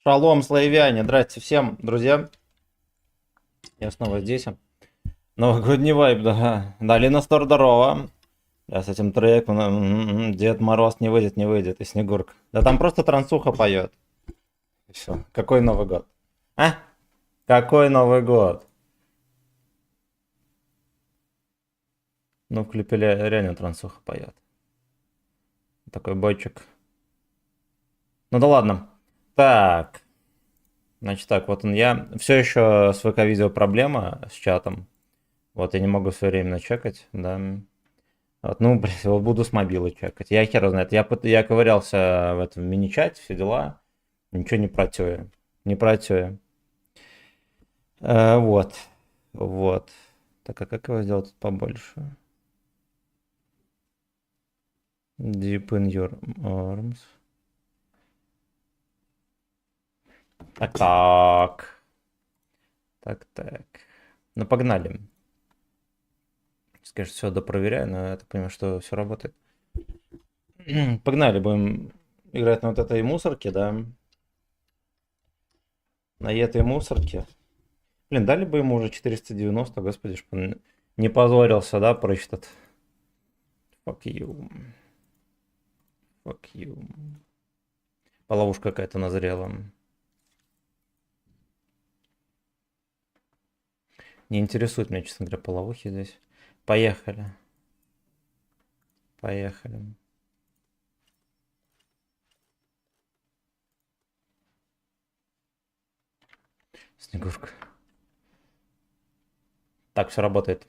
Шалом, славяне, здрасте всем, друзья. Я снова здесь. Новогодний вайб, да. Да, Лина Стор, здорово. Да, с этим треком. Дед Мороз не выйдет, не выйдет, и Снегурка. Да там просто трансуха поет. Все. Какой Новый год? А? Какой Новый год? Ну, в клипе реально трансуха поет. Такой бойчик. Ну да ладно. Так. Значит так, вот он я. Все еще с ВК-видео проблема с чатом. Вот я не могу своевременно чекать, да. Вот, ну, блин, его буду с мобилы чекать. Я хер знает. Я ковырялся в этом мини-чате, все дела. Ничего не протюю. Не протюю. Вот. Вот. Так, а как его сделать тут побольше? Deep in your arms. Так, так. Так, так. Ну, погнали. Конечно, все допроверяю, но я так понимаю, что все работает. Погнали, будем играть на вот этой мусорке, да. На этой мусорке. Блин, дали бы ему уже 490, господи, чтоб он не позорился, да, прочь этот. Fuck you. Fuck you. Половушка какая-то назрела. Не интересует меня, честно говоря, половухи здесь. Поехали. Поехали. Снегурка. Так, все работает.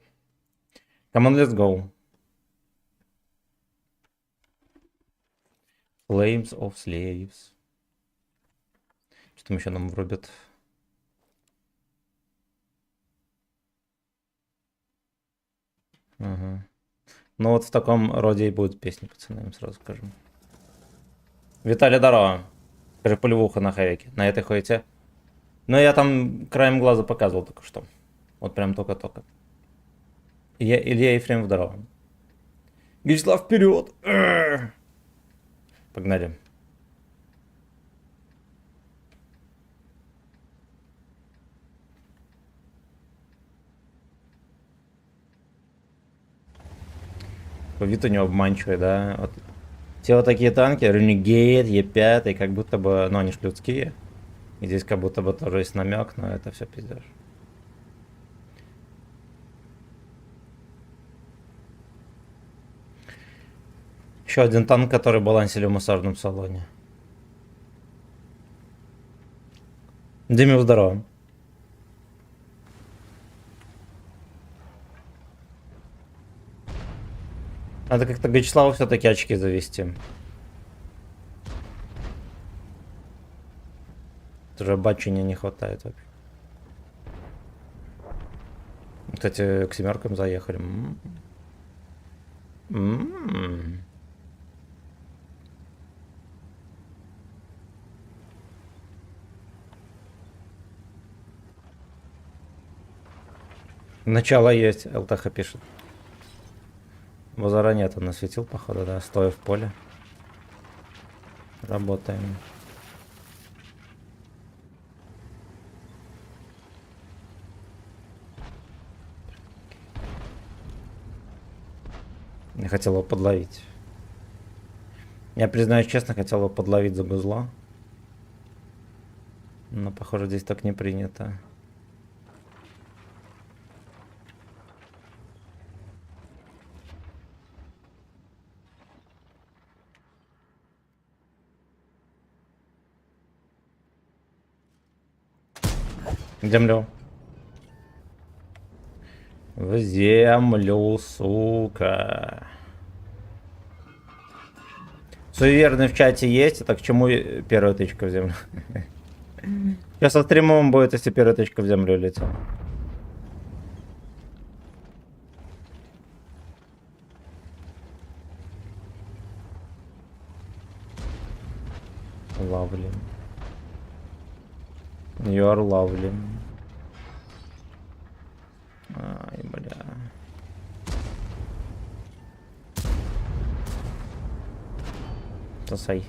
Come on, let's go. Flames of Slaves. Что там еще нам врубят? Ага. Ну вот в таком роде и будет песня, пацаны, я вам сразу скажу. Виталий, здорово. Скажи, пулевуха на хайвеке. На этой хуете. Ну, я там краем глаза показывал только что. Вот прям только-только. Илья Ефремов, здорово. Вячеслав, вперед! Погнали. Вид у него обманчивый, да? Вот. Все вот такие танки, Renegade, Е5, как будто бы, ну они ж людские. И здесь как будто бы тоже есть намек, но это все пиздешь. Еще один танк, который балансили в мусорном салоне. Диме, здорово. Надо как-то Вячеславу все-таки очки завести. Уже бачения не хватает вообще. Кстати, к семеркам заехали. Начало есть, ЛТХ пишет. Базара нет, он насветил, походу, да, стоя в поле. Работаем. Я хотел его подловить. Я признаюсь честно, хотел его подловить за гузло. Но, похоже, здесь так не принято. Землю. В землю, сука. Суеверный в чате есть, это к чему первая тычка в землю? Сейчас со стримом будет, если первая тычка в землю летела. Lovely. You are lovely. Ай, бля. Сосай.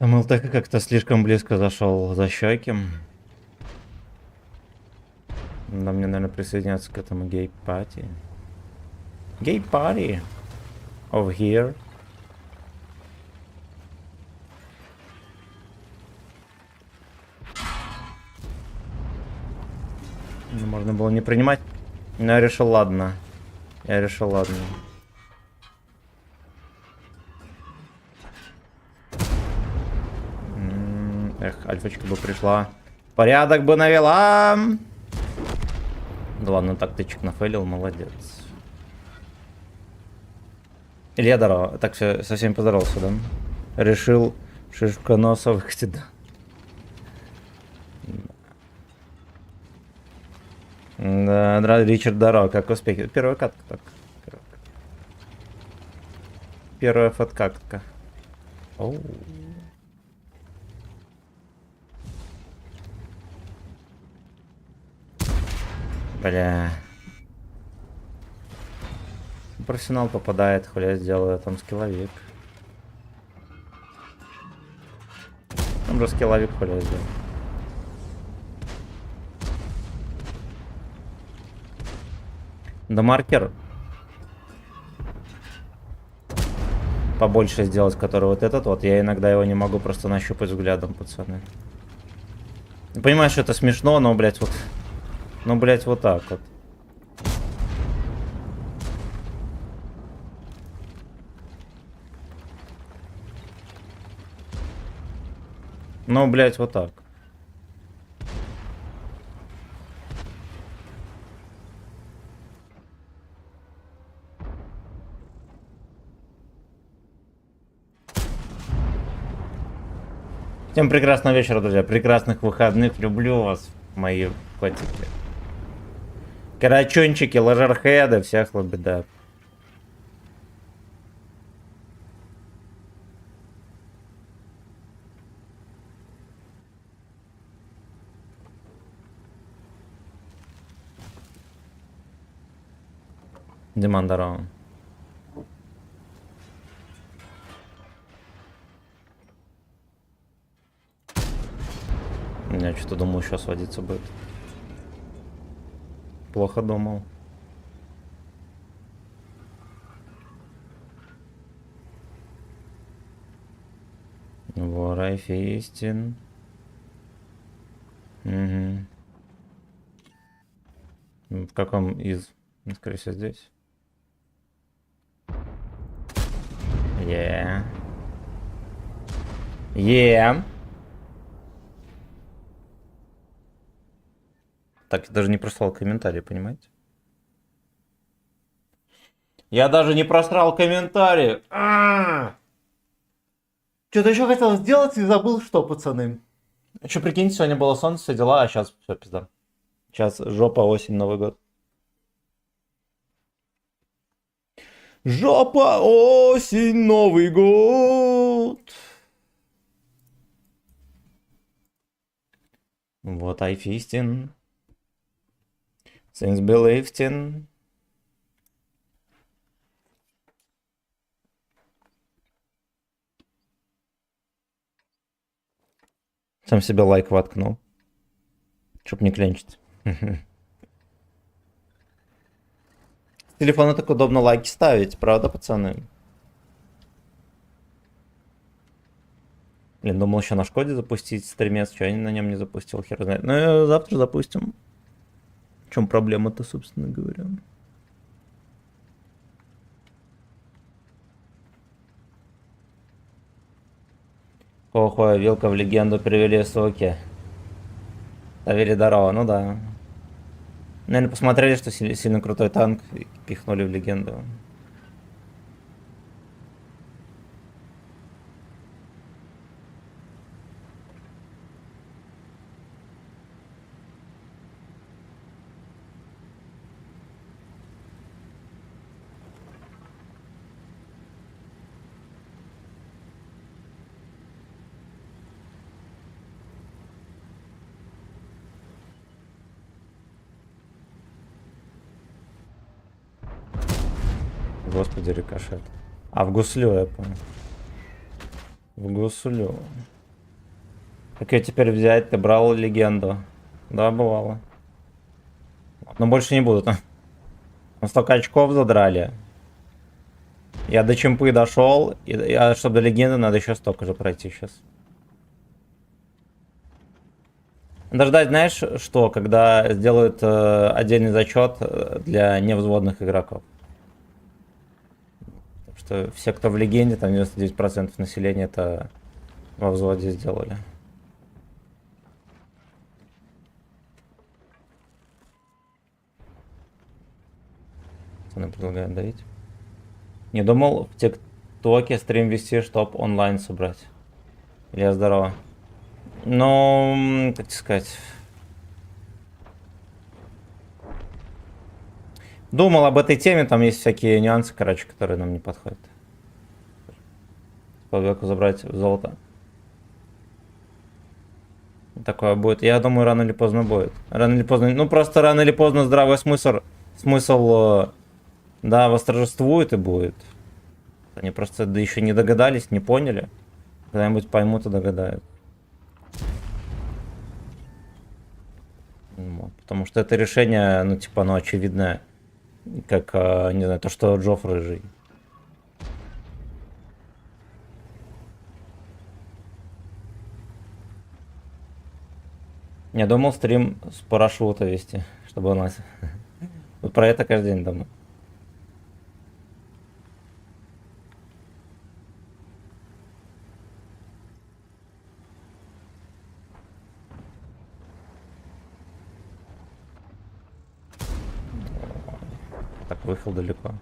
МЛТ как-то слишком близко зашел за щеки. Надо мне, наверное, присоединяться к этому гей-пати. Гей-пати. Over here. Можно было не принимать. Но я решил, ладно. Эх, альфочка бы пришла. Порядок бы навела. Да ладно, так тычек нафейлил, молодец. Илья, здорово. Так, все, со всеми поздоровался, да? Решил шишконосовых тебя. Да, Ричард, здорово. Как успехи? Первая катка так. Первая фоткатка. Оу. Бля. Профессионал попадает, хуя сделаю, там скилловик. Там же скилловик хуя сделал. Да маркер побольше сделать, который вот этот вот. Я иногда его не могу просто нащупать взглядом, пацаны. Понимаю, что это смешно, но, блядь, вот... Ну, блядь, вот так вот. Ну, блядь, вот так. Всем прекрасного вечера, друзья. Прекрасных выходных. Люблю вас, мои котики. Карачунчики, ложерхеды, всех лабеда. Диман, здорово. Я что-то думал, сейчас водиться будет. Плохо думал. Ворай фистин. Угу. В каком из? Скорее всего, здесь. Yeah. Yeah. Так, я даже не прислал комментарий, понимаете? Я даже не просрал комментарий. Что-то еще хотел сделать и забыл, что, пацаны. Что, прикиньте, сегодня было солнце, все дела, а сейчас все, пизда. Сейчас жопа, осень, Новый год. Жопа, осень, Новый год. Вот айфистин. Since believed in. Сам себе лайк воткнул. Чтоб не кленчить. С телефона так удобно лайки ставить, правда, пацаны? Блин, думал еще на Шкоде запустить стримец, что я на нем не запустил, хер знает. Ну, завтра запустим. В чем проблема-то, собственно говоря? Охуя, вилка в легенду привели, суки. Ставили здорово, ну да. Наверное, посмотрели, что сильно крутой танк, и пихнули в легенду. Господи, рикошет. А в гуслю, я понял. В гусулю. Как ее теперь взять? Ты брал легенду? Да, бывало. Но больше не буду. Там столько очков задрали. Я до чемпы дошел, а чтобы до легенды надо еще столько же пройти сейчас. Надо ждать, знаешь, что, когда сделают отдельный зачет для невзводных игроков. Так что все, кто в легенде, там 99% населения это во взводе сделали. Она предлагает давить. Не думал в ТикТоке стрим вести, чтоб онлайн собрать. Илья, здорово. Ну, как тебе сказать... Думал об этой теме, там есть всякие нюансы, короче, которые нам не подходят. По веку забрать золото. Такое будет. Я думаю, рано или поздно будет. Рано или поздно. Ну, просто рано или поздно здравый смысл да, восторжествует и будет. Они просто еще не догадались, не поняли. Когда-нибудь поймут и догадают. Вот. Потому что это решение, ну, типа, оно очевидное. Как, не знаю, то, что Джофф рыжий. Я думал стрим с парашюта вести, чтобы у нас... Вот про это каждый день думаю. Так, выехал далеко.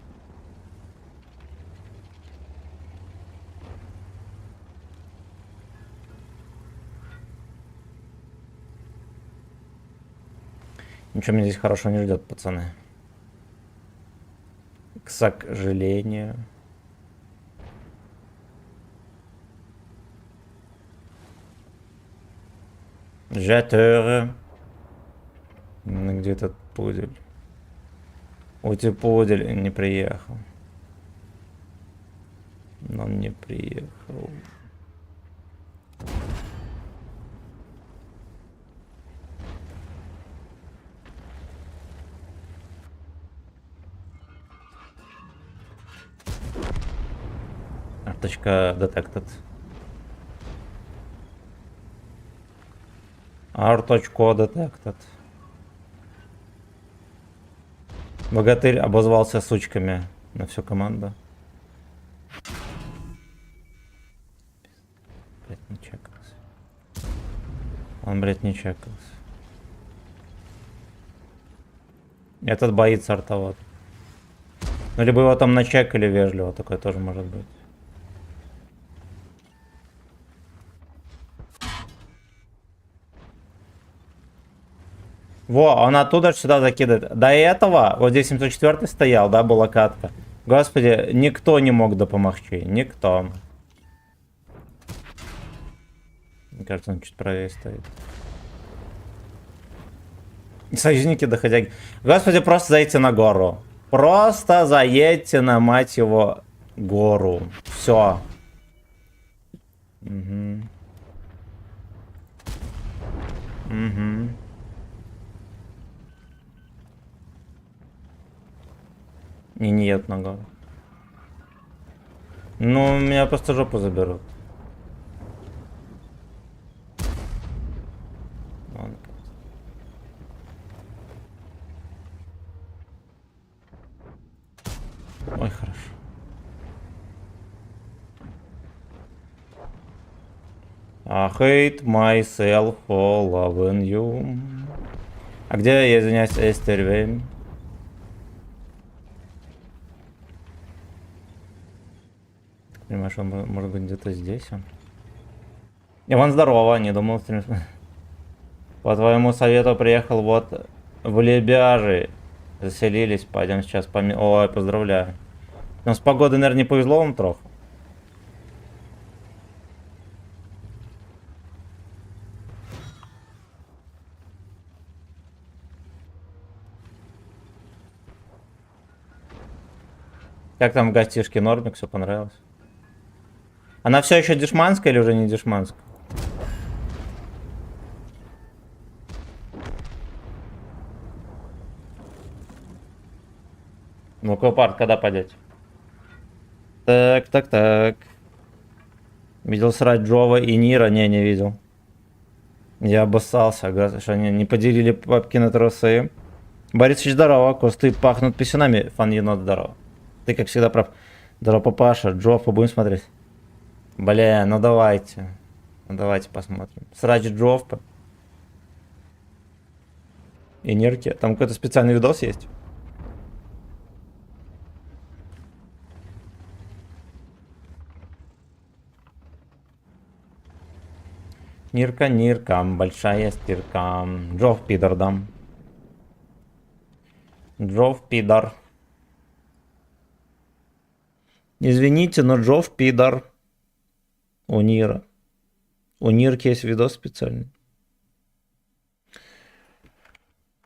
Ничего меня здесь хорошего не ждет, пацаны. К сожалению. Жетер. Где этот пудель? Пудель не приехал. Но он не приехал. Арточка detected. Арточко detected. Богатырь обозвался сучками на всю команду. Блять, не чекался. Он, блять, не чекался. Этот боится артоват. Ну, либо его там начекали вежливо, такое тоже может быть. Во, он оттуда сюда закидывает. До этого, вот здесь 704 стоял, да, была катка. Господи, никто не мог допомогчи. Никто. Мне кажется, он чуть правее стоит. Союзники доходяги. Господи, просто заедьте на гору. Просто заедьте на, мать его, гору. Все. Угу. Угу. И нет на гору. Ну, меня просто жопу заберут. Ладно. Ой, хорошо. I hate myself for loving you. А где, я извиняюсь, Эстервейн? Понимаешь, он может быть где-то здесь. Иван, здорово, не думал. По твоему совету приехал вот в Лебяжи. Заселились, пойдем сейчас Ой, поздравляю. Но с погодой, наверное, не повезло вам трохи. Как там в гостишке Нормик, все понравилось? Она все еще дешманская или уже не дешманская? Ну, Копард, когда падеть? Так. Видел срать Джова и Нира? Не видел. Я обоссался, что они не поделили папки на трусы. Борисович, здорово. Кусты пахнут писюнами. Фан енот, здорово. Ты, как всегда, прав. Здорово, папаша. Джоффа будем смотреть? Бля, ну давайте. Ну давайте посмотрим. Срач Джоффа. И Нирки. Там какой-то специальный видос есть? Нирка, большая стирка. Джофф пидор дам. Джофф пидор. Извините, но Джофф пидор. У Нира. У Нирки есть видос специальный.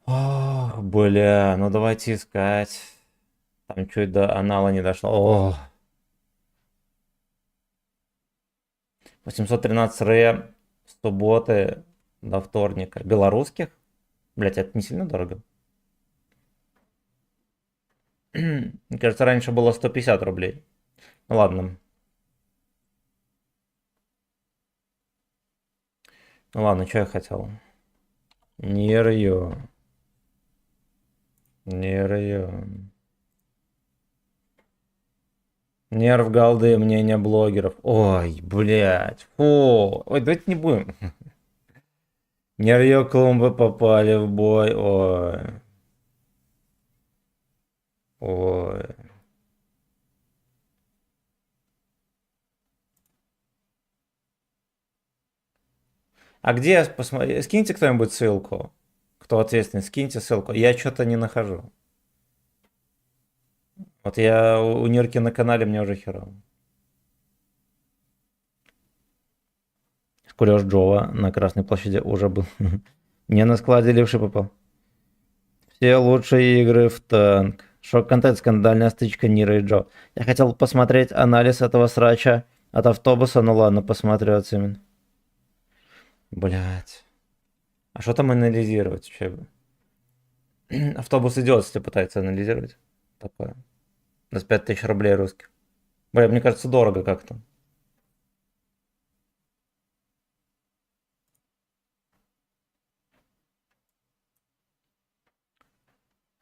О, бля, ну давайте искать. Там чуть до анала не дошло. О. 813 ре с субботы до вторника. Белорусских? Блять, это не сильно дорого. Мне кажется, раньше было 150 рублей. Ну ладно. Ну ладно, что я хотел? Нерью. Нерв голды, мнение блогеров. Ой, блядь. Фу. Ой, давайте не будем. Нерью клумбы попали в бой. Ой. Ой. А где посмотри? Скиньте кто-нибудь ссылку. Кто ответственный, скиньте ссылку. Я что-то не нахожу. Вот я у Нирки на канале, мне уже херово. Куреж Джова на Красной площади уже был. Не на складе левший попал. Все лучшие игры в танк. Шок-контент, скандальная стычка Нира и Джо. Я хотел посмотреть анализ этого срача от автобуса, ну ладно, посмотрю оценен. Блять. А что там анализировать вообще? Автобус идет, если пытается анализировать. Такое. На 5000 рублей русских. Бля, мне кажется, дорого как-то.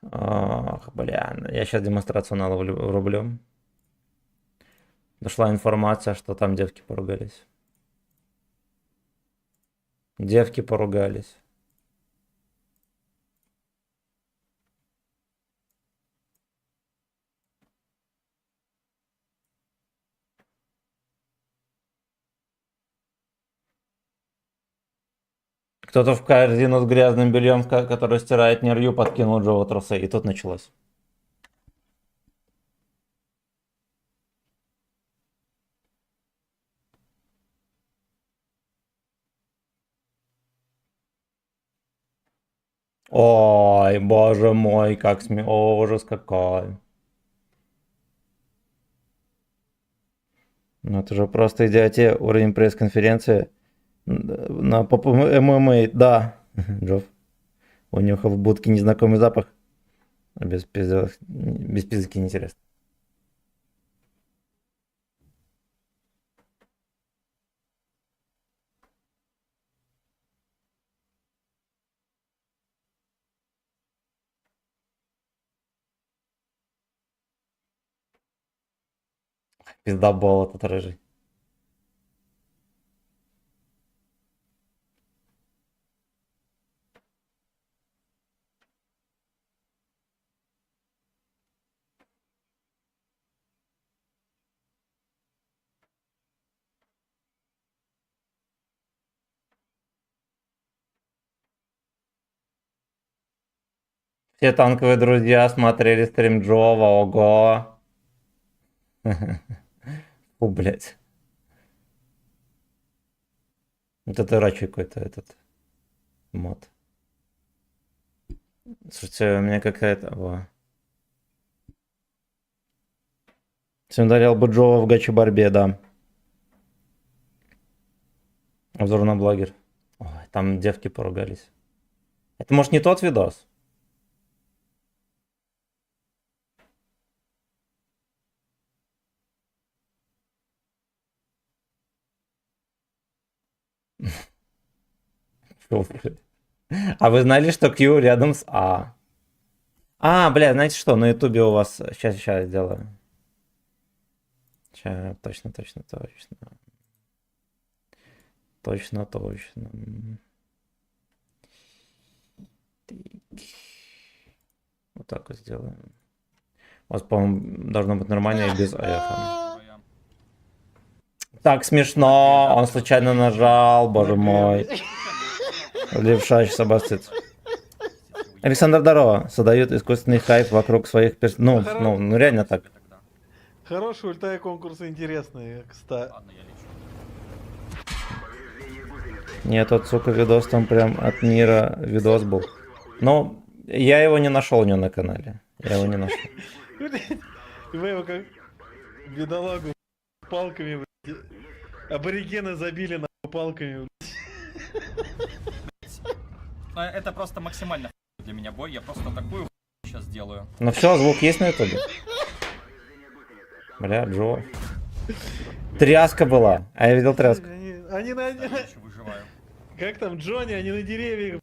Ах, бля, я сейчас демонстрацию наловлю рублем. Дошла информация, что там девки поругались. Девки поругались. Кто-то в корзину с грязным бельем, который стирает нерью, подкинул Джоу трусы. И тут началось. Ой, боже мой, как О, ужас какой. Ну это же просто идиотия. Уровень пресс-конференции на ММА. Да, Джофф. Унюхал в будке незнакомый запах. Без пизды неинтересно. Пиздобол этот рыжий. Все танковые друзья смотрели стрим Джова, ого. Фу, блядь. Вот это рачий какой-то этот мод. Слушайте, у меня какая-то... Во. Всем дарил бы Джова в гаче борьбе, да. Обзор на блогер. Ой, там девки поругались. Это может не тот видос? Фу, блядь. А вы знали, что Q рядом с А? А, бля, знаете что, на ютубе у вас... Сейчас сделаю. Сейчас, точно. Точно. Вот так вот сделаем. У вас, по-моему, должно быть нормально и без ореха. Так смешно, он случайно нажал, боже мой. Левша сейчас обостится. Александр, здорово. Создают искусственный хайп вокруг своих персонажей. Ну, реально так. Хорошие ульта и конкурсы интересные, кстати. Ладно, я лечу. Нет, тот, сука, видос там прям от мира видос был. Но я его не нашел у него на канале. Я его не нашел. И вы его как бедолагу палками, блядь. Аборигены забили на палками, блядь. Ну, это просто максимально для меня бой. Я просто такую сейчас сделаю. Ну все, звук есть на ютубе? Бля, Джо. Тряска была. А я видел тряску. Они на... Я еще выживаю. Как там, Джонни, они на деревьях.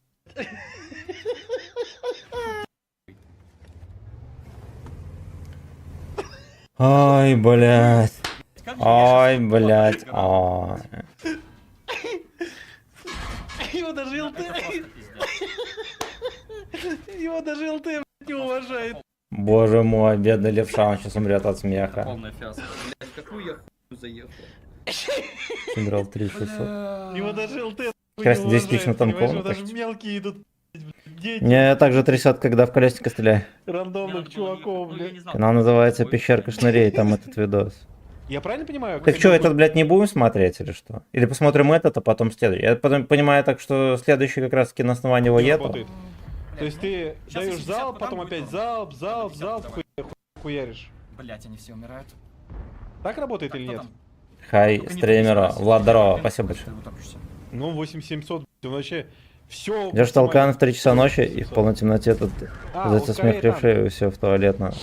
Ай, блядь. Как Ай, я щас блядь. играю? Ай. Его даже ЛТ, Это просто пиздец. его даже ЛТ, блядь, не уважает. Боже мой, бедный левша, он сейчас умрет от Это смеха. полная фиаско. Блять, какую я хуйню заехал. Сыграл 3600. Его даже ЛТ не Красный уважает, 10 тысяч на танковом, понимаешь, так даже что- мелкие идут, блядь, дети, Мне также трясет, когда в колесника стреляю. рандомных чуваков, блядь. Канал называется «Пещерка шнырей», там этот видос. Я правильно понимаю? Так что, этот, блядь, не будем смотреть или что? Или посмотрим этот, а потом следующий? Я потом понимаю так, что следующий как раз таки на основании его Не этого. работает. То есть ты Щас даешь если залп, 50 потом подам, опять будет залп, залп, 50 залп, давай. хуяришь. Блять, они все умирают. Так работает Так, или кто нет? там? Хай, Только не стримера. топись, Влад, здорово, Ты спасибо большое. утопишься. Ну, 8700, он вообще все. Идешь толкан в 3 часа ночи, и в полной темноте тут за смех ускоряй там. левшей, и все в туалет надо.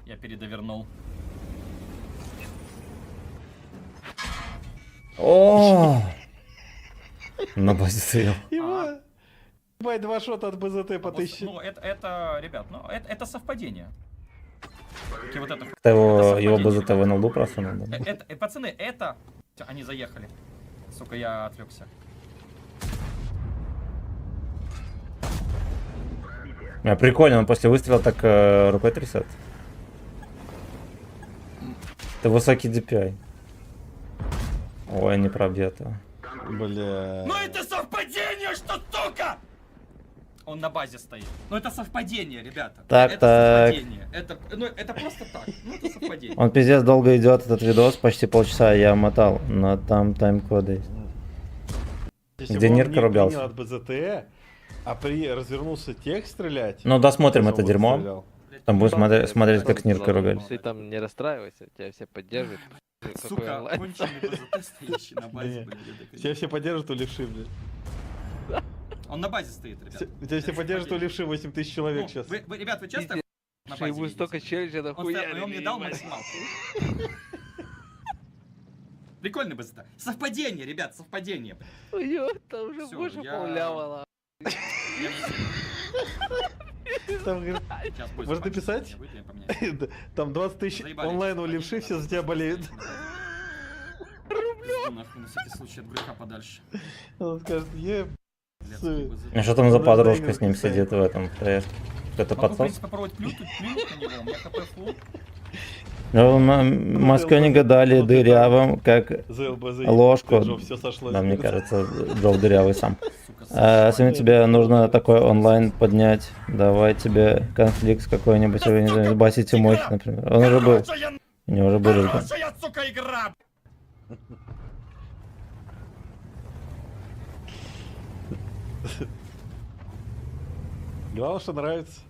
Я передовернул. О, на базе стоял. Его. Ебать, 2 шота от БЗТ по 1000. Ну, это, ребят, ну, это совпадение. И вот это... Ты его совпадение, БЗТ в ребят. НЛД просунул, да? Пацаны, это... Всё, они заехали. Сука, я отвлекся. Прикольно, он после выстрела так рукой трясет. Это высокий DPI. Ой, не пробито. Бля. Ну это совпадение, что, сука! Он на базе стоит. Ну это совпадение, ребята. Так, это так. совпадение. Это просто так. Ну это совпадение. Он пиздец долго идет, этот видос, почти полчаса я мотал, но там тайм-коды есть. Если Где бы он Нирка не ругался. принял от БЗТ, а развернулся тех стрелять... Ну, досмотрим я это бы дерьмо. стрелял. Там будем смотреть, как с Ниркой ругались. Ты там не расстраивайся, тебя все поддержат. Какой Сука, онлайн. конченый БЗТ стоящий на базе, Не. блин. я так- Тебя все поддержат у левши, блядь. Он на базе стоит, ребят. Тебя все поддержат у левши 8000 человек Ну, сейчас. ребят, вы часто на Что базе ему видите? столько челленджа Он нахуярили. мне дал ебать. максималку. Прикольный БЗТ. Совпадение, ребят, совпадение. Ой, там уже Всё, больше я- поллява. Я не- Там, говорит, Сейчас будет Можно запаситься, написать? я выйду, я поменяю. там 20 тысяч Заебали, онлайн у заебали, левши, все за тебя заебали. болеют. Пизду нахуй, на всякий случай от греха подальше. Он скажет, Блядский БЗТ. А что там за Ну, подружка это с ним Игорь сидит в этом? Это Могу, в подсос? принципе, попробовать плюнуть на него, у меня хп фул. Ну, в Москве не гадали Ну, ты дырявым, как... ЗЛБЗ. Ложку. Все сошлось. Да, мне кажется, Джо дырявый сам. Сука, Если тебе нужно такой онлайн поднять, давай тебе конфликт с какой-нибудь организацией, басите мощь, например. Он уже был. У него уже были. Хорошая, сука, игра! Главное, что нравится.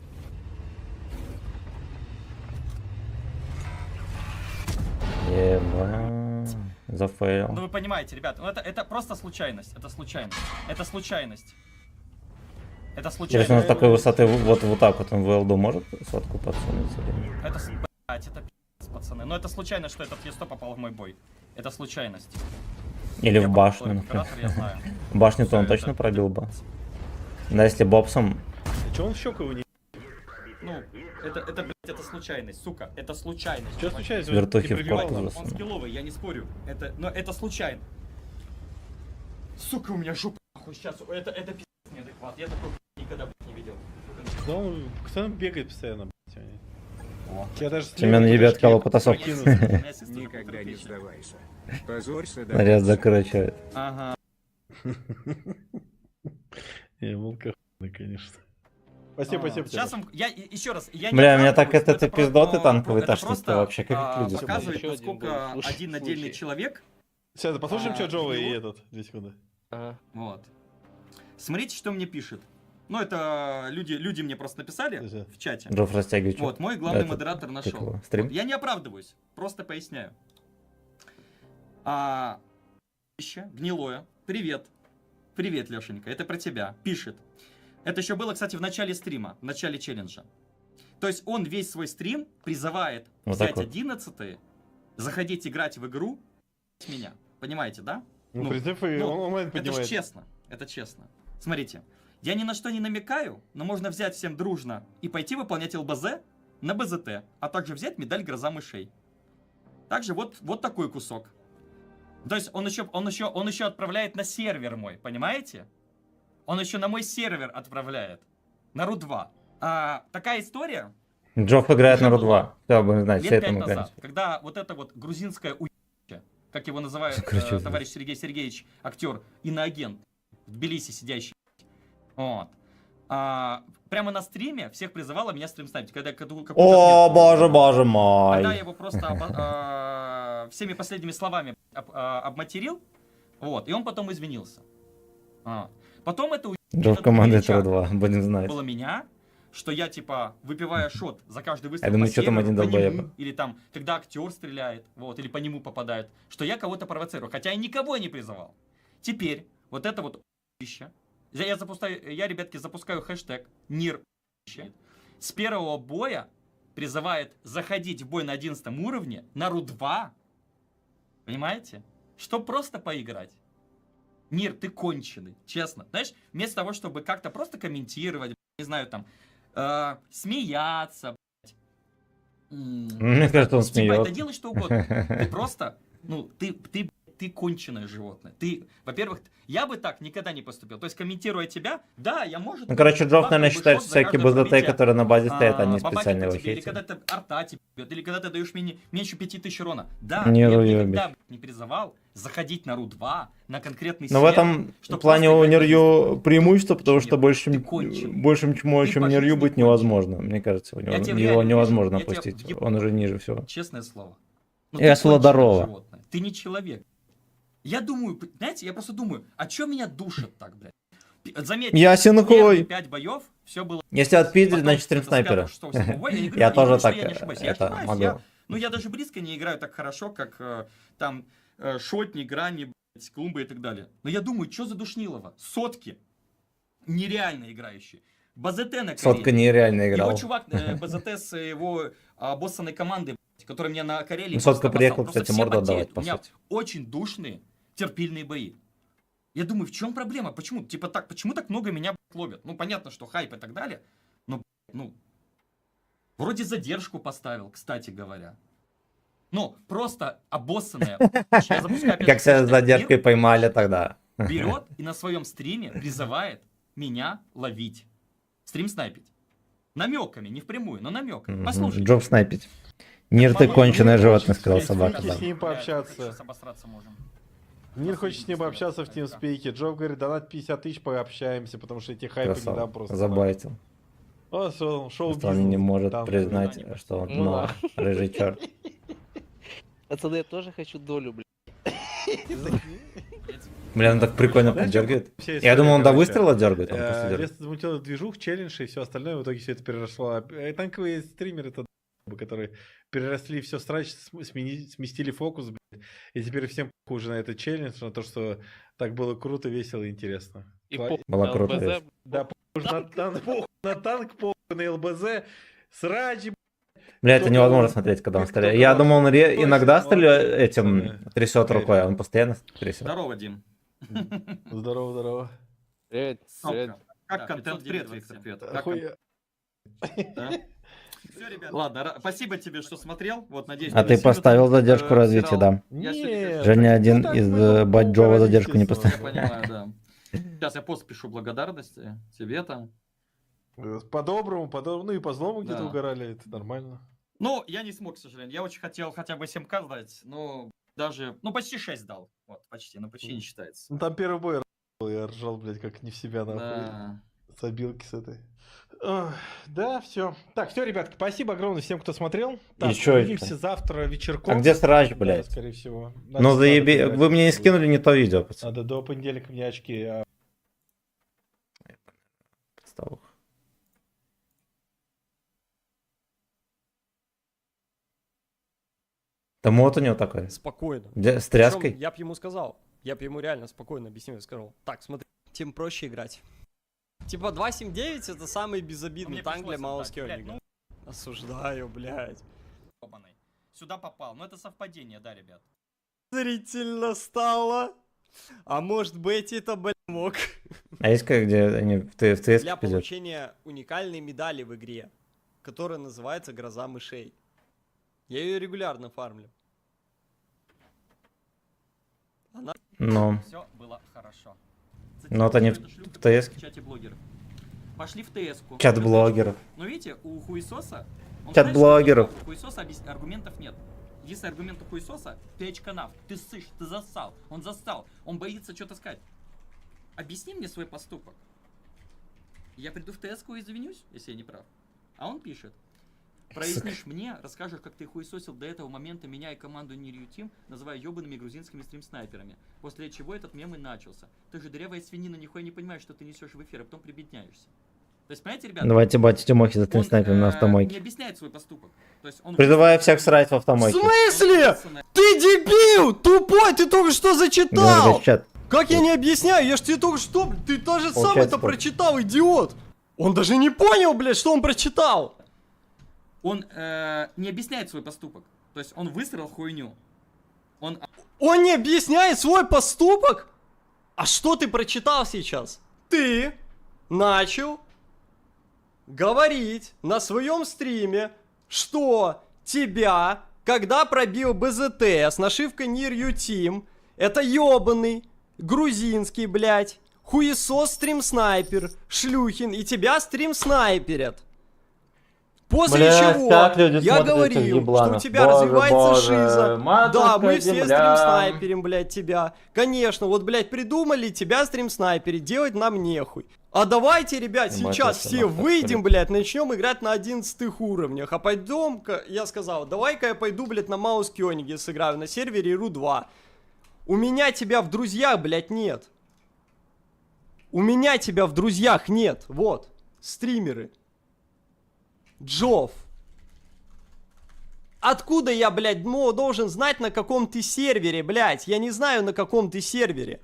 Еба. Зафейл. Ну вы понимаете, ребят, ну это просто случайность. Это случайность. Это случайность. Это Интересно, случайность. с такой высоты вот так вот он в ЛД может сотку подсунуться? или нет? Это, блядь, это пиздец, пацаны. Но это случайность, что этот Е100 попал в мой бой. Это случайность. Или Я в попал башню, в например. оператор, я знаю. Башню-то он Всё, точно это- пробил бы. Да, если бобсом. Че он в щеку его не... Ну, это, блядь, это случайность, сука. Это случайность. Че чувак. случается? Вертухи Не в пробивал корпус там? Он засунул. скилловый, я не спорю. Но это случайно. Сука, у меня жопа нахуй сейчас. Это пиздец неадекват. Я такой никогда, блядь, не видел. Да он, кто бегает постоянно, блядь. О. Я даже Семен ебет кого потасов. Никогда не сдавайся. Позорься до Наряд закручивает. Ага. Не, волка хуйня, конечно. Спасибо, спасибо. Сейчас тебе. я еще раз, я не Бля, меня так оправдываюсь, но это про- пиздоты но танковые это тошнит просто, вообще, как люди показывает, Еще один насколько был один отдельный случай. человек. Сейчас, послушаем, что Джова и его- этот. 2 секунды. Ага. Вот. Смотрите, что мне пишет. Ну, это люди мне просто написали Подожди. в чате. Джофф растягивает. Вот, мой главный Этот, модератор как нашел. его, стрим? Вот, я не оправдываюсь, просто поясняю. Гнилое. Привет. Привет, Лешенька, это про тебя. Пишет. Это еще было, кстати, в начале стрима, в начале челленджа. То есть он весь свой стрим призывает Вот так взять вот. 11-е, заходить играть в игру с меня. Понимаете, да? Ну, Ну, призыв и ну, он онлайн Это же поднимает. честно. Это честно. Смотрите, я ни на что не намекаю, но можно взять всем дружно и пойти выполнять ЛБЗ на БЗТ, а также взять медаль «Гроза мышей». Также вот такой кусок. То есть он еще отправляет на сервер мой, понимаете? Он еще на мой сервер отправляет. На РУ-2. Такая история Джофф играет на Уже Ру-2. Кто бы знать, все лет это 5 мы назад, говорим. когда вот это вот грузинское уебище, как его называет Короче, товарищ Сергей Сергеевич, актер, иноагент, в Тбилиси сидящий. Вот. Прямо на стриме всех призывала меня стрим ставить. Когда какую-то О, отметку боже, сделал. боже Когда я мой. его просто всеми последними словами обматерил, вот, и он потом извинился. Потом это Джофф командует Ру-2, будем знать. было меня, что я типа выпивая шот за каждый выстрел Я думаю, по что там серверу, один по долбоеб. нему, или там, когда актер стреляет, вот, или по нему попадает, что я кого-то провоцирую, хотя я никого не призывал. Теперь вот это вот ***ище. Я, ребятки, запускаю хэштег #NIR. С первого боя призывает заходить в бой на 11 уровне на РУ-2. Понимаете? Что просто поиграть. Нир, ты конченый, честно. Знаешь, вместо того, чтобы как-то просто комментировать, не знаю, там, смеяться, Мне кажется, он типа, это смеется. делай что угодно. Ты просто, ну, ты конченое животное. Ты, во-первых, я бы так никогда не поступил. То есть, комментируя тебя, да, я, может... Ну, короче, Джофф, наверное, бахнул бы считает, шот что за всякие каждое БЗТ, пробитие, которые на базе стоят, они бабахи специально по его тебе, или хейтят. когда ты арта тебе бьет, или когда ты даешь мне меньше 5000 урона. Да, Не я бы руебись. никогда не призывал заходить на РУ-2, на конкретный Но в сервер, этом чтоб плане просто у играть Нирью преимущество, потому Нет, что ты большим конченый. чмо, Ты чем по Нирью жизни быть невозможно. Мне кажется, Я тебя его реально невозможно вижу, я тебя опустить. въебу. Он уже ниже всего. Честное слово. Ну, Я ты Сладорова. конченое животное. Ты не человек. Я думаю, знаете, я просто думаю, а чё меня душит так, блядь? Заметьте, Ясен первые хуй. 5 боев, все было... Если отпиздить, Потом значит стрим это с пятого, снайпера. шестого, седьмого боя, я не говорю, Я не тоже говорю, что так я не ошибаюсь. Я это ошибаюсь, могу. ну, я даже близко не играю так хорошо, как там шотни, грани, блядь, клумбы и так далее. Но я думаю, что за Душнилова? Сотки. Нереально играющие. БЗТ на Сотка Карелии. нереально Его играл. чувак, БЗТ с его боссанной команды, блядь, который меня на Карелии... Ну, Сотка просто приехал, обоссал. кстати, Просто все морду потеют. отдавать, по У меня сути. очень душные, терпильные бои. Я думаю, в чем проблема? Почему? Типа так, почему так много меня блядь, ловят? Ну, понятно, что хайп и так далее. Но, ну, вроде задержку поставил, кстати говоря. Ну, просто обоссанная. Я запускаю опять Как себя с хэштег задержкой поймали тогда. «Мир», берет и на своем стриме призывает меня ловить. Стрим снайпить. Намеками, не впрямую, но намеками. Послушайте. Джоб снайпить. Нир, ты конченое животное, сказал собака. С Да. ним пообщаться. Сейчас обосраться можем. Нир хочет с ним пообщаться в TeamSpeak. Джоб говорит, донат 50 тысяч, пообщаемся, потому что эти хайпы не дам Красава. просто. Забайтил. О, шоу Просто он не может Там, признать, да. что он Ну дно, рыжий черт. Пацаны, я тоже хочу долю, блядь. Бля, он так прикольно Знаешь, дергает. вся Я история, думал, он до короче. выстрела дергает, он просто дергает. Вместо замутил движух, челлендж и все остальное, в итоге все это переросло. Танковые стримеры это которые переросли все срач, сместили фокус, блядь, и теперь всем похуй уже на этот челлендж, на то, что так было круто, весело и интересно. И Тва- похуй Было на круто, ЛБЗ, весело. Да, похуй на танк, похуй на танк, похуй на ЛБЗ, срач, Бля, это Кто невозможно кого- смотреть, когда он кто стреляет. кого- Я думал, он Точно, иногда стреляет молодцы, этим, пацаны. трясет Окей. рукой, а он постоянно трясет. Здорово, Дим. Здорово, здорово. Привет, привет. Сопка. Как Да, контент 509, привет, Виктор, привет. Как Охуя- Все, ребят. Ладно, спасибо тебе, что смотрел. Вот, надеюсь, А ты поставил задержку развития, да. Нет, Женя так- один ну так из мы на Баджова полгода, задержку не естественно. поставил. Я понимаю, да. Сейчас я пост пишу благодарности тебе там. По-доброму, ну и по злому где-то Да. угорали, это нормально. Ну, я не смог, к сожалению. Я очень хотел хотя бы 7К сдать, но даже, ну, почти 6 дал. Вот, почти, но почти не считается. Ну там первый бой был, я ржал, блядь, как не в себя, нахуй. Да. С обилки с этой. Ох, да, все. Так, все, ребятки, спасибо огромное всем, кто смотрел. Так, чё увидимся это? завтра вечерком. А где срач, Да, блядь? скорее всего. Ну заеби... Вы мне не скинули не то видео, пацан. Надо до понедельника мне очки. Подставок. Там вот у него такой. Спокойно. Где, с Причём тряской? я бы ему сказал. Я бы ему реально спокойно объяснил. Я сказал, так, смотри, тем проще играть. Типа 2.7.9 это самый безобидный Мне танк для пришлось Маус отдать, блядь, Кёнига. Осуждаю, блядь. Ёбаный. Сюда попал. Ну, это совпадение, да, ребят? Зрительно стало. А может быть это, блядь, мог. А есть как, где они в ТС Для пиздят? получения уникальной медали в игре, которая называется Гроза мышей. Я ее регулярно фармлю. Ну, Все было хорошо. Ну, вот они в ТС. В чате блогеров. Пошли в ТС-ку. чат блогеров. Ну, видите, у хуесоса... он Чат знает, блогеров. что у хуесоса аргументов нет. Если аргумент у хуесоса, ты очканав, ты ссышь, ты зассал. Он зассал, он боится что-то сказать. Объясни мне свой поступок. Я приду в ТС-ку и извинюсь, если я не прав. А он пишет. Прояснишь мне, расскажешь, как ты хуесосил до этого момента меня и команду Нирью Тим, называя ебаными грузинскими стрим-снайперами. После чего этот мем и начался. Ты же дырявая свинина, нихуя не понимаешь, что ты несешь в эфир, а потом прибедняешься. То есть, понимаете, ребята? Давайте батю Тимохи за Он, снайпером на не автомойке. объясняет свой поступок. То есть он Призываю всех срать в В автомойке. смысле? Ты дебил! Тупой, ты только что Говорит зачитал! в чат. Как я не объясняю? Я ж тебе только что, блядь, ты то же самое Получается, это прочитал, идиот! Он даже не понял, блядь, что он прочитал! Он не объясняет свой поступок. То есть он высрал хуйню. Он... Он не объясняет свой поступок? А что ты прочитал сейчас? Ты начал говорить на своем стриме, что тебя, когда пробил БЗТ с нашивкой Нирью Тим, это ёбаный грузинский, блядь, хуесос стрим-снайпер, шлюхин, и тебя стрим-снайперят. После Бля, чего как люди я смотрят этих говорил, ебланов. что у тебя Боже, развивается боже, шиза. матушка Да, мы все земля. стрим-снайперим, блядь, тебя. Конечно, вот, блядь, придумали тебя стрим-снайперить, делать нам нехуй. А давайте, ребят, Ебать, сейчас это все нахуй выйдем, абсолютно. блядь, начнем играть на 11 уровнях. А пойдем-ка, я сказал, давай-ка я пойду, блядь, на Маус Кёниге сыграю на сервере РУ-2. У меня тебя в друзьях, блядь, нет. У меня тебя в друзьях нет. Вот, стримеры. Джов. Откуда я, блядь, должен знать, на каком ты сервере, блядь? Я не знаю, на каком ты сервере.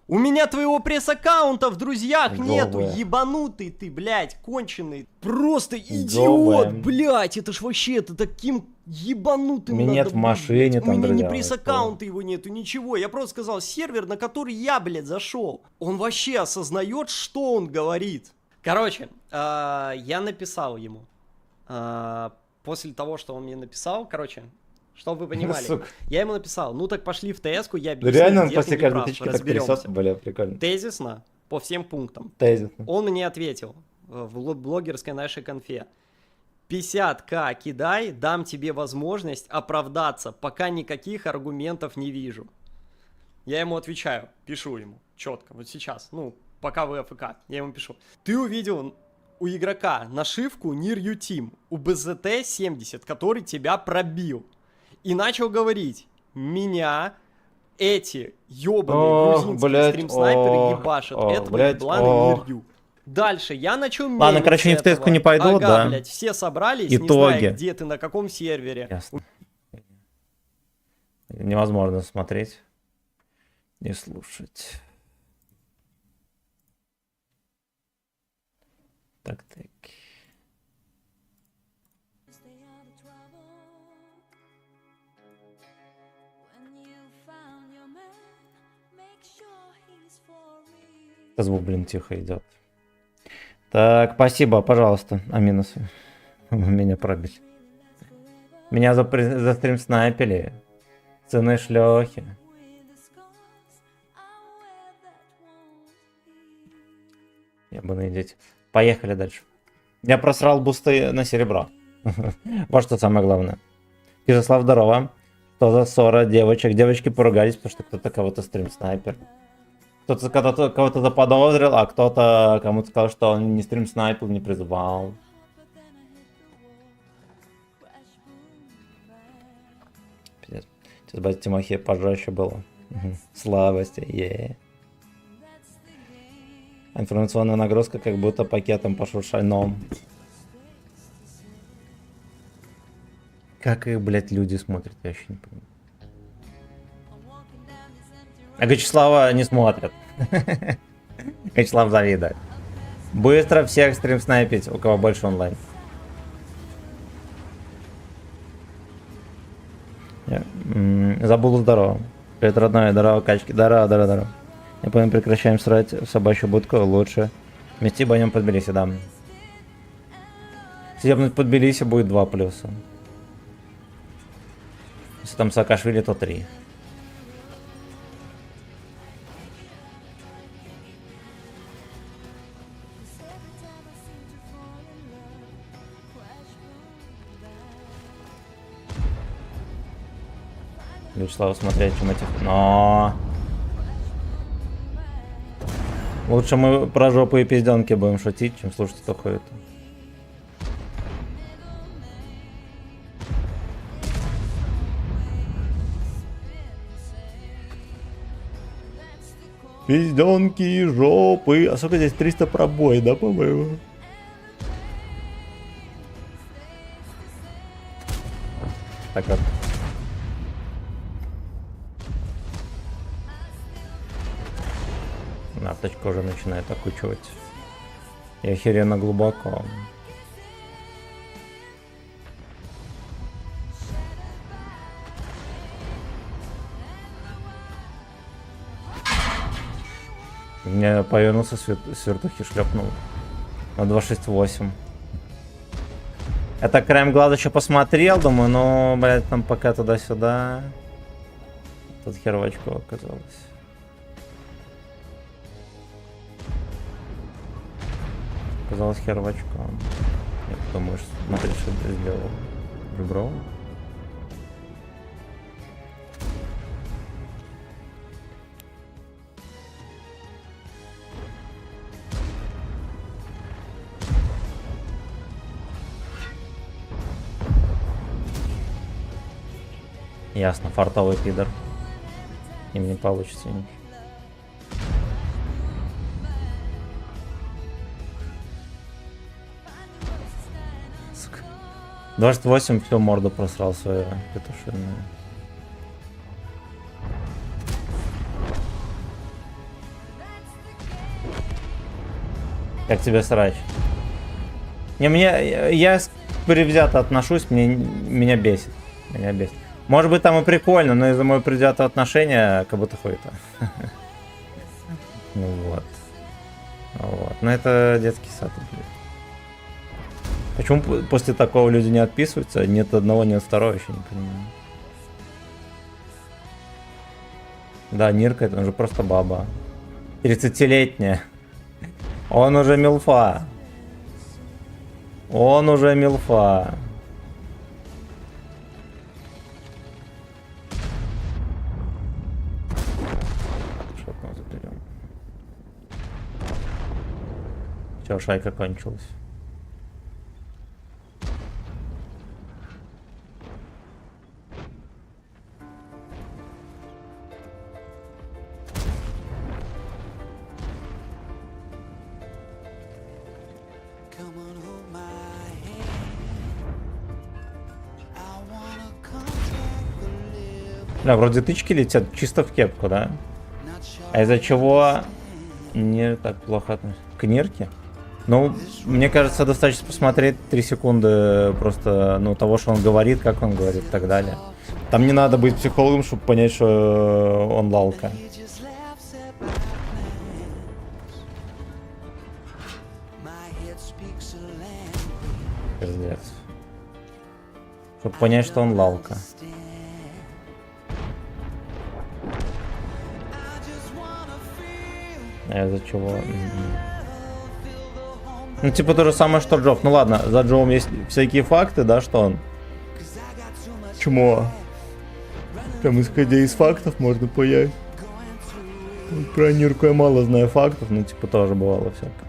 У меня твоего пресс-аккаунта в друзьях нету, Джовая. ебанутый ты, блядь, конченый. Просто Джовая. идиот, блядь, это ж вообще, это таким ебанутым У меня нет надо в машине быть. там, У меня ни друзья, пресс-аккаунта его нету, ничего. Я просто сказал сервер, на который я, блядь, зашел. Он вообще осознает, что он говорит. Короче, я написал ему. После того, что он мне написал, короче, чтобы вы понимали, Сука. я ему написал, ну так пошли в ТС-ку, я Да объясню, реально он где после ты каждой неправ, тычки так разберемся. трясется, бля, прикольно. Тезисно, по всем пунктам. Тезисно. Он мне ответил в блогерской нашей конфе. 50к кидай, дам тебе возможность оправдаться, пока никаких аргументов не вижу. Я ему отвечаю, пишу ему, четко, вот сейчас, ну, пока вы АФК, я ему пишу. Ты увидел у игрока нашивку Нирью Тим, у БЗТ 70, который тебя пробил. И начал говорить, меня эти ёбаные Ох, грузинские блядь, стрим-снайперы ох, ебашат, ох, этого блядь, еблана ох. Нирью. Дальше, я на чем Ладно, короче, ни в теску не пойду, ага, да. блядь, все собрались, Итоги. не знаю, где ты, на каком сервере. Ясно. Невозможно смотреть и слушать. Так. Звук, блин, тихо идет. Так, спасибо, пожалуйста, Аминусы. Меня пробить. Меня за стрим снайпили. Цены шлёхи. Ебаные дети. Поехали дальше. Я просрал бусты на серебро. Вот что самое главное. Кижеслав, здорово. Что за ссора девочек? Девочки поругались, потому что кто-то кого-то стрим снайпер. Кто-то кого-то заподозрил, а кто-то кому-то сказал, что он не стрим снайпил, не призывал. Пиздец. Сейчас бы Тимохея пожестче было. Слабости, Информационная нагрузка как будто пакетом по шуршайном. Как их, блядь, люди смотрят, я вообще не понимаю. А Гачеслава не смотрят. Гачеслав завидует. Быстро всех стрим снайпить, у кого больше онлайн. Забыл здорово. Привет, родной, здорово, качки. Здорово. Я понял, прекращаем срать в собачью будку, лучше. Вместе банем под Тбилиси, да. Съебнуть под Тбилиси будет 2 плюса. Если там Саакашвили, то 3. Вячеслав смотреть, чем этих... Но... Лучше мы про жопу и пизденки будем шутить, чем слушать такое это. Пизденки и жопы. А сколько здесь? 300 пробой, да, по-моему? Так вот. Нафточка уже начинает окучивать. И охеренно глубоко. Мне повернулся свертухи шлепнул. На 268. Я так краем глаза еще посмотрел, думаю, ну, блядь, там пока туда-сюда. Тут херово очко оказалось. Оказалось херово очко. Я думаю, смотри, что ты сделал. Ребро. Ясно, фартовый пидор. Им не получится ничего. Сука. 28 всю морду просрал свою петушиную. Как тебе срач? Не, я предвзято отношусь, меня бесит. Меня бесит. Может быть, там и прикольно, но из-за моего предвзятого отношения как будто хуета. Ну вот. Вот. Но это детский сад, блин. Почему после такого люди не отписываются? Нет одного, нет второго, еще не понимаю. Да, Нирка, это уже просто баба. 30-летняя. Он уже милфа. Он уже милфа. Все, шайка кончилась. Бля, вроде тычки летят чисто в кепку, да? А из-за чего не так плохо относится? К нирке? Ну, мне кажется, достаточно посмотреть 3 секунды просто, ну, того, что он говорит, как он говорит и так далее. Там не надо быть психологом, чтобы понять, что он лалка. Пиздец. Чтобы понять, что он лалка. А из-за чего? Ну, типа то же самое, что Джов. Ну ладно, за Джовом есть всякие факты, да, что он чмо. Прям исходя из фактов можно понять. Про Нирку я мало знаю фактов, но типа тоже бывало всякое.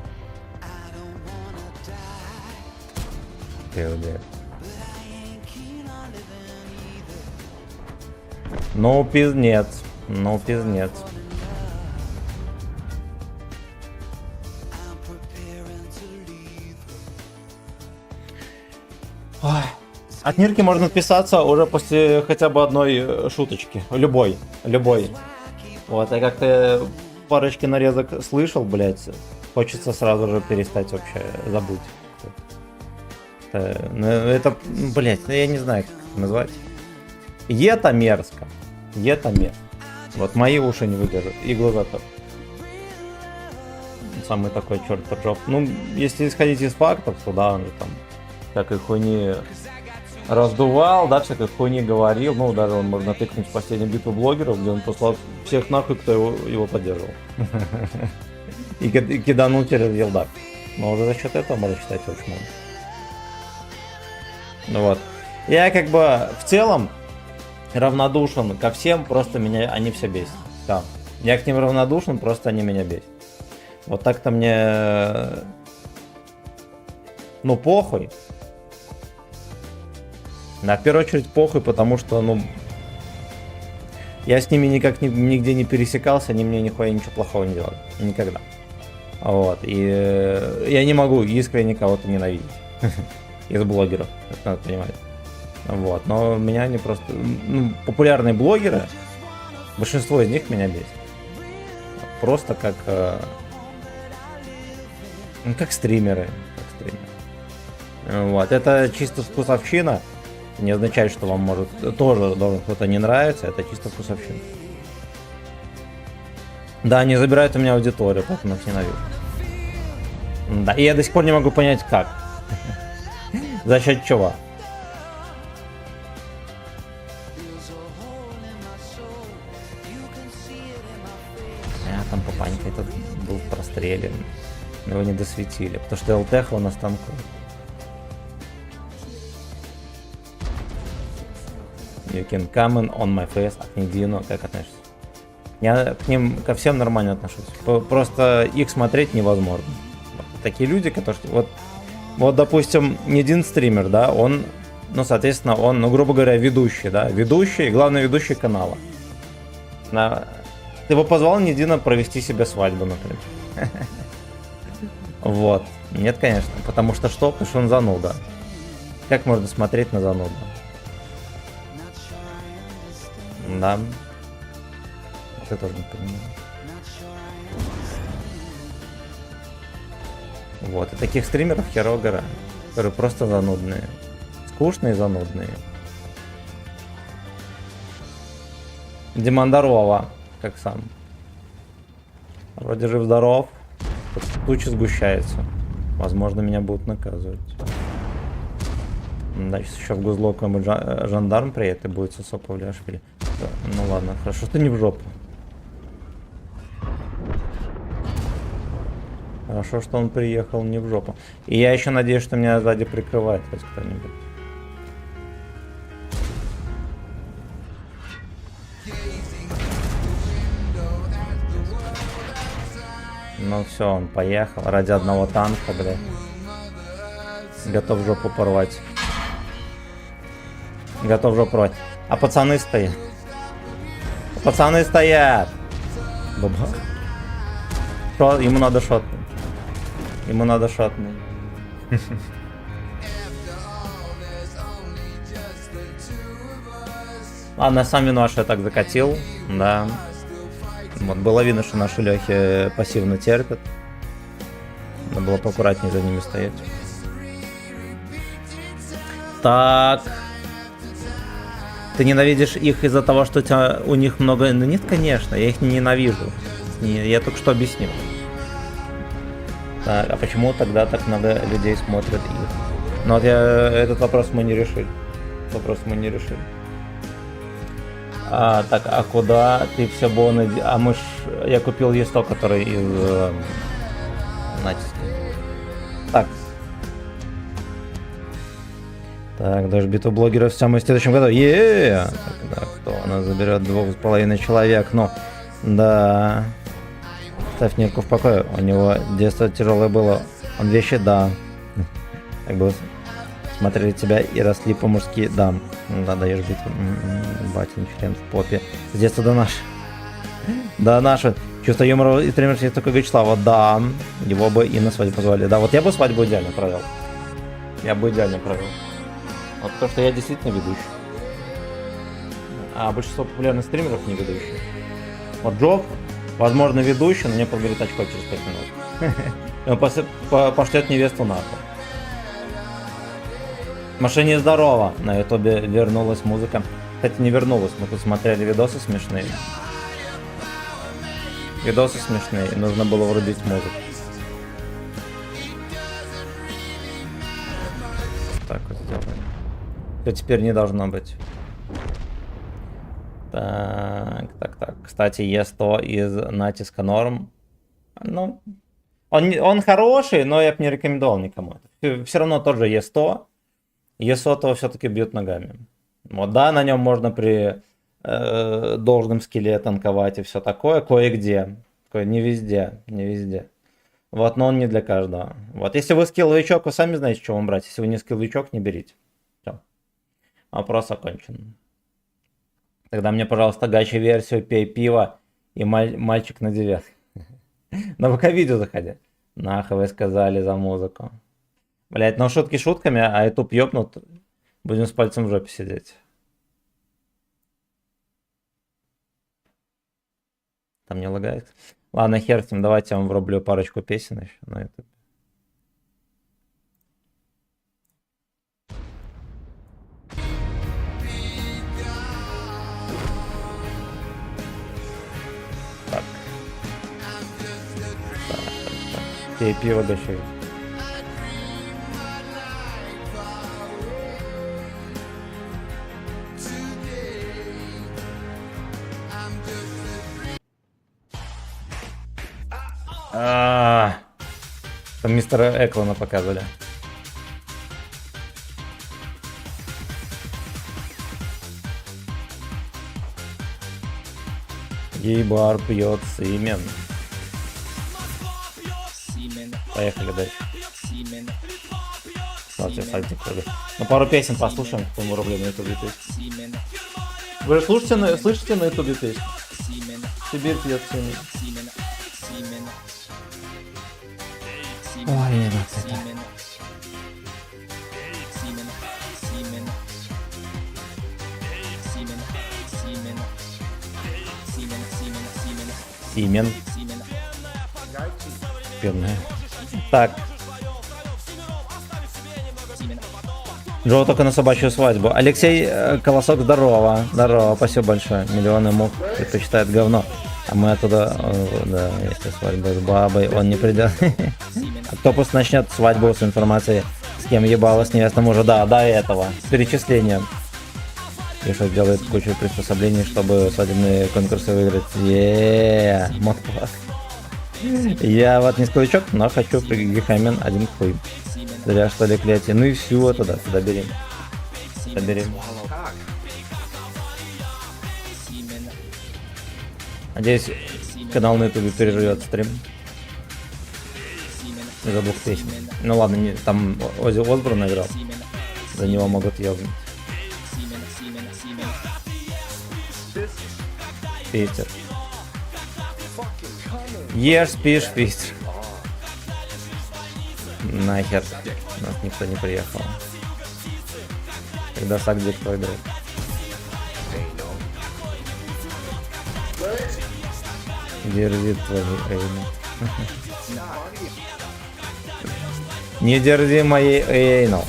Пиздец. Ну, пиздец. Ну, пиздец. Ой. От Нирки можно отписаться уже после хотя бы одной шуточки. Любой. Вот, я как-то парочки нарезок слышал, блядь. Хочется сразу же перестать вообще забыть. Это, блядь, я не знаю, как это назвать. Это мерзко. Это мерзко. Вот мои уши не выдержат. И глаза тоже. Самый такой черт Джоб. Ну, если исходить из фактов, то да, он же там всякой хуйни раздувал, да, всякой хуйни говорил. Ну, даже он можно тыкнуть в последнюю битву блогеров, где он послал всех нахуй, кто его поддерживал. И киданул через елдак. Но уже за счет этого можно считать его чмом. Ну вот. Я как бы в целом равнодушен ко всем, просто меня они все бесят. Да. Я к ним равнодушен, просто они меня бесят. Вот так-то мне... Ну, похуй. Да, в первую очередь похуй, потому что, ну... Я с ними никак нигде не пересекался, они мне нихуя ничего плохого не делали. Никогда. Вот. И я не могу искренне кого-то ненавидеть. Из блогеров, это надо понимать. Вот. Но меня они просто... Ну, популярные блогеры, большинство из них меня бесит. Просто как... Ну, как стримеры. Вот. Это чисто вкусовщина. Не означает, что вам может тоже должен кто-то не нравиться. Это чисто вкусовщина. Да, они забирают у меня аудиторию, поэтому их ненавижу. Да, и я до сих пор не могу понять, как. За счет чего? Там папанька этот был прострелен. Его не досветили, потому что ЛТХ на станку. You can comment on my face. От Недино, как относишься? Я к ним ко всем нормально отношусь. Просто их смотреть невозможно. Такие люди, которые... Вот, допустим, не один стример, да, он, ну, соответственно, он, ну, грубо говоря, ведущий, да, ведущий, главный ведущий канала. Ты бы позвал Недина провести себе свадьбу, например. Вот. Нет, конечно. Потому что что? Потому что он зануда. Как можно смотреть на зануду? Да. Это тоже не понимаю. Вот. И таких стримеров херово гора, которые просто занудные. Скучные и занудные. Демондарова, как сам. Вроде жив-здоров. Туча сгущается. Возможно, меня будут наказывать. Да, сейчас еще в Гузло какой-нибудь жандарм приедет и будет сосок Павлиашвили. Ну ладно, хорошо, что не в жопу. Хорошо, что он приехал не в жопу. И я еще надеюсь, что меня сзади прикрывает хоть кто-нибудь. Ну все, он поехал ради одного танка, блядь. Готов жопу порвать. Готов жопу порвать. А пацаны стоят. Пацаны стоят. Баба. Ему надо шотнуть. Ему надо шотнуть. Ладно, сам виноват, что я так закатил, да. Вот было видно, что наши Лехи пассивно терпят. Надо было поаккуратнее за ними стоять. Так. Ты ненавидишь их из-за того, что у них много... Ну нет, конечно, я их не ненавижу. Я только что объяснил. Так, а почему тогда так много людей смотрят их? Ну вот этот вопрос мы не решили. Так, а куда ты все боны... Я купил ЕСТО, который из... натиска. Так, даже битву блогеров в самом следующем году. Так, кто у нас заберет 2,5 человек? Ну, да. Ставь Нирку в покое. У него детство тяжелое было. Он вещи, да. Как бы смотрели тебя и росли по-мужски, да. Да, даешь битву. Батин член в попе. С детства до наш. Да, наше. Чувство юмора и тренерство есть только Вячеслава. Да. Его бы и на свадьбу позвали. Да, вот я бы свадьбу идеально провел. Вот то, что я действительно ведущий. А большинство популярных стримеров не ведущие. Вот Джофф, возможно, ведущий, но мне подгорит очко через 5 минут. Он пошлет невесту нахуй. Машине здорово. На ютубе вернулась музыка. Кстати, не вернулась, мы тут смотрели видосы смешные. И нужно было врубить музыку. Так вот сделаем. Что теперь не должно быть. Так. Кстати, Е100 из натиска норм. Ну, он хороший, но я бы не рекомендовал никому. Все равно тоже Е100. Е100 все-таки бьют ногами. Вот да, на нем можно при должном скилле танковать и все такое, кое-где. Не везде. Вот, но он не для каждого. Вот, если вы скилловичок, вы сами знаете, что вам брать. Если вы не скилловичок, не берите. Вопрос окончен. Тогда мне, пожалуйста, гачи-версию, пей пиво и мальчик на 9. На ВК-видео заходи. Нахуй вы сказали за музыку. Блять, ну шутки шутками, а YouTube ёбнут. Будем с пальцем в жопе сидеть. Там не лагает. Ладно, хер с ним, давайте я вам врублю парочку песен еще на YouTube. Пей пиво дочери. Там мистера Эклона показывали. Гей-бар пьет Симен. Поехали дальше. Ладно, сальтик. Ну, пару песен послушаем, по моему рублю на ютубе песни. Вы же слышите на ютубе песни? Сибирь пьет Симен. Ой, нет, это. Симен. Пьяная. Так. Джо только на собачью свадьбу. Алексей Колосок, здорово. Здорово, спасибо большое. Миллионы мух предпочитают говно. А мы оттуда, да, если свадьба с бабой, он не придет. А кто пусть начнет свадьбу с информацией, с кем ебалась невеста мужа. Да, до этого. С перечислением. И что делает кучу приспособлений, чтобы свадебные конкурсы выиграть. Модпак. Я вот не сквичок, но хочу пригихамен один хуй. Зря что ли клятие. Ну и все туда берем. Надеюсь, канал на ютубе переживет стрим. За 2 песен. Ну ладно, там Оззи Осборн играл. За него могут ебнуть. Питер. Ешь, спишь, Питер. Нахер. У нас никто не приехал. Когда Сагдик твой друг. Дерзи твой эйну. Не дерзи моей эйну.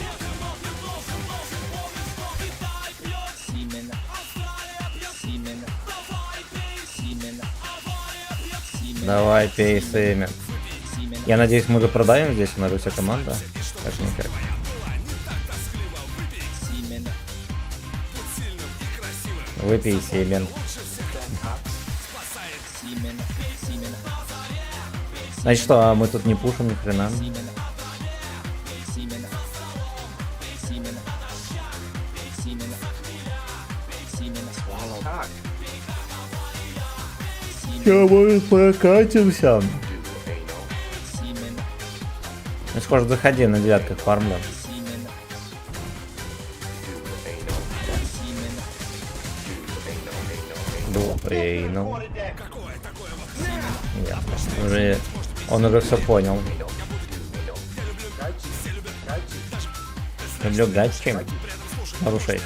Давай, пей Сеймен. Я надеюсь, мы допродаем здесь, у нас вся команда. Так никак. Выпей Сеймен. Значит что, а мы тут не пушим ни хрена. Чё, мы прокатимся? Ну, схоже, заходи на девятках фармлю. Ну. Уже, он уже все понял. Люблю гачи. Нарушай.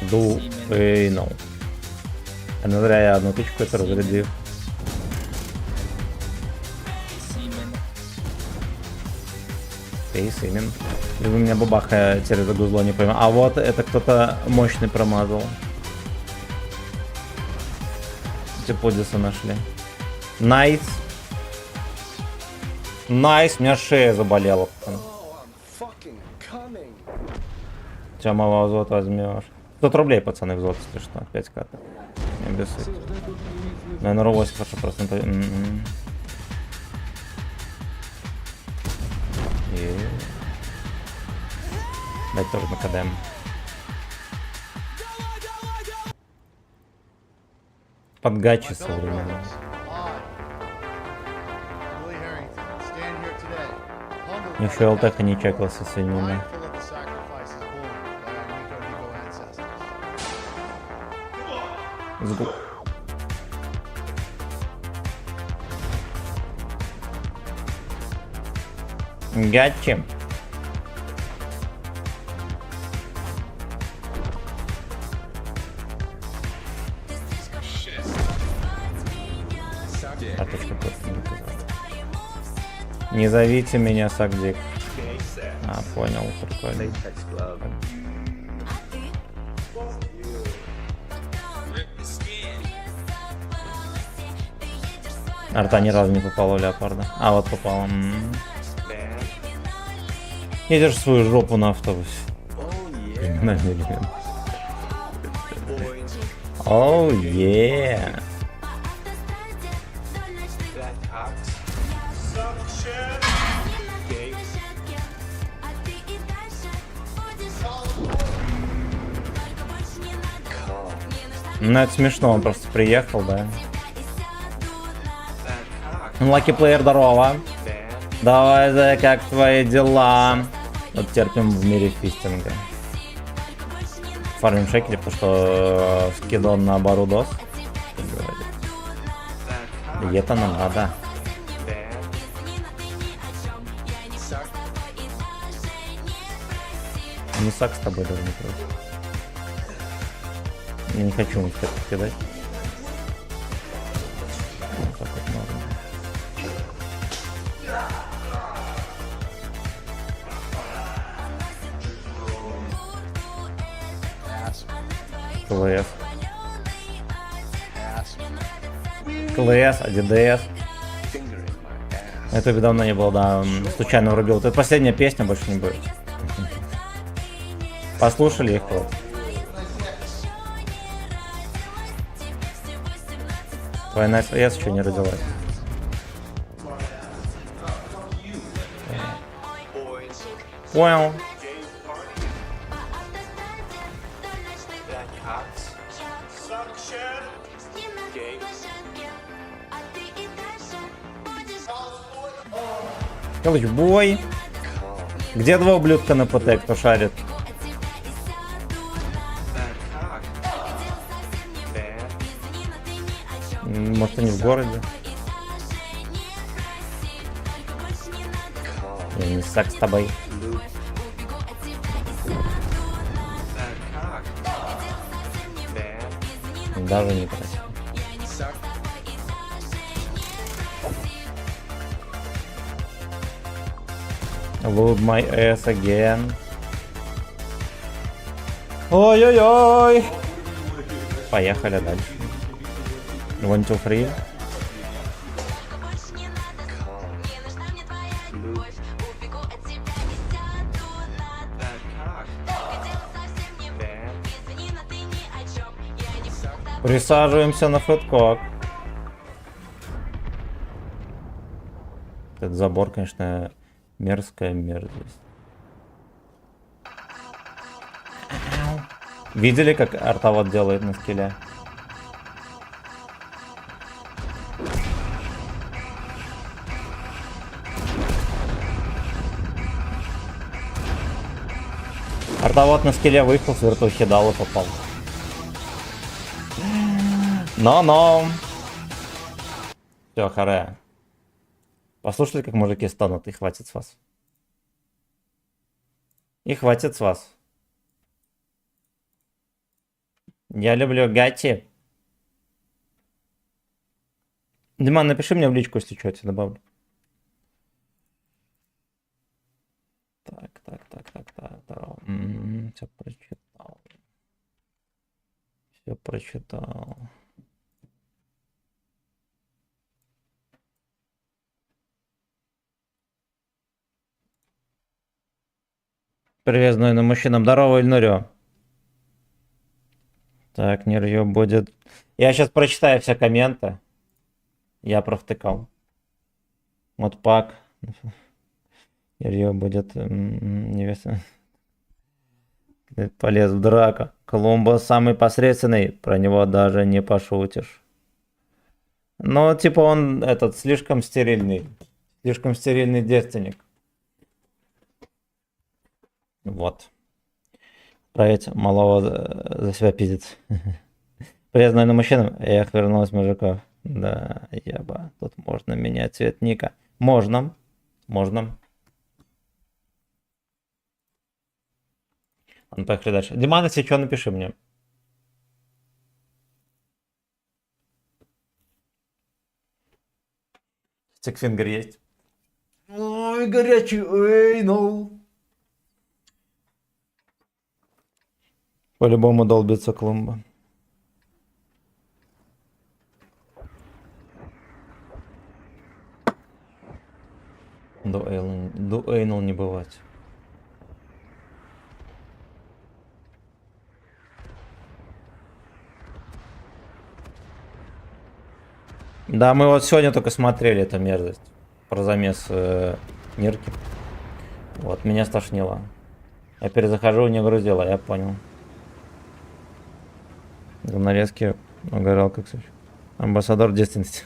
Ду, ну. А не зря я одну тычку это разрядил. Эй, Симин. Вы меня бабаха через гузло не пойму. А вот это кто-то мощный промазал. Типодиса нашли. Найс. Найс, у меня шея заболела. Че, мало взвод возьмешь? 500 рублей, пацаны, взвод, если что. 5 кат. Не обессудь. Наверное, 8 хорошо просто. Дать тоже на КДМ. Под гачи современно. Еще ЛТХ не чекался сильнее. Звук. Гачи. А то что просто не показал. Не зовите меня Сагдик. А, понял, прикольно. Арта ни разу не попала в леопарда. А, вот попала. Едешь свою жопу на автобусе. Криминальный элемент. Оу, е. Ну, это смешно, он просто приехал, да. Лаки плеер, здорово. Давай, да, как твои дела? Вот терпим в мире фистинга. Фармим шекели, потому что скидон на Барудос. И это нам надо. Не сак с тобой даже не против. Я не хочу ему кидать. Вот так вот можно. КВС. КЛС, АДДС. Это давно не было, да. Случайно врубил. Это последняя песня, больше не будет. Послушали их вот. Твоя НС еще не родилась. Понял. Бой. Где два ублюдка на ПТ, кто шарит? Может, они в городе? Я не сак с тобой. Даже не красиво. Load my ass again. Ой-ой-ой. Поехали дальше. 1, 2, 3. Присаживаемся на фэткок. Этот забор, конечно, мерзкая мерзость. Видели, как артовод делает на скилле? Артовод на скилле выехал, с вертухи дал и попал. Но-но. Все, харе. Послушайте, как мужики станут, и хватит с вас. И хватит с вас. Я люблю гати. Диман, напиши мне в личку, если что, я тебе добавлю. Так. Все прочитал. Все прочитал. Привет, знойным мужчинам. Здорово, Ильнурио. Так, Нирью будет... Я сейчас прочитаю все комменты. Я провтыкал. Вот пак. Нирью будет... Невеста. Полез в драку. Колумбо самый посредственный. Про него даже не пошутишь. Но, типа, он этот слишком стерильный. Слишком стерильный девственник. Вот. Править малого за себя пиздец. Привет, наверное, мужчинам. Эх, вернулась мужиков. Да, еба. Тут можно менять цвет ника. Можно. Можно. Ладно, поехали дальше. Диман, если что, напиши мне. Стикфингер есть. Ой, горячий. Эй, ну. По-любому долбится клумба. Дуэйнл не бывать. Да, мы вот сегодня только смотрели эту мерзость. Про замес Нирки. Вот, меня стошнило. Я перезахожу, не грузила, я понял. Нарезки угорал как суч. Амбассадор девственности.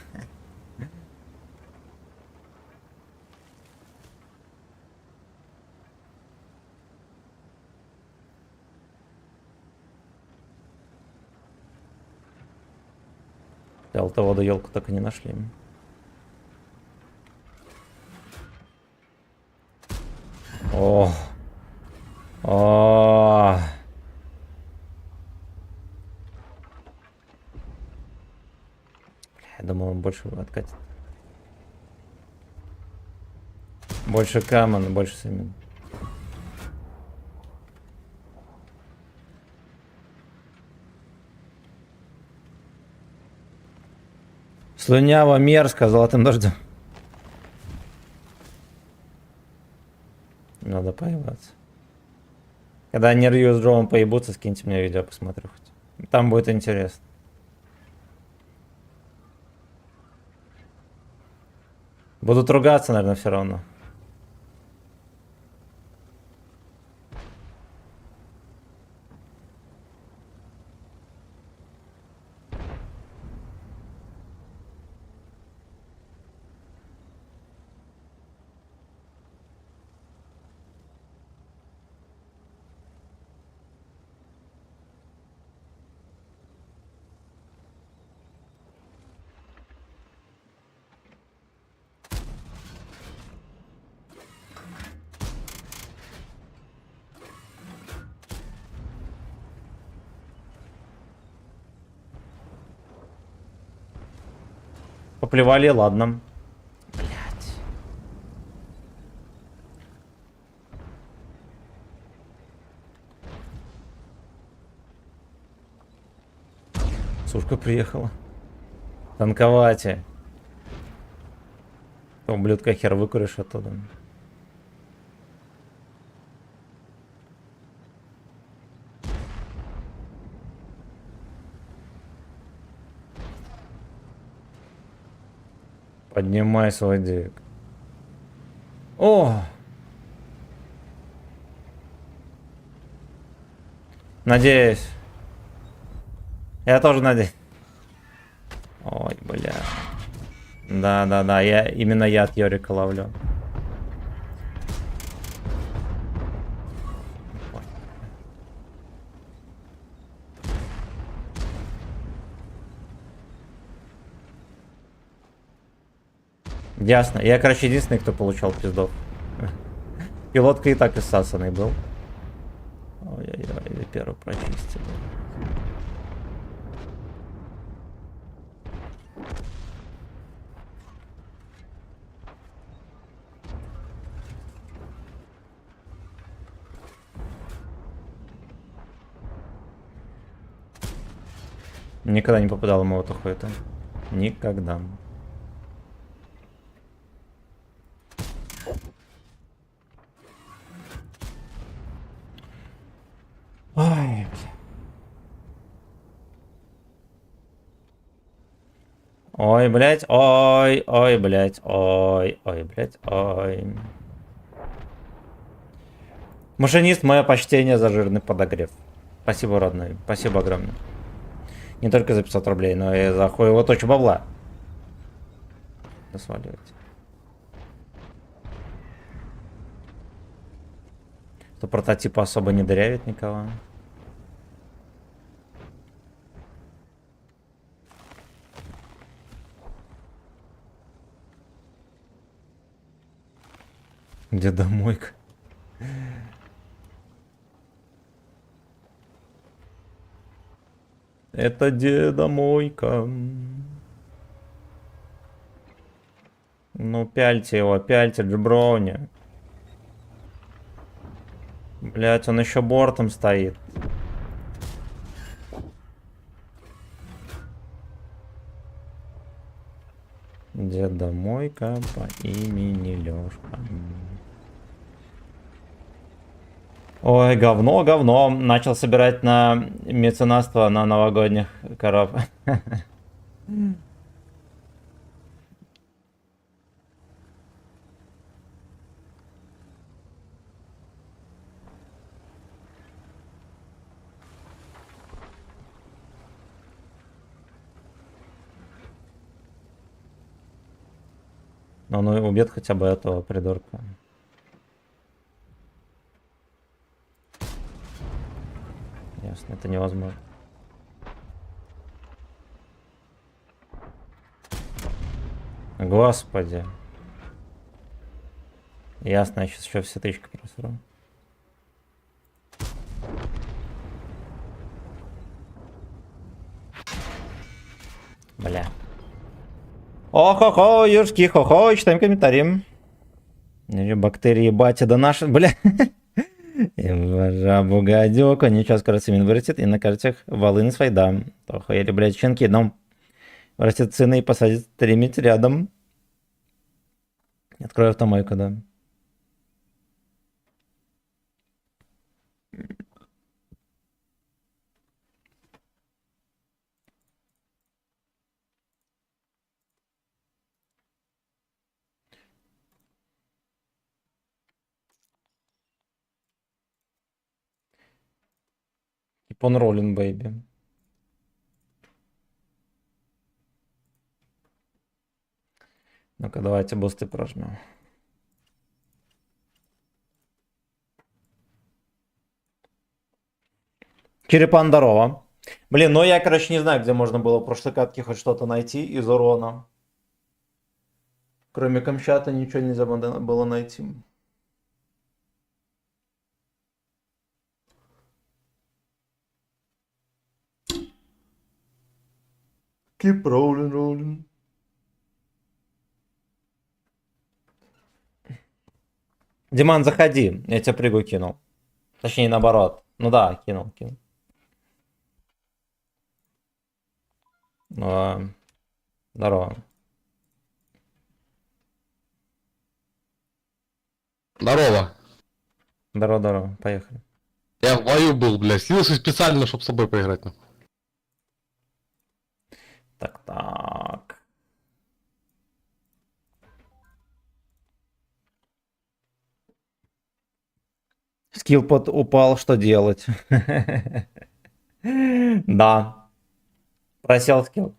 Алтоводу елку так и не нашли. О. О. Я думал, он больше откатит. Больше камен, больше семен. Слюняво, мерзко, золотым дождем. Надо поебаться. Когда они Рью с Джоом поебутся, скиньте мне видео, посмотрю хоть. Там будет интересно. Будут ругаться, наверное, все равно. Поплевали, ладно. Блять. Сушка приехала. Танковате. Ублюдка хер выкуришь оттуда. Поднимай свой дик. О! Надеюсь. Я тоже надеюсь. Ой, бля. Да, именно я от Йорика ловлю. Ясно. Я, короче, единственный, кто получал пиздов. Пилотка и так иссасанный был. Ой-ой-ой, первый прочистил. Никогда не попадал ему в эту хуету. Никогда. Ой, ой, блядь, ой, блядь, ой, блядь, ой. Машинист, мое почтение за жирный подогрев. Спасибо, родной, спасибо огромное. Не только за 500 рублей, но и за хуево точку бабла. Сваливайте. Что прототипа особо не дырявит никого. Где домойка? Это дедомойка. Ну, пяльте его, пяльте, джеброни. Блять, он еще бортом стоит. Дедомойка по имени Лёшка. Ой, говно, говно. Начал собирать на меценатство на новогодних коров. Но он убьет хотя бы этого придурка. Ясно, это невозможно. Господи. Ясно, я сейчас еще все тычки просру. Бля. О-хо-хо, юрский хо-хо, читаем комментарии. Бактерии, батя, да наши, бля. Жабу гадюка, ничего, скоро семен вырастет, и на картях волыны свои дам. Охуели, блядь, щенки, но вырастет сына и посадит стримить рядом. Открою автомойку, да. Keep on rolling, baby. Ну-ка, давайте бусты прожмем. Черепан, здорово. Блин, ну я, короче, не знаю, где можно было в прошлой катке хоть что-то найти из урона. Кроме Камчата ничего нельзя было найти. Keep rolling, rolling. Диман, заходи. Я тебе прыгу кинул. Точнее, наоборот. Ну да, кинул. Ну, здорово. Здорово. Здорово. Поехали. Я в бою был, блядь. Слился специально, чтобы с собой поиграть. Ну. Так. Скиллпот упал, что делать? Да. Просел скилл.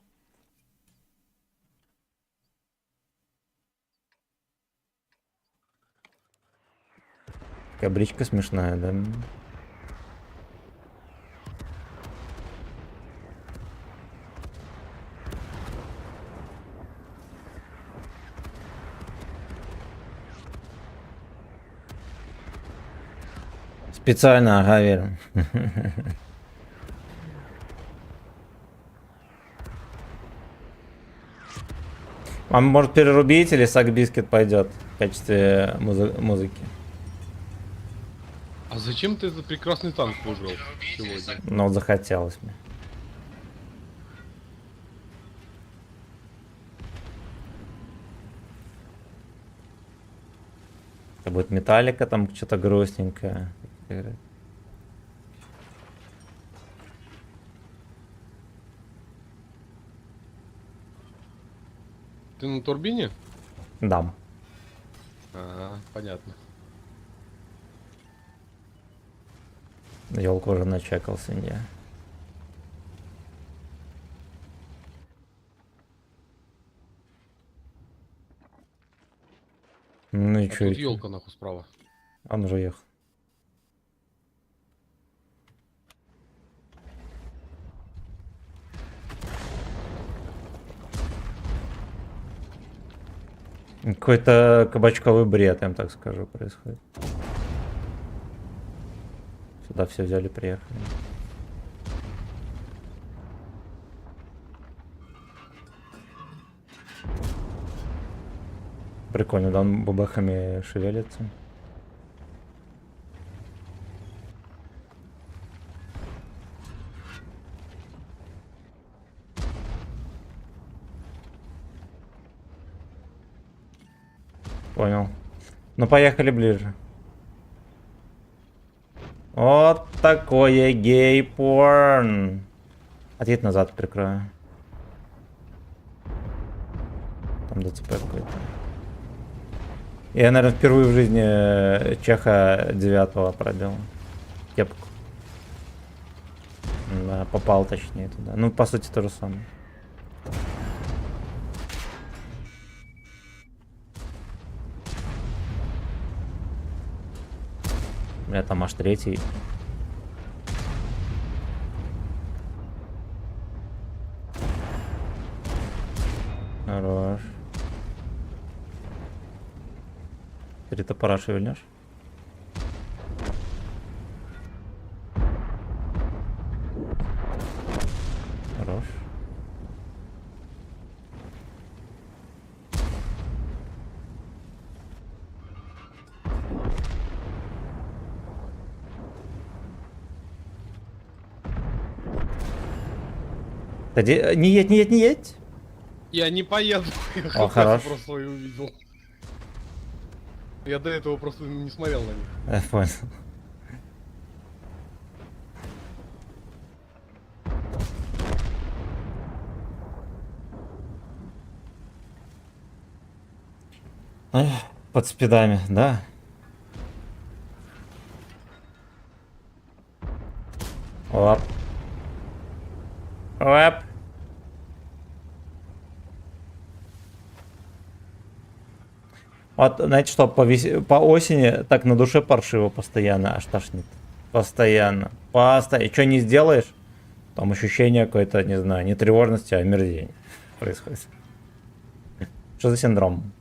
Такая бричка смешная, да? Специально, ага, верю. А может перерубить или Сакбискет пойдет в качестве музыки? А зачем ты этот прекрасный танк выбрал сегодня? Ну, вот захотелось мне. Это будет Металлика, там что-то грустненькое. Ты на турбине? Да. Ага, понятно. Елку уже начекал свинья. Ну и А чё? тут елка нахуй справа. Он уже ехал. Какой-то кабачковый бред, я им так скажу, происходит. Сюда все взяли, приехали. Прикольно, да, он бабахами шевелится. Понял. Ну, поехали ближе. Вот такое гей-порн. Отъедь назад, прикрою. Там ДЦП какой-то. Я, наверное, впервые в жизни Чеха 9-го пробил. Кепку. Да, попал точнее туда. Ну, по сути, то же самое. Бля, там аж третий. Хорош. Три топора шевельнешь? Хорош. Не едь. Я не поеду. О, хорош. Просто свою увидел. Я до этого просто не смотрел на них. Я понял. Эх, под спидами, да? Оп. Оп. Вот, знаете что, по осени так на душе паршиво постоянно, аж тошнит. Постоянно. И что не сделаешь, там ощущение какое-то, не знаю, не тревожности, а омерзения происходит. Что за синдром?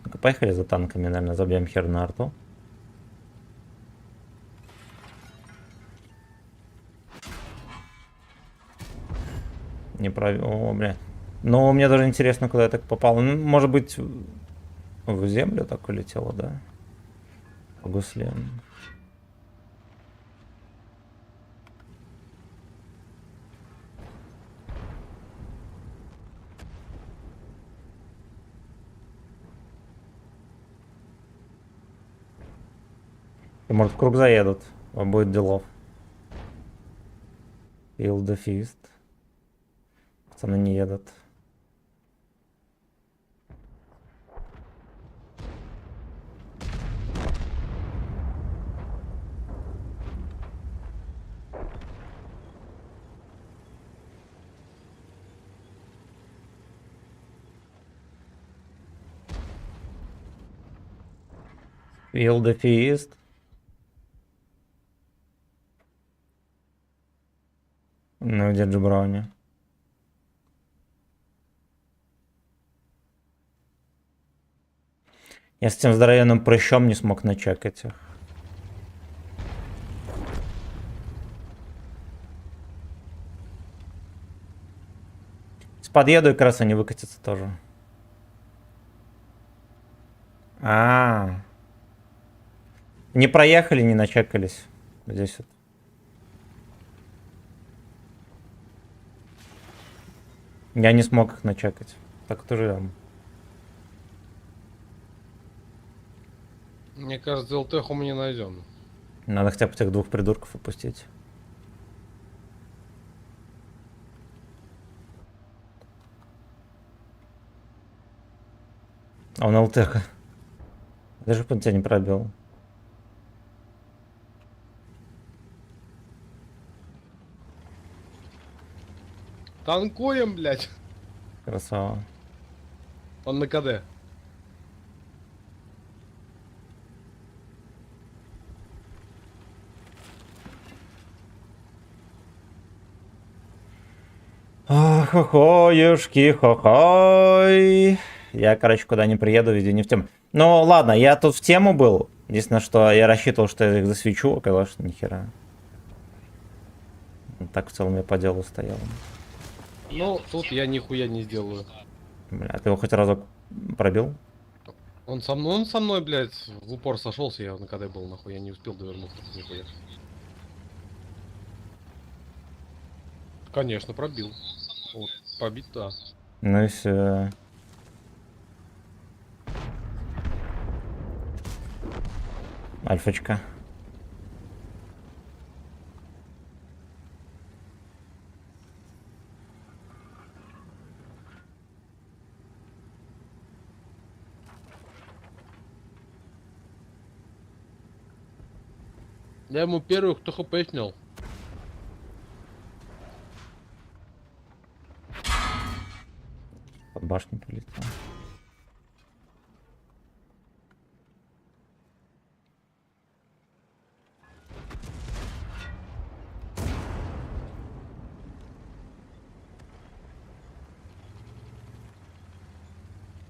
Ну-ка, поехали за танками, наверное, забьем хер на арту. Не провел. О, бля. Но мне даже интересно, куда я так попал. Ну, может быть, в землю так улетело, да? По гусле. И, может, в круг заедут. А будет делов. Field the Fist. Пацаны не едут. Field the Fist. Ну, где Джебрауни? Я с тем здоровенным прыщом не смог начекать их. Подъеду и как раз они выкатятся тоже. Не проехали, не начекались. Здесь вот. Я не смог их начекать. Так тоже. Мне кажется, ЛТХу мы не найдем. Надо хотя бы этих двух придурков опустить. А он ЛТХ. Даже по тебя не пробил. Танкуем, блядь. Красава. Он на КД. Хо-хоюшки, хо-хой. Я, короче, куда не приеду, везде не в тему. Ну, ладно, я тут в тему был. Единственное, что я рассчитывал, что я их засвечу, оказалось, что нихера. Так в целом я по делу стоял. Ну, тут я нихуя не сделаю. Бля, ты его хоть разок пробил? Он со мной, блядь, в упор сошелся, я на КД был, нахуй, я не успел довернуться, нихуя. Конечно, пробил. Вот, побить, да. Ну и все. Альфочка. Я ему первый, кто хп снял. Под башню прилетел.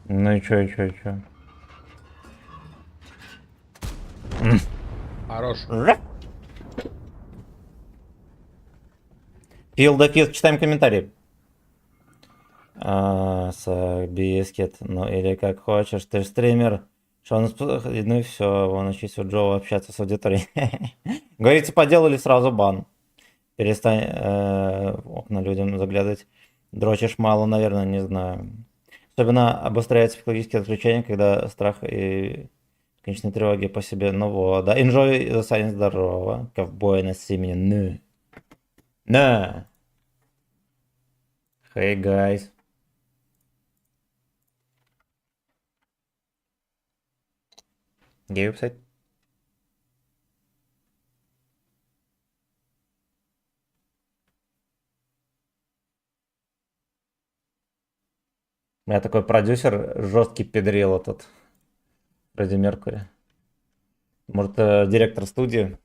Ну и чё? Хорош. Фил да фил, читаем комментарии. Бискет, ну или как хочешь, ты ж стример. Ну и все, вон учись у Джо общаться с аудиторией. Говорите по делу или сразу бан? Перестань в окна людям заглядывать. Дрочишь мало, наверное, не знаю. Особенно обостряется психологические отключения, когда страх и конечной тревоги по себе. Ну вот, да. Enjoy the silence, здорово. Ковбой на семени. На. Hey guys. Где веб-сайт? У меня такой продюсер, жесткий педрил этот. Фредди Меркури. Может, директор студии?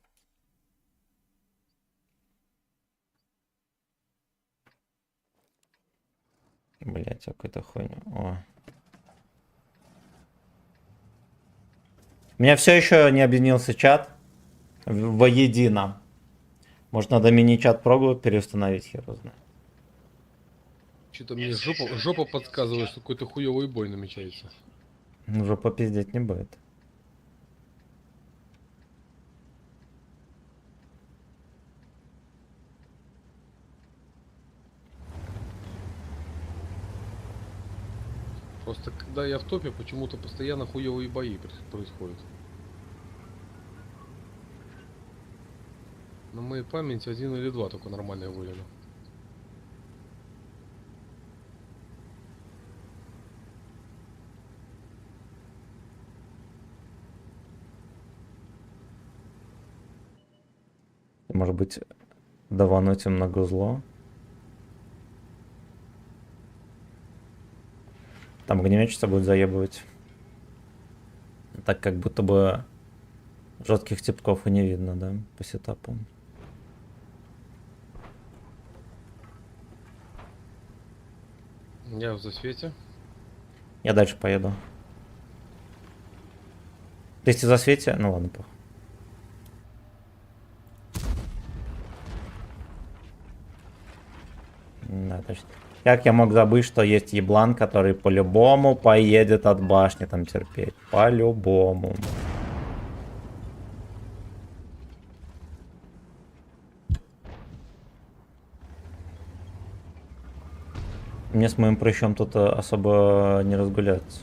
Блять, какой-то хуйня. О. У меня все еще не объединился чат воедино. Может, надо мини-чат прогу переустановить, хер знает. Что-то мне жопа подсказывает, что какой-то хуёвый бой намечается. Уже попиздеть не будет. Просто когда я в топе, почему-то постоянно хуёвые бои происходят. На моей памяти 1 или 2 только нормальные были. Может быть, давануть им на гузло. Там огнеметчица будет заебывать. Так как будто бы жестких типков и не видно, да, по сетапу. Я в засвете. Я дальше поеду. То есть за свете? Ну ладно, похуй. Да, точно. Как я мог забыть, что есть еблан, который по-любому поедет от башни там терпеть? По-любому. Мне с моим прыщом тут особо не разгуляться.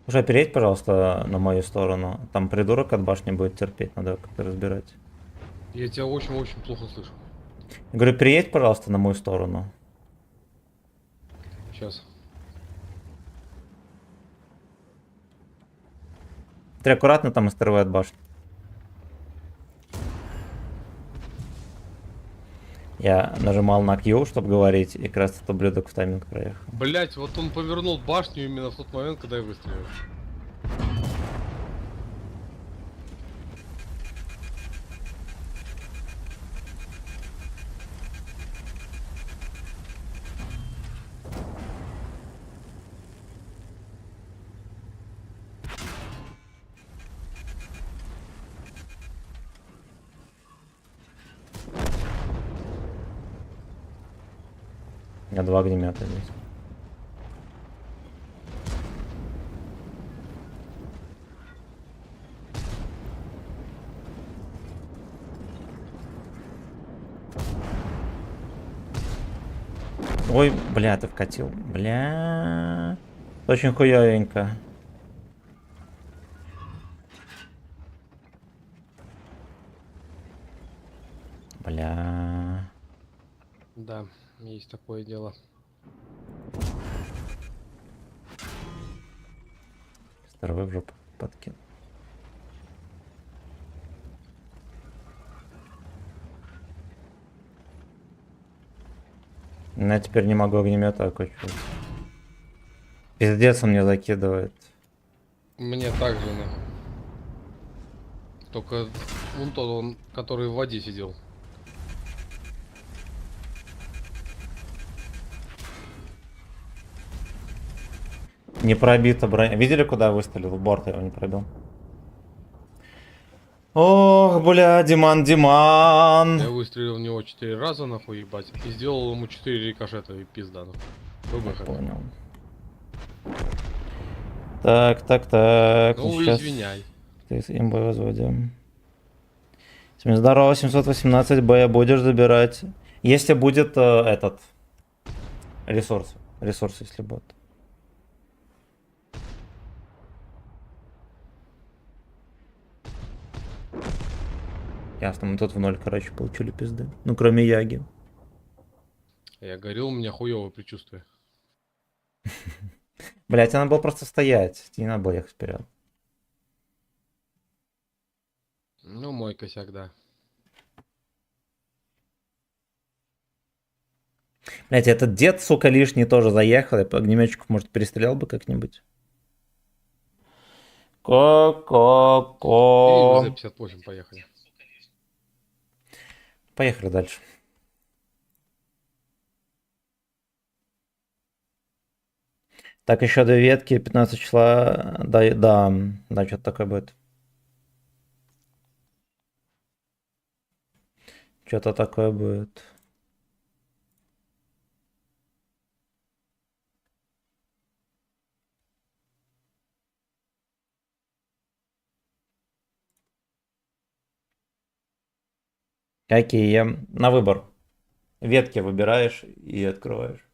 Уже переедь, пожалуйста, на мою сторону. Там придурок от башни будет терпеть, надо как-то разбирать. Я тебя очень-очень плохо слышу. Я говорю, переедь, пожалуйста, на мою сторону. Сейчас. Ты аккуратно там СТРВ от башни. Я нажимал на Q, чтобы говорить, и как раз этот ублюдок в тайминг проехал. Блять, вот он повернул башню именно в тот момент, когда я выстрелил. У меня 2 огнемета здесь. Ой, бля, ты вкатил. Бля. Очень хуёвенько. Бля. Да, есть такое дело. СТРВ в жопу подкинул. Ну, я теперь не могу огнемета окучивать. Пиздец, он мне закидывает. Мне так же, нахуй. Только вон тот, он, который в воде сидел. Не пробита броня. Видели, куда я выстрелил? В борт я его не пробил. Ох, бля, Диман, Я Диман. выстрелил в него 4 раза, нахуй, ебать. И сделал ему 4 рикошета и пизда, нахуй. ББХ. Понял. Так. Ну, Сейчас извиняй. ты с имбой возводим. Здорово, 718Б будешь забирать. Если будет этот ресурс, если будет. Ясно, мы тут в ноль, короче, получили пизды. Ну, кроме Яги. Я говорил, у меня хуёвое предчувствие. Блять, надо было просто стоять. Не надо было ехать вперед. Ну, мой косяк, да. Блять, этот дед, сука, лишний тоже заехал. Я по огнеметчиков, может, перестрелял бы как-нибудь. И Ко-ко-ко. ВЗ-58 поехали. Поехали дальше. Так, еще 2 ветки, 15 числа. Да, что-то такое будет. Что-то такое будет. Какие? На выбор. Ветки выбираешь и открываешь.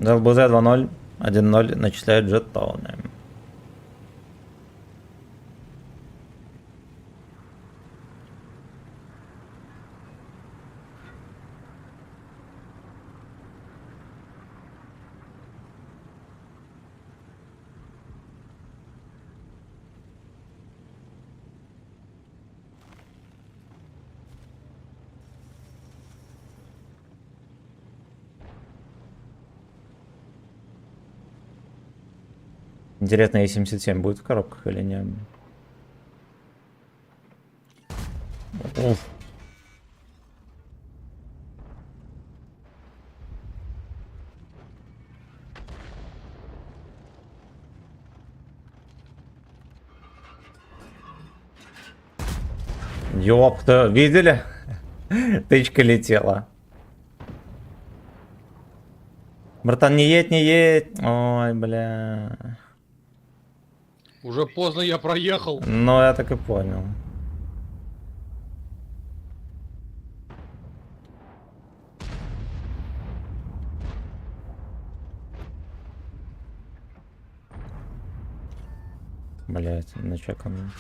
ЛБЗ 2-0, 1-0 начисляют жетоны. Интересно, E77 будет в коробках или нет? Уф. Ёпта, видели? Тычка летела. Братан, не едь, не едь. Ой, бля. Уже поздно, я проехал. Ну, я так и понял. Блять, на чеком.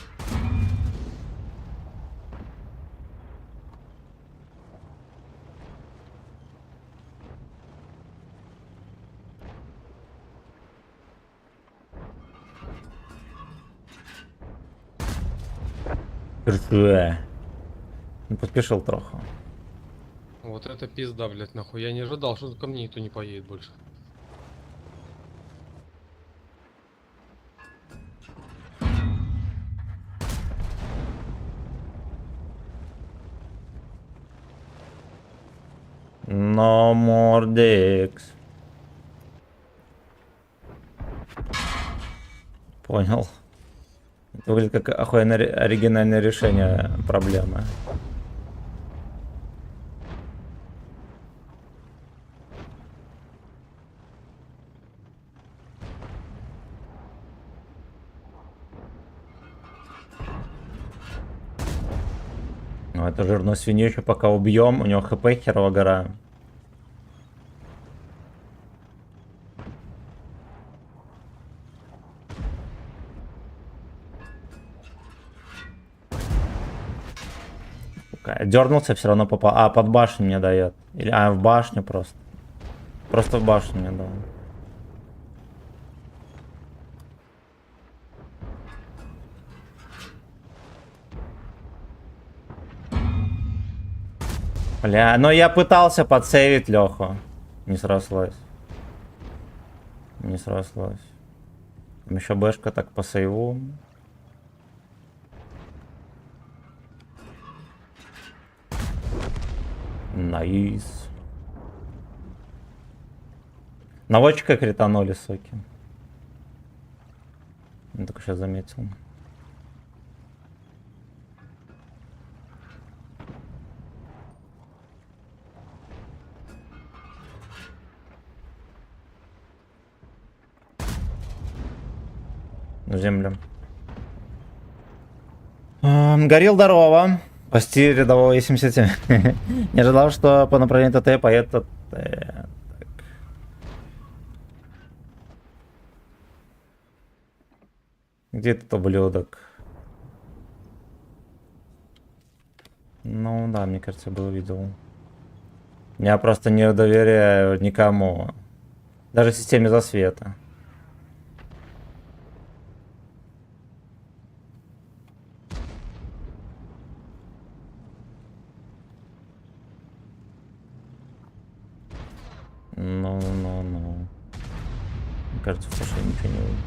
Ну, поспешил трохи. Вот это пизда, блядь, нахуй. Я не ожидал, что ко мне никто не поедет больше. No more dicks. Понял. Это выглядит как охуенно оригинальное решение проблемы. Ну, это жирную свинью еще пока убьем, у него хп херова гора. Дернулся, все равно попал. А, под башню мне дает. Или, а, в башню просто. Просто в башню мне дал. Бля, но я пытался подсейвить Леху. Не срослось. Не срослось. Там еще бэшка так по сейву. Найс. Наводчика кританули, соки. Я только сейчас заметил. На землю. Горел здорово. Спасти рядового Е77. Не ожидал, что по направлению ТТ поедет ТТ. Где этот ублюдок? Ну да, мне кажется, я был видел. Я просто не доверяю никому. Даже в системе засвета. Ну. Мне кажется, Паша ничего не будет.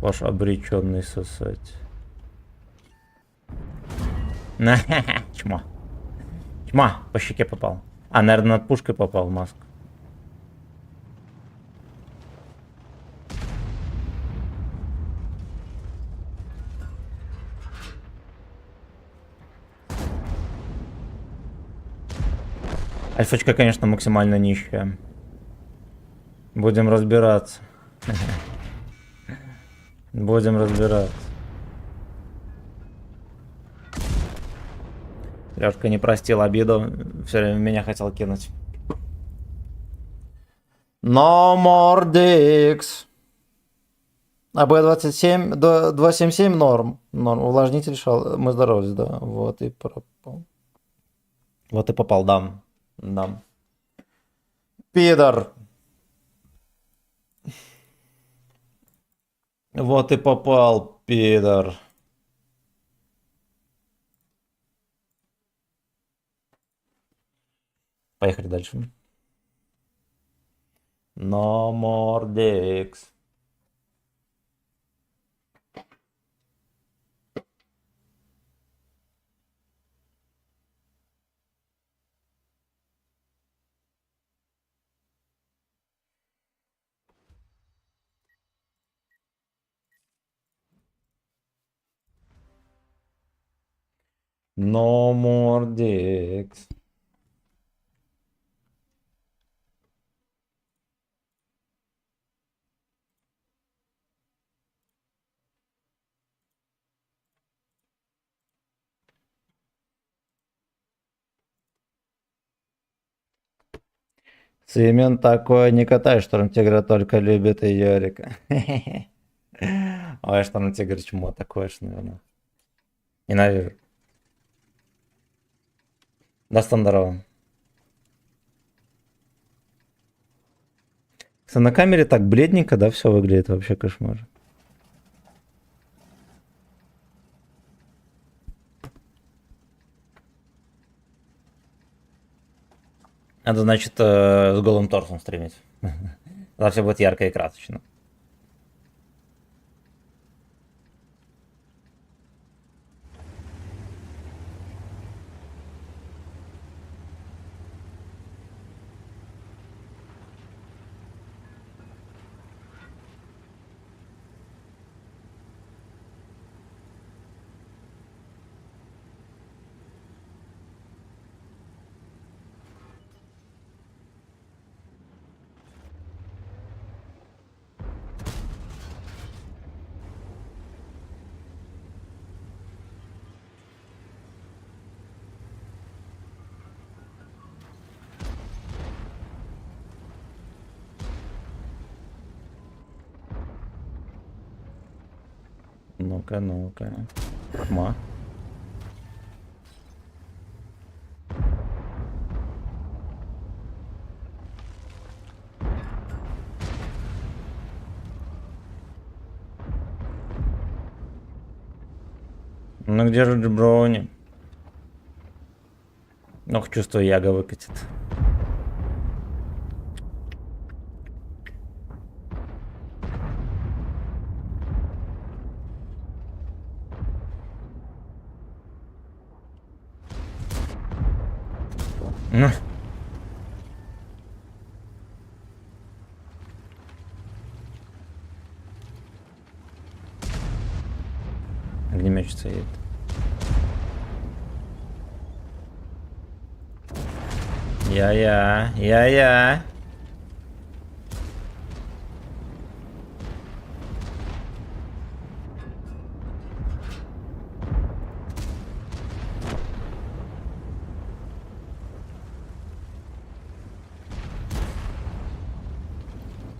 Ваш обреченный сосать. На, чмо. Чмо, по щеке попал. А, наверное, над пушкой попал Маск. Альфочка, конечно, максимально нищая. Будем разбираться. Будем разбираться. Лёшка не простил обиду. Все время меня хотел кинуть. No more dicks. А B27, 277 норм. Норм. Увлажнитель шал. Мы здоровались, да. Вот и попал. Вот и попал, дам. Дам. Пидор. Вот и попал, пидор. Поехали дальше. No more dicks. No more dicks. Семен такое не катай, Штормтигра только любит и Йорика. Ой, Штормтигр чмо такое ж, наверное. Ненавижу. Да, здорово. На камере так бледненько, да, все выглядит, вообще кошмар. Надо, значит, с голым торсом стримить. Тогда все будет ярко и красочно. Ну-ка, ну-ка. Ма. Ну где же Джеброни? Ох, чувствую, Яга выкатит. Ну. Огнеметчица едет. Я.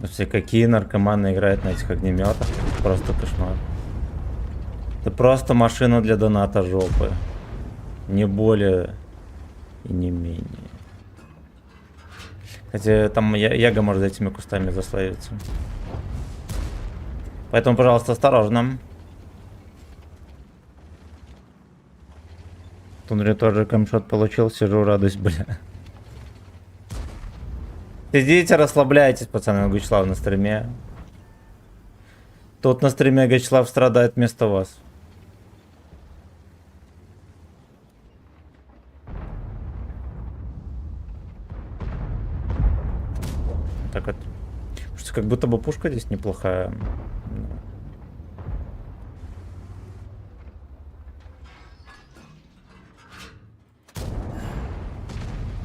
Все какие наркоманы играют на этих огнеметах. Просто кошмар. Это просто машина для доната жопы. Не более и не менее. Хотя там Яга может за этими кустами заслоиться. Поэтому, пожалуйста, осторожно. Тунри тоже камшот получил, сижу, радуюсь, бля. Сидите, расслабляйтесь, пацаны, Гачслав на стриме. Тут на стриме Гачслав страдает вместо вас. Так вот. Что, как будто бы пушка здесь неплохая.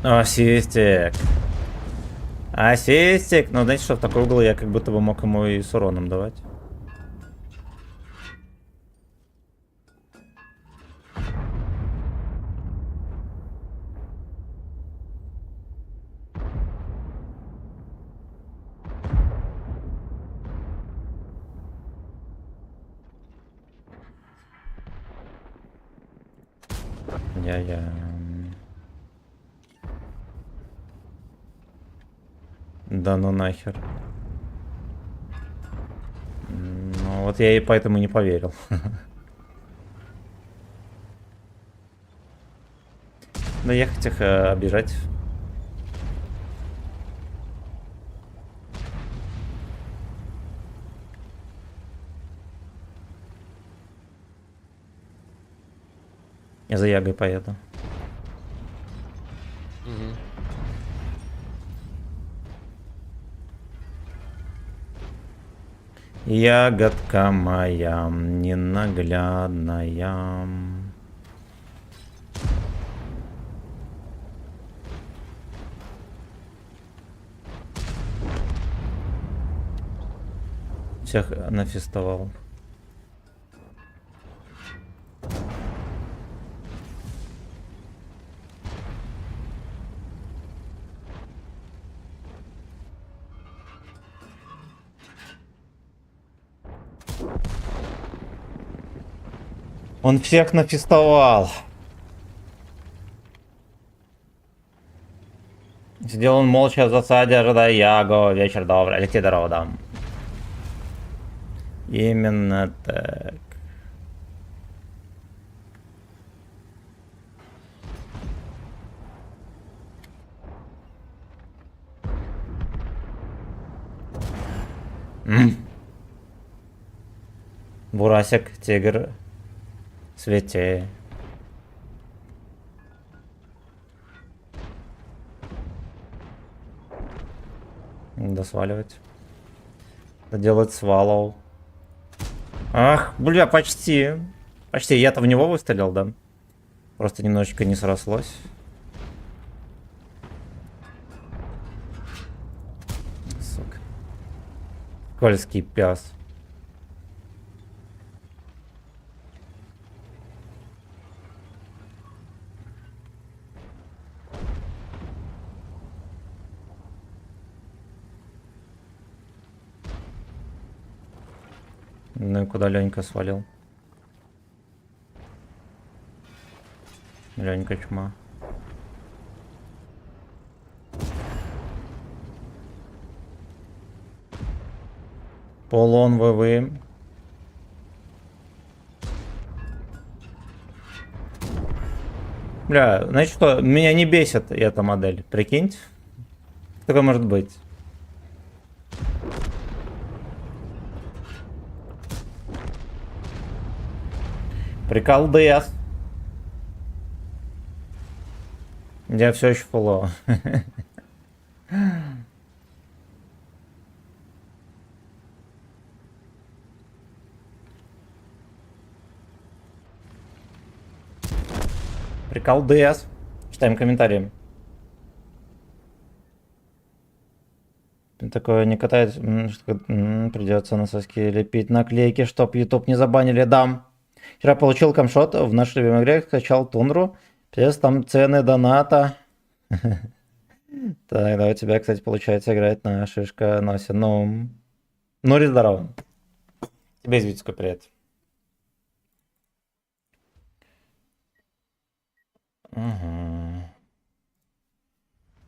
Ассистик. Ассистик. Ну, знаете, что в такой угол я как будто бы мог ему и с уроном давать. Я. Да ну нахер. Ну вот я и поэтому не поверил. Но ехать их обижать. Я за Ягой поеду. Мгм. Ягодка моя ненаглядная. Всех нафестовал. Он всех нафестовал. Сидел он молча в засаде, ожидая Ягу. Вечер добрый. Лети здорово, да. Именно так. Бурасик, тигр, Свете. Надо сваливать. Надо делать свалов. Ах, бля, почти. Почти. Я-то в него выстрелил, да? Просто немножечко не срослось. Сука. Скользкий пес. Ну и куда Ленька свалил? Ленька чума. Полон ВВ. Бля, знаете что? Меня не бесит эта модель. Прикиньте. Такое может быть. Прикол ДС. Я все еще фуло. Прикол ДС. Читаем комментарии. Такое не катает, придется на соски лепить наклейки, чтоб YouTube не забанили, да. Вчера получил камшот в нашей любимой игре, скачал Тундру, пиздец, там цены доната. Так, да, у тебя, кстати, получается играть на шишка носе. Ну, Нури, здорово. Тебе из Витебска привет. Угу.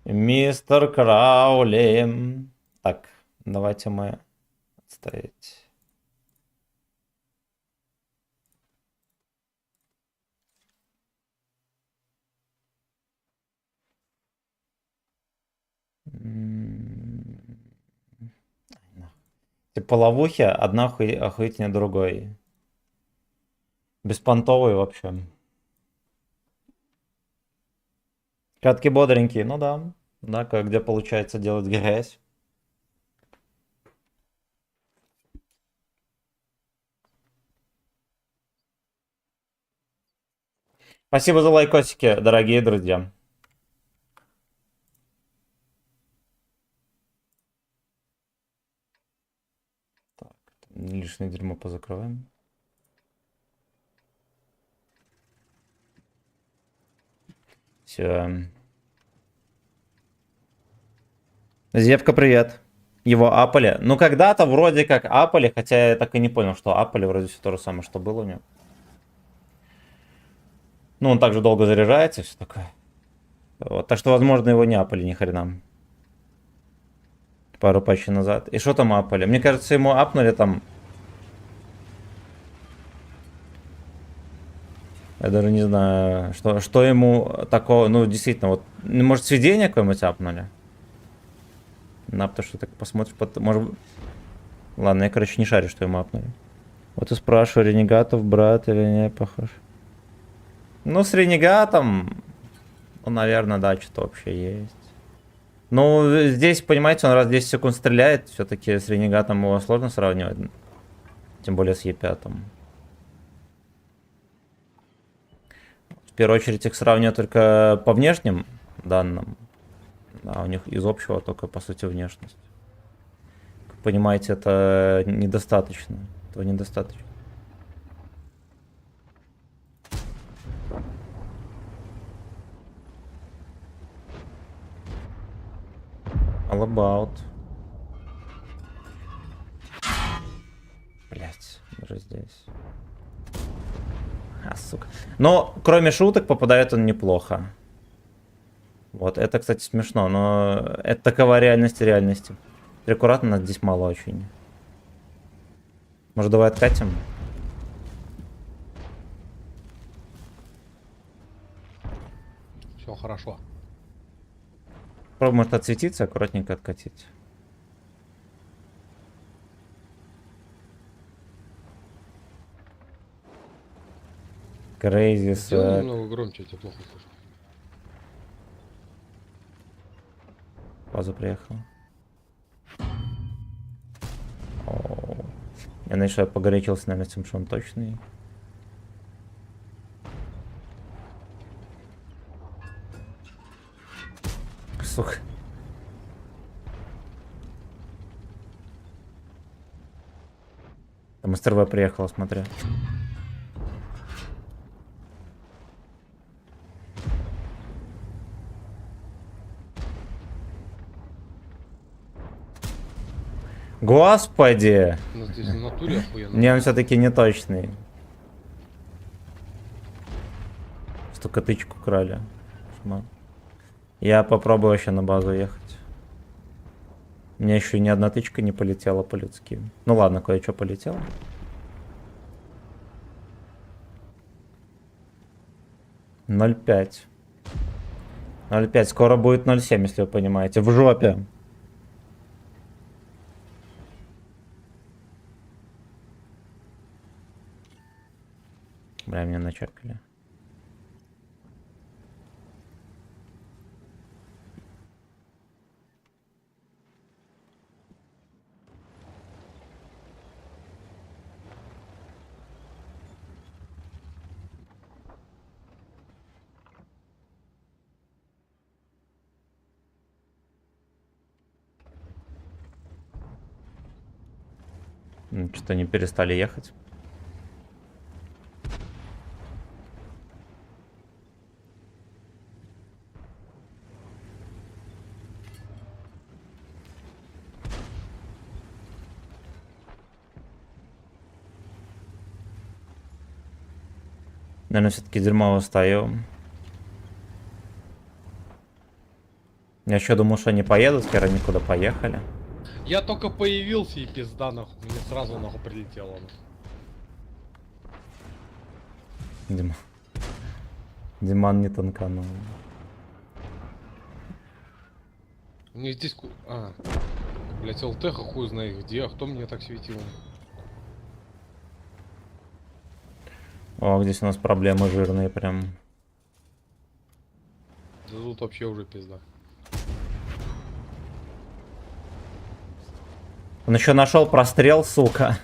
Мистер Краули. Так, давайте мы отставить. Типа ловухи, одна охуительнее другой. Беспонтовый вообще. Катки бодренькие, ну да. Да, где получается делать грязь. Спасибо за лайкосики, дорогие друзья. Так, лишнее дерьмо позакрываем. Все. Зевка, привет. Его апали. Ну, когда-то вроде как апали, хотя я так и не понял, что апали вроде все то же самое, что было у него. Ну, он также долго заряжается, все такое. Вот, так что, возможно, его не апали ни хрена. Пару патчей назад. И что там апали? Мне кажется, ему апнули там... Я даже не знаю, что ему такого... Ну, действительно, вот... Может, сведение какое-нибудь апнули? На, потому что так посмотришь... Может... Ладно, я, короче, не шарю, что ему апнули. Вот и спрашиваю, Ренегатов брат или не похож? Ну, с Ренегатом... Ну, наверное, да, что-то вообще есть. Ну, здесь, понимаете, он раз в 10 секунд стреляет. Все-таки с Ренегатом его сложно сравнивать. Тем более с Е5. В первую очередь их сравниваю только по внешним данным. А у них из общего только, по сути, внешность. Как понимаете, это недостаточно. Этого недостаточно. All about. Блять, даже здесь. А, сука. Но, кроме шуток, попадает он неплохо. Вот, это, кстати, смешно, но это такова реальность реальности. Аккуратно, нас здесь мало очень. Может, давай откатим? Все хорошо. Попробуй, может, отсветиться, аккуратненько откатить. Crazy Сделай sack. немного громче, я тебя плохо слышу. Паза приехала. О, я начал погорячился, наверное, тем, что он точный. Сука. Там СТРВ приехала, смотря. Господи! У нас здесь в натуре охуенно. Не, он все-таки не точный. Столько тычку крали. Шмат. Я попробую вообще на базу ехать. У меня еще ни одна тычка не полетела по-людски. Ну ладно, кое-что полетело. Ноль пять. 0,5. Скоро будет 0,7, если вы понимаете. В жопе. Бля, меня начекали. Что-то не перестали ехать. Наверное, все-таки дерьмово стою. Я еще думал, что они поедут, хера никуда поехали. Я только появился и пизда нахуй. Мне сразу нахуй прилетело. Диман не танканул. Мне здесь... Блять, ЛТХ хуй знает где, а кто мне так светил? О, здесь у нас проблемы жирные прям. Да тут вообще уже пизда. Он еще нашел прострел, сука.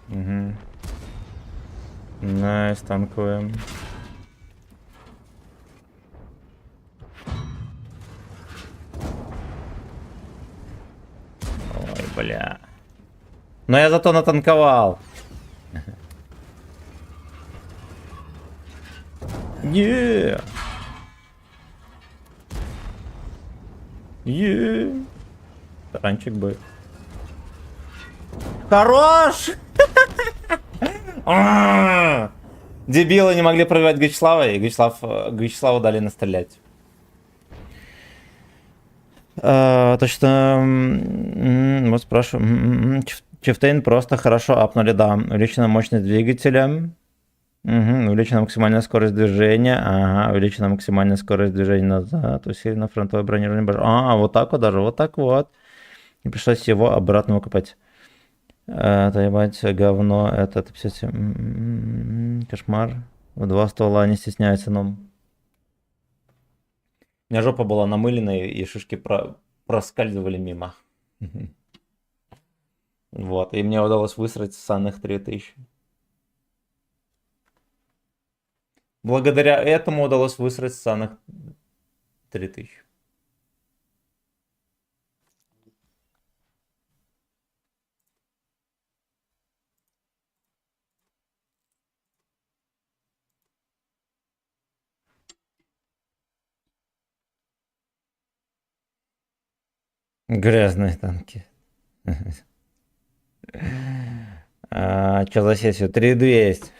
Угу. Найс, танкуем. Ой, бля. Но я зато натанковал. Е. Таранчик бы. Хорош! Дебилы не могли пробивать Гачслава, и Гачславу дали настрелять. Точно. Вот спрашиваю. Чифтейн просто хорошо апнули, да. Увеличена мощность двигателя. Увеличена максимальная скорость движения. Ага, увеличена максимальная скорость движения назад. Усилено фронтовое бронирование. Вот так вот даже, вот так вот. И пришлось его обратно выкопать. Это ебать говно, это писать. Кошмар. В 2 ствола не стесняется, но... У меня жопа была намыленная, и шишки проскальзывали мимо. Вот, и мне удалось высрать ссаных 3000. Благодаря этому удалось высрать ссаных 3000. Грязные танки. Что за сессию? 3200.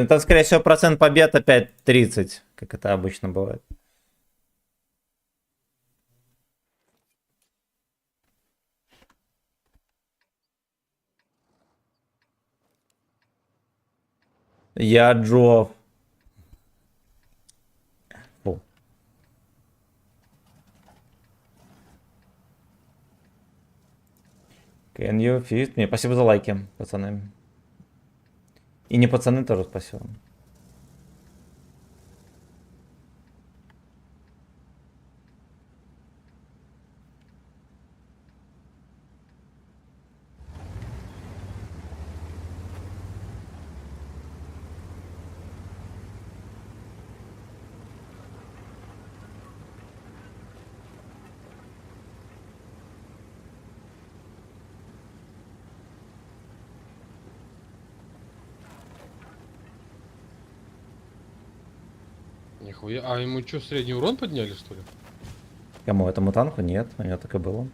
Там, скорее всего, процент побед опять 30, как это обычно бывает. Я Джов. Фу. Can you feed me? Спасибо за лайки, пацаны. И не пацаны тоже спасибо. Нихуя. А ему что, средний урон подняли, что ли? Кому? Этому танку? Нет, у него так и было.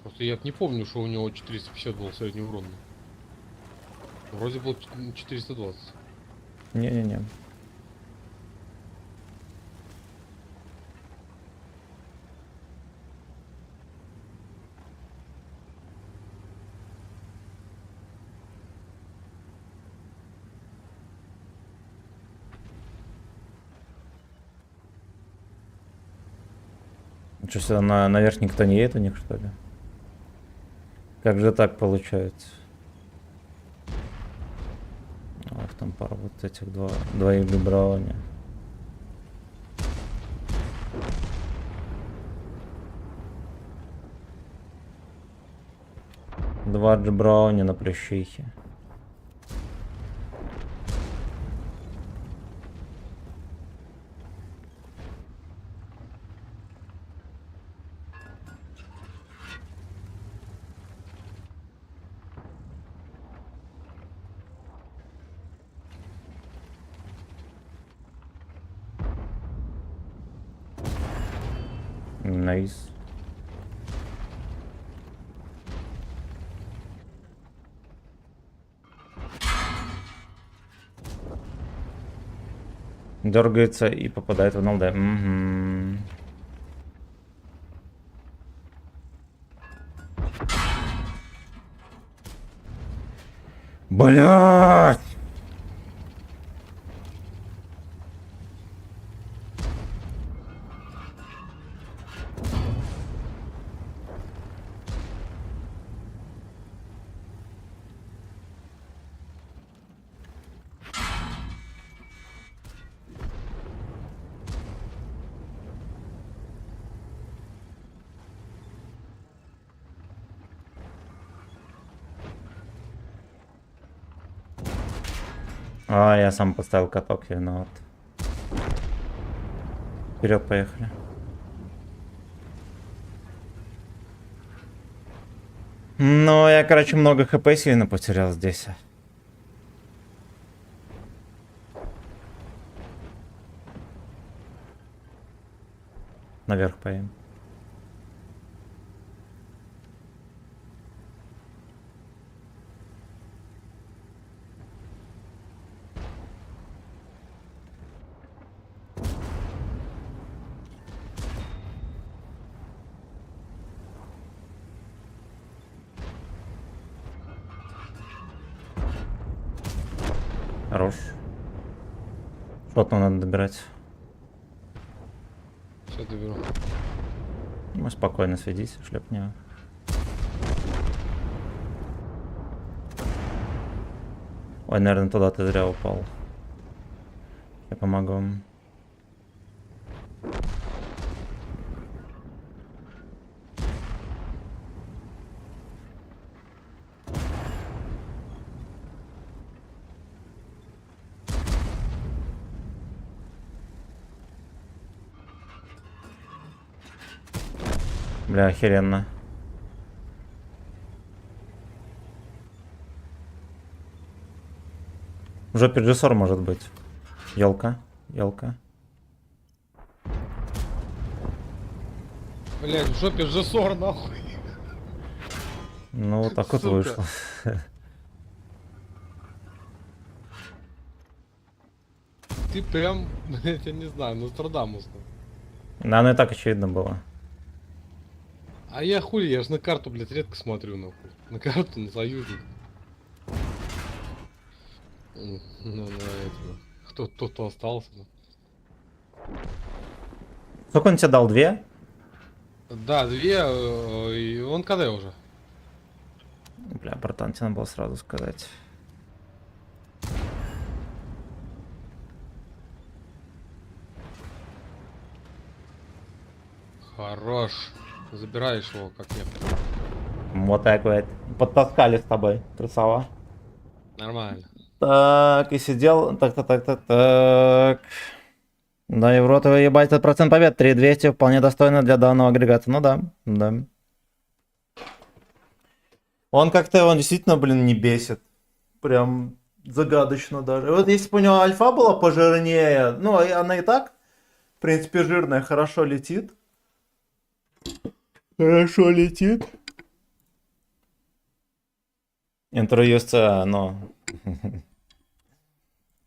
Просто я не помню, что у него 450 был средний урон. Вроде был 420. Не-не-не. Что, сюда наверх никто не едет у них, что ли? Как же так получается? Ох, там пара вот этих двоих Брауни. Два Брауни на плющихе. Найс. Дергается и попадает в НЛД. Угу. Блять! А, я сам поставил каток, я виноват. Вперед, поехали. Ну, я, короче, много хп сильно потерял здесь. Наверх поем. Хорош. Шотну надо добирать. Сейчас доберу. Мы спокойно сведись, шлепни. Ой, наверное, туда ты зря упал. Я помогу вам. Бля, охеренно. В жопе режиссер может быть. Елка, елка. Блять, в жопе жесор, нахуй. Ну, вот так вот Сука. вышло. Ты прям, блять, я не знаю, Нострадамус. Да, оно и так очевидно было. А я хули, я ж на карту, блядь, редко смотрю, нахуй. На карту, на союзник. Ну, на этого. Кто остался. Сколько он тебе дал? 2? Да, 2, и он КД уже. Бля, братан, тебе надо было сразу сказать. Хорош. Забираешь его, как я. Вот так вот. Подтаскали с тобой, красава. Нормально. Так, и сидел. Так. Да, и в рот его ебать, этот процент побед. 3200 вполне достойно для данного агрегата. Ну да, да. Он как-то, он действительно, блин, не бесит. Прям загадочно даже. Вот если бы у него альфа была пожирнее, ну, она и так, в принципе, жирная, хорошо летит. Хорошо летит. Интро USC, но...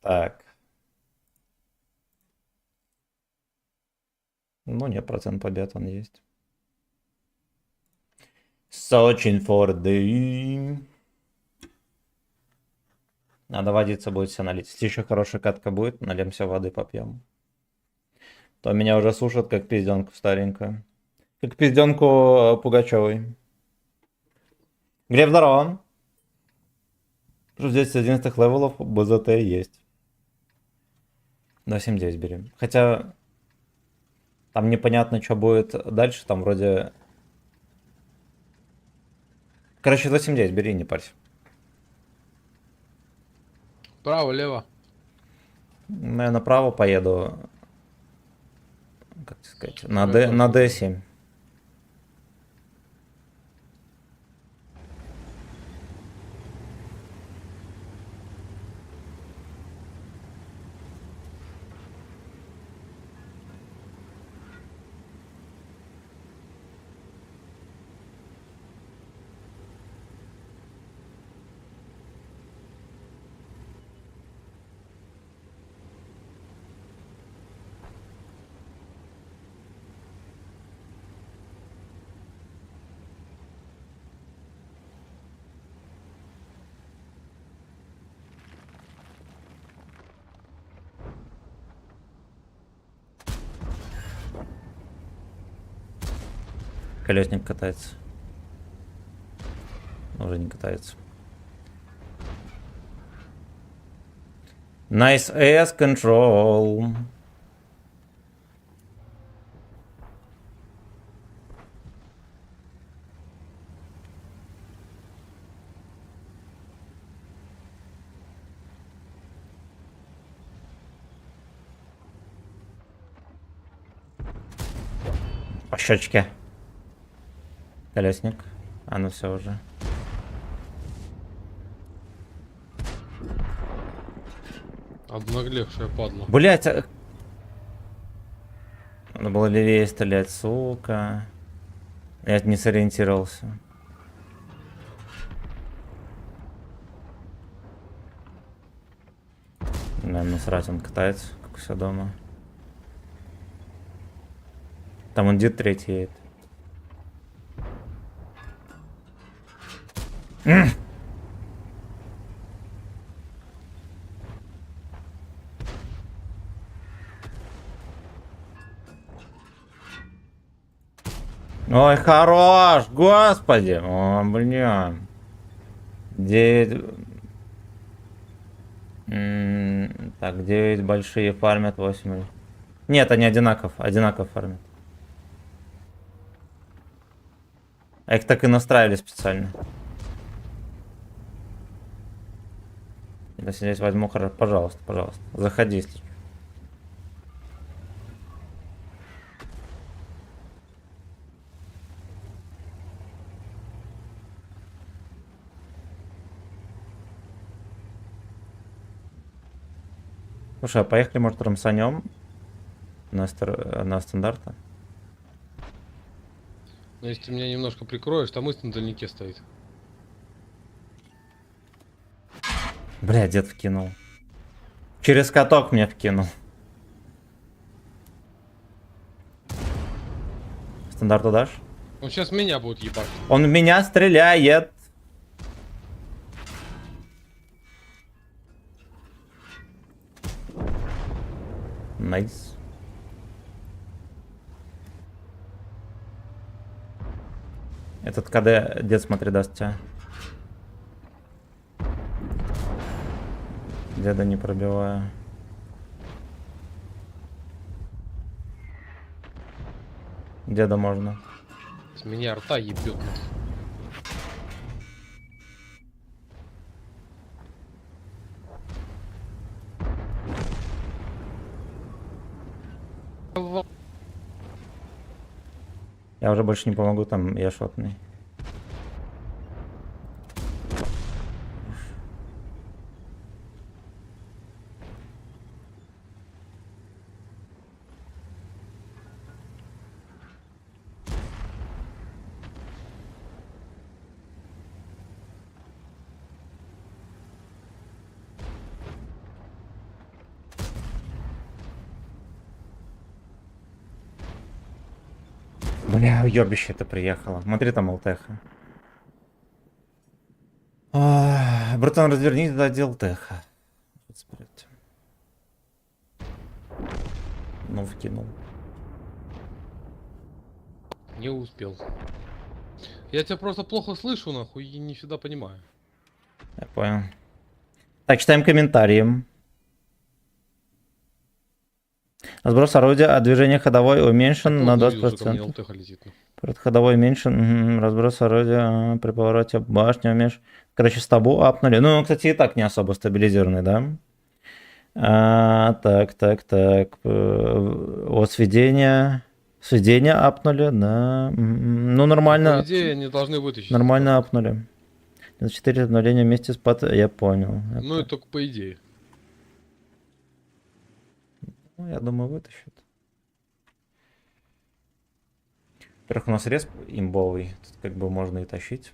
Так. Ну, нет, процент побед он есть. Searching for the... Надо водиться будет все налить. Если еще хорошая катка будет, нальемся воды, попьем. То меня уже сушат, как пизденку старенькую. Как пизденку Пугачевой. Глеб, здорово. Здесь с 11 левелов БЗТ есть. 2.7.9 берем. Хотя там непонятно, что будет дальше. Там вроде... Короче, 2.7.9 бери, не парься. Право, лево. Ну, я направо поеду. Как тебе сказать? На D7. колесник катается. Уже не катается. Nice ass control. По щечке. Колесник. А ну все уже. Обнаглевшая падла. Блять, надо было левее стрелять, сука. Я не сориентировался. Наверное, насрать, он катается, как все дома. Там он дед третий едет. Ой, хорош, господи. О, бля. 9... Так, 9 большие фармят, 8... Нет, они одинаково фармят. А их так и настраивали специально. Если здесь возьму, пожалуйста, пожалуйста. Заходи, если что. Слушай, а поехали, может, рамсанем на стандарта? Но если ты меня немножко прикроешь, там мысль на дальнике стоит. Бля, дед вкинул. Через каток мне вкинул. Стандарту дашь? Он сейчас меня будет ебать. Он в меня стреляет. Найс. Этот КД, дед, смотри, даст тебя. Деда не пробиваю. Деда можно. С меня рта ебет. Я уже больше не помогу, там я шотный. Бля, ёбище-то приехало. Смотри, там ЛТХ. Братан, развернись, да, дел ТХ. Ну, вкинул. Не успел. Я тебя просто плохо слышу, нахуй, и не всегда понимаю. Я понял. Так, читаем комментарии. Разброс орудия, а движение ходовой уменьшен на 20%. Ходовой уменьшен, разброс орудия при повороте башни уменьшен. Короче, стабу апнули. Ну, он, кстати, и так не особо стабилизированный, да? Так. Вот сведение. Сведение апнули, да. Ну, нормально. По идее, они должны вытащить. Нормально апнули. 4 обновления вместе с пат... Я понял. Ну, это только по идее. Ну, я думаю, вытащит. Во-первых, у нас респ имбовый. Тут как бы можно и тащить.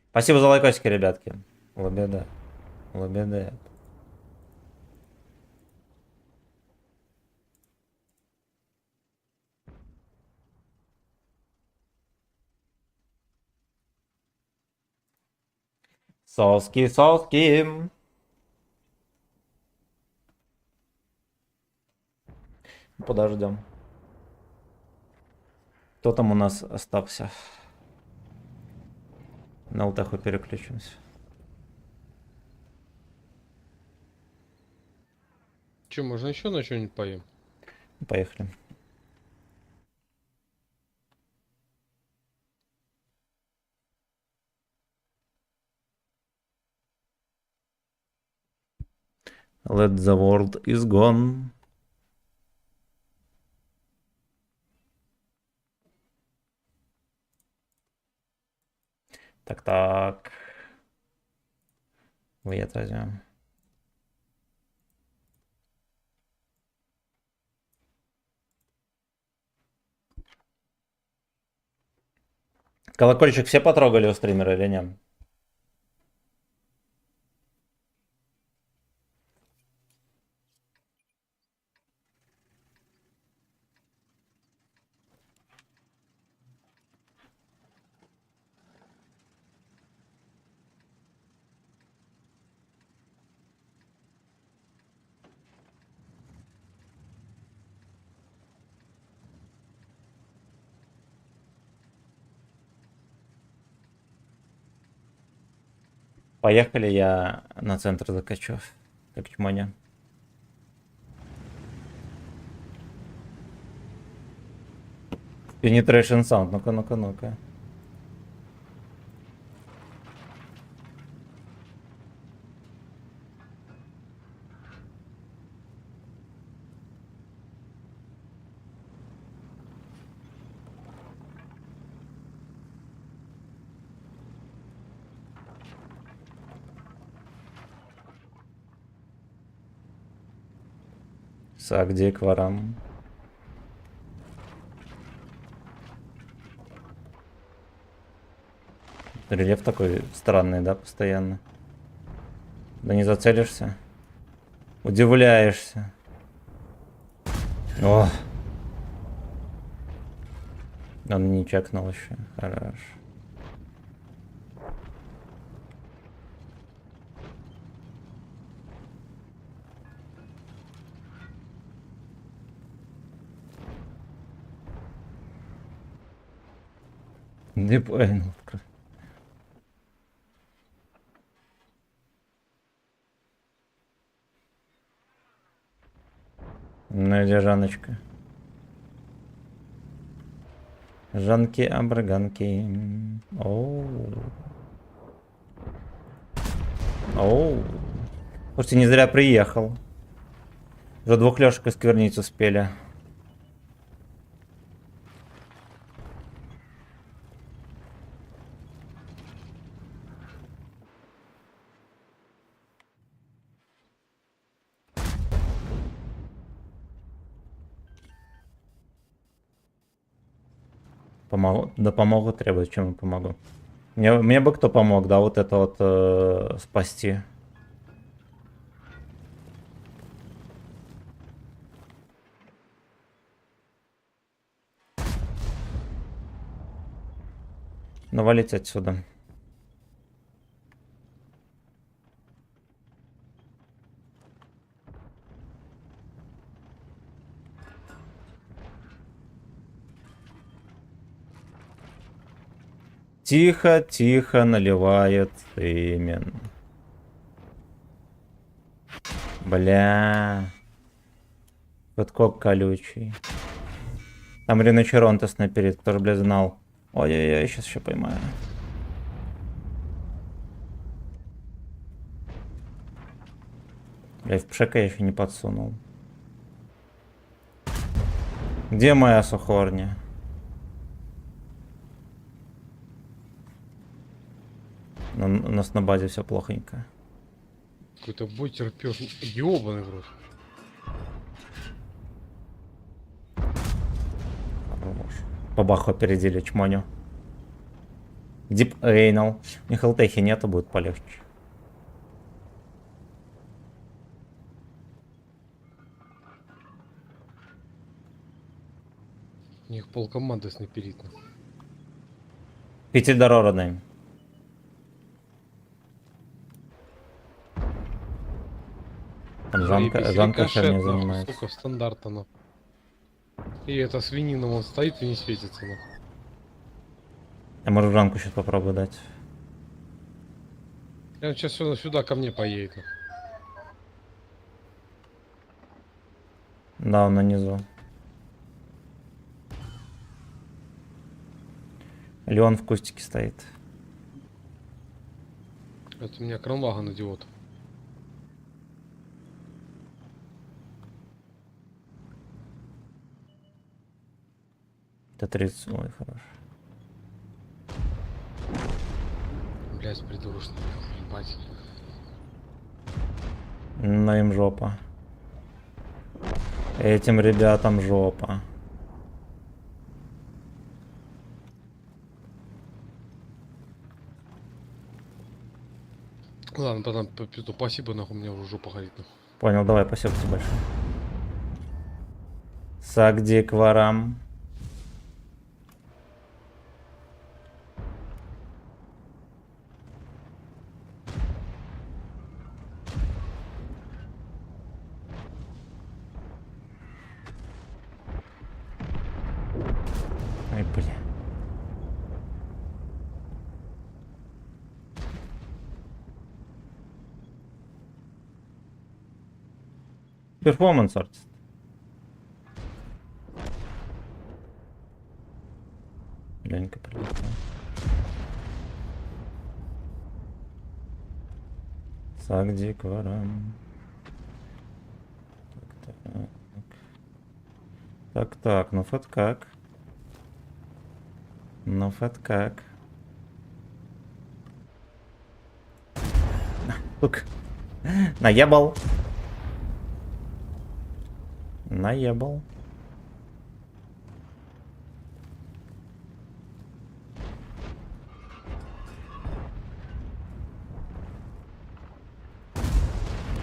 Спасибо за лайкосики, ребятки. Лабеда. Лабеда. Соски. Подождем. Кто там у нас остался? На ЛТХу переключимся. Че, можно еще на что-нибудь поем? Поехали. Let the world is gone. Так. Вет возьмем. Колокольчик все потрогали у стримера или нет? Поехали, я на центр закачу. Как чмоня. Penetration Sound, ну-ка. Где к ворам? Рельеф такой странный, да, постоянно. Да не зацелишься. Удивляешься. О! Он не чекнул еще. Хорош. Не понял. Ну иди, Жаночка. Жанки, абраганки. Оу. Слушайте, не зря приехал. За двухлёшек сквернить успели. Помогу. Да помогу требует, чем я помогу. Мне бы кто помог, да, вот это вот спасти. Навалить отсюда. Тихо наливает имен. Бля. Подкоп колючий. Там Риночеронтес наперед, кто же, бля, знал. Ой-ой-ой, сейчас еще поймаю. Бля, в пшека я еще не подсунул. Где моя сухорня? У нас на базе все плохонько. Какой-то бой терпёж. Ёбаный в рот. По баху опередили чмоню. Дип Эйнал. У них ЛТХи нету, будет полегче. У них полкоманды снайперитно. Пятидорора дай. Там Жанка херня занимается. Сука, в стандарт оно. И эта свинина вон стоит и не светится. Ну. Я может ранку сейчас попробую дать. Я сейчас сюда ко мне поедет. Ну. Да, он на низу. Леон в кустике стоит. Это у меня кранваган идиот. Т-30, ой, хорош. Блять, придурочный. Ебать. Ну им жопа. Этим ребятам жопа. Ладно, потом спасибо, нахуй, мне уже жопа горит. Нахуй. Понял, давай, спасибо тебе большое. Сагди к ворам. Ай, бля. Перформанс артист. Ленька прилетел. Сагди к ворам. Так, ну фэт как? Ну фэт как? Сука. Наебал. Наебал.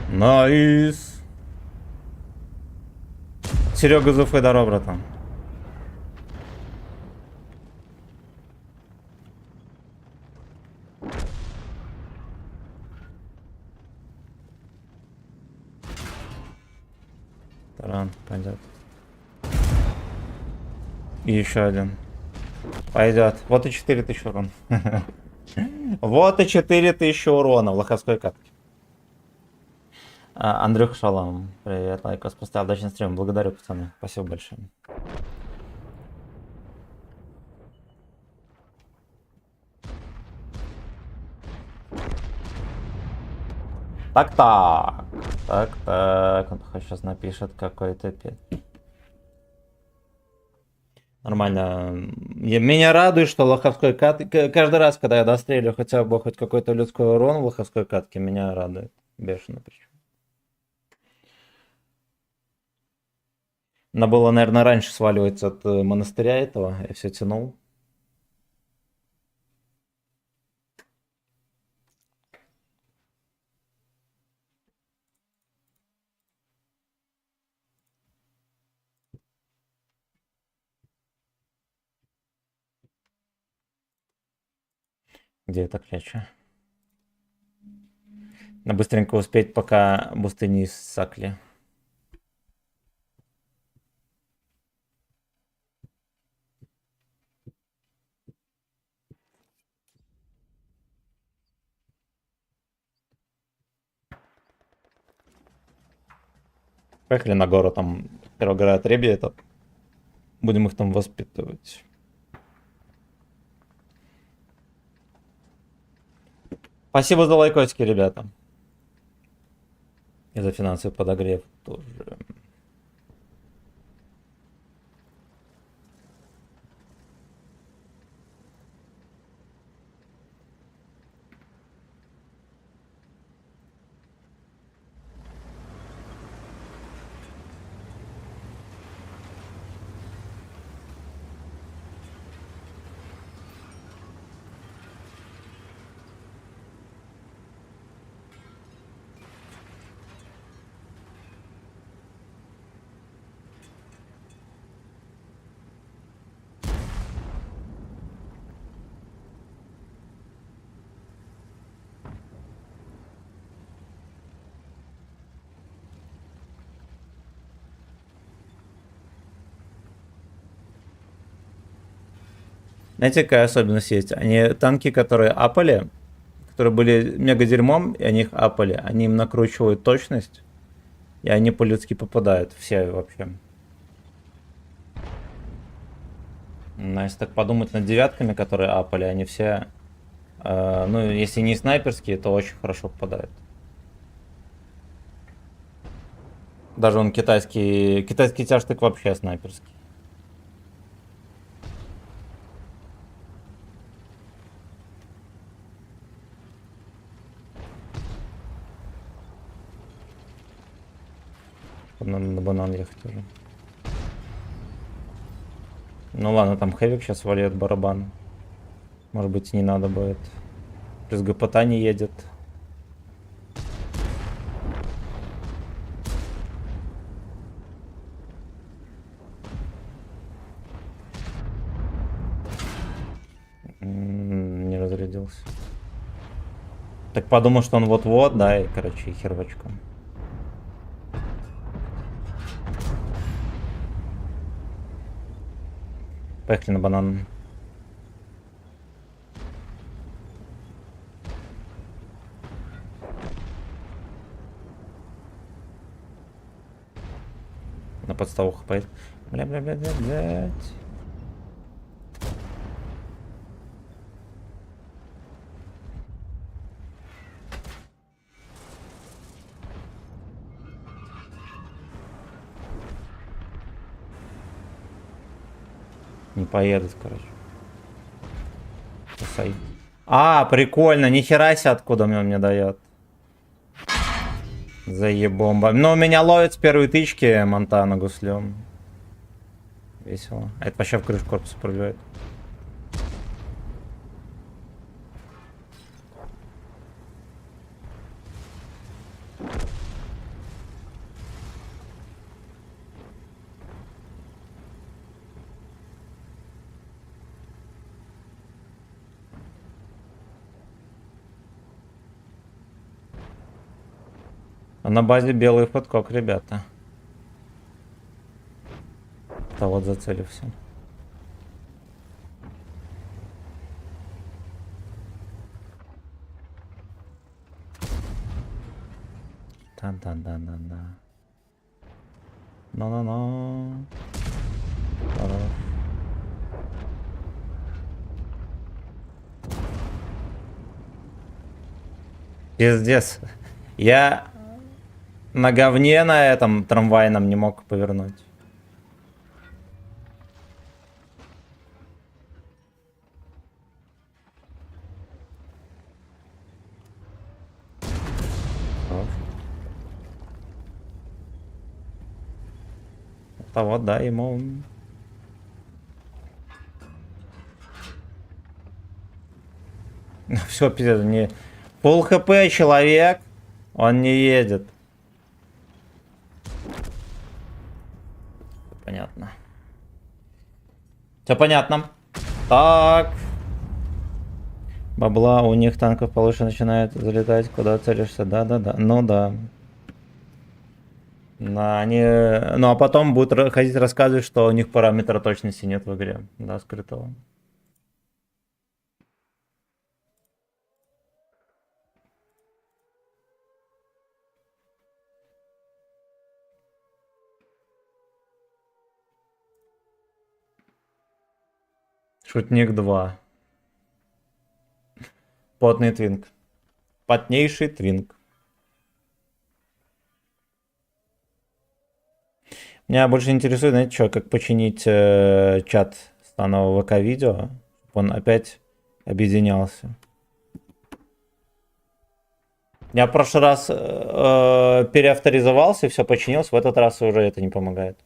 Найс. Серега з Уфи, здорово, братан. Таран, пойдет. И еще один. Пойдет. Вот и 4000 урона. Вот и 4000 урона в лоховской катке. Андрюха Шалом. Привет, лайкос поставил. Удачный стрим. Благодарю, пацаны. Спасибо большое. Так. Он сейчас напишет какой-то Нормально. Меня радует, что лоховской катке... Каждый раз, когда я дострелю хотя бы хоть какой-то людской урон в лоховской катке, меня радует. Бешено причем. Надо было, наверное, раньше сваливать от монастыря этого. Я все тянул. Где это кляча? Надо быстренько успеть, пока бусты не иссякли. Поехали на гору, там первая отребье это. Будем их там воспитывать. Спасибо за лайкосики, ребята. И за финансовый подогрев тоже. Знаете, какая особенность есть? Они танки, которые апали, которые были мега дерьмом, и они их апали, они им накручивают точность, и они по-людски попадают. Все вообще. Но если так подумать над девятками, которые апали, они все, ну, если не снайперские, то очень хорошо попадают. Даже он китайский тяжтык вообще снайперский. Надо на банан ехать уже. Ну ладно, там Хэвик сейчас валит барабан. Может быть, не надо будет. Плюс ГПТ не едет. Не разрядился. Так подумал, что он вот-вот, да, и, короче, хервачком. Поехали на банан. На подставу хапает. Бля. Не поедут, короче. Спасай. А, прикольно, нихера себе, откуда он мне дает. Заебомба. Но меня ловят с первой тычки Монтана гуслем. Весело. А это вообще в крышу корпуса пробивает. А на базе белый подкок, ребята. Да вот зацелился. Да. Но. Пиздец. Я на говне на этом трамвайном не мог повернуть. Это вот, да, ему... Все, пиздец, не... Пол хп человек, он не едет. Понятно. Все понятно. Так. Бабла, у них танков получше начинает залетать, куда целишься. Да. Ну да. Они... Ну а потом будут ходить рассказывать, что у них параметра точности нет в игре. Да, скрытого. Шутник 2. Потный твинк. Потнейший твинк. Меня больше интересует, знаете, что, как починить чат станового ВК-видео, чтобы он опять объединялся. Я в прошлый раз переавторизовался, все починился, в этот раз уже это не помогает.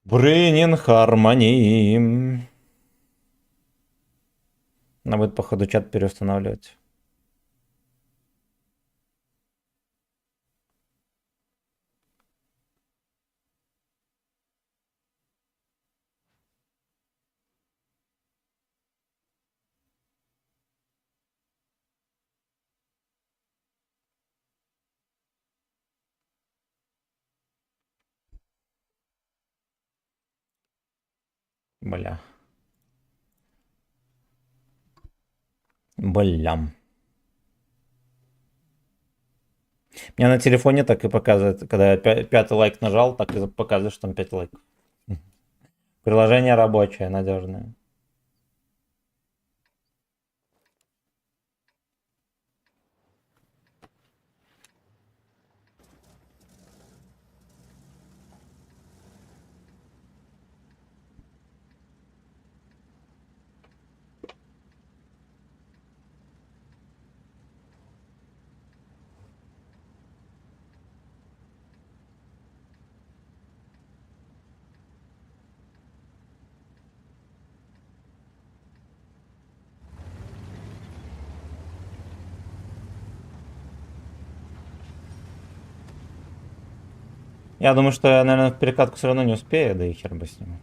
Bringing Harmony. Надо будет, походу, чат переустанавливать. Бля. Блям. Мне на телефоне так и показывает, когда я пятый лайк нажал, так и показывает, что там 5 лайков. Приложение рабочее, надежное. Я думаю, что я, наверное, в перекатку все равно не успею, да и хер бы с ним.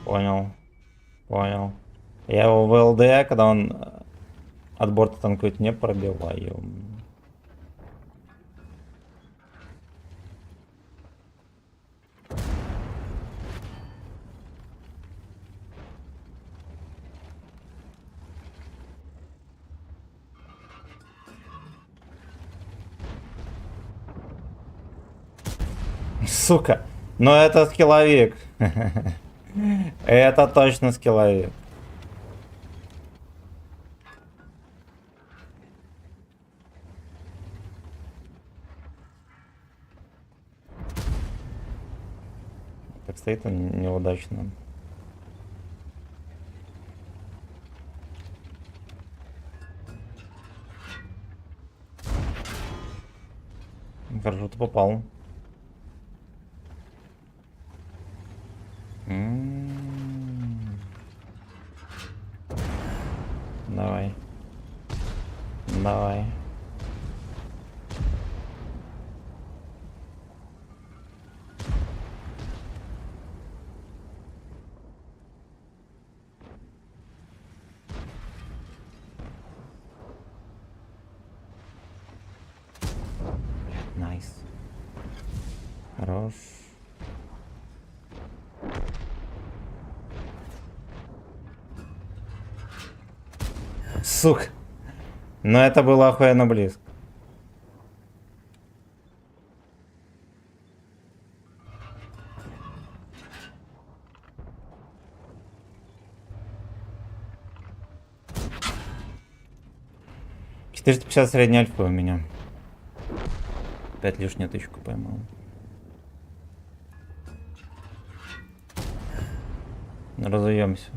Понял. Понял. Я его в ЛД, когда он от борта танкует, не пробиваю. Сука. Но это скилловик. Это точно скилловик. Так стоит он неудачно. Хорошо, ты попал. Давай. Давай. Найс. Хорош. Сука. Но это было охуенно близко. $450 средний альфа у меня. 5 лишнюю тычку поймал. Разуемся.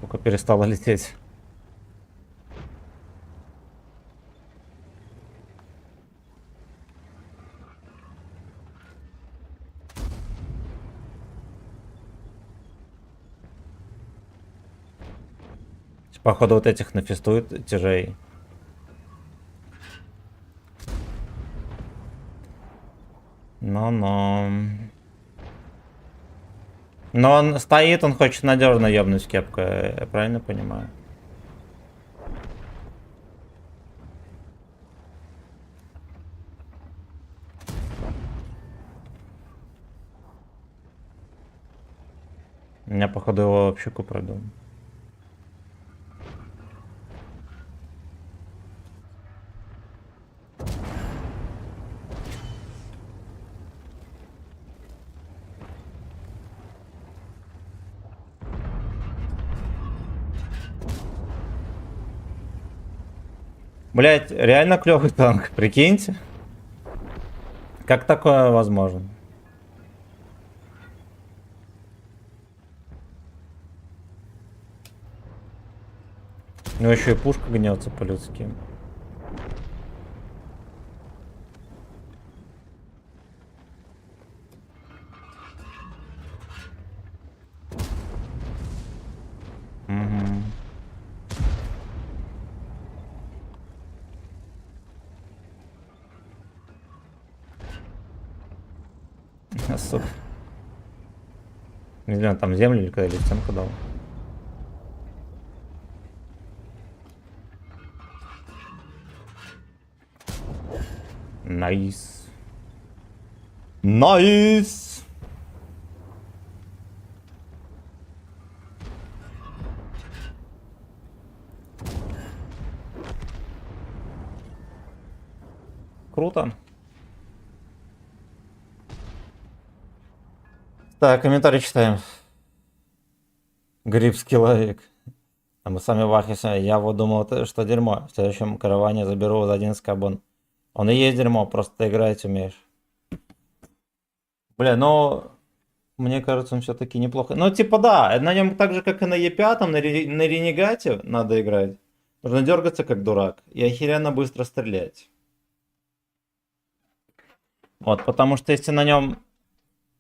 Только перестала лететь. Походу вот этих нафестуют тяжей. Но. Но он стоит, он хочет надежно ебнуть кепкой, я правильно понимаю? У меня походу его вообще пробил. Блять, реально клевый танк, прикиньте. Как такое возможно? Ну еще и пушка гнется по-людски. Мгм. Сука. Не знаю, там землю или когда или стенку дал. Найс. Найс. Круто. Так, комментарий читаем. Грибский лавик. А мы сами в ахе. Я вот думал, что дерьмо. В следующем караване заберу за 11 кабон. Он и есть дерьмо, просто ты играть умеешь. Бля, но мне кажется, он все-таки неплохо. Ну, типа, да, на нем так же, как и на Е5, на Ренегате надо играть. Нужно дергаться как дурак и охеренно быстро стрелять. Вот, потому что если на нем,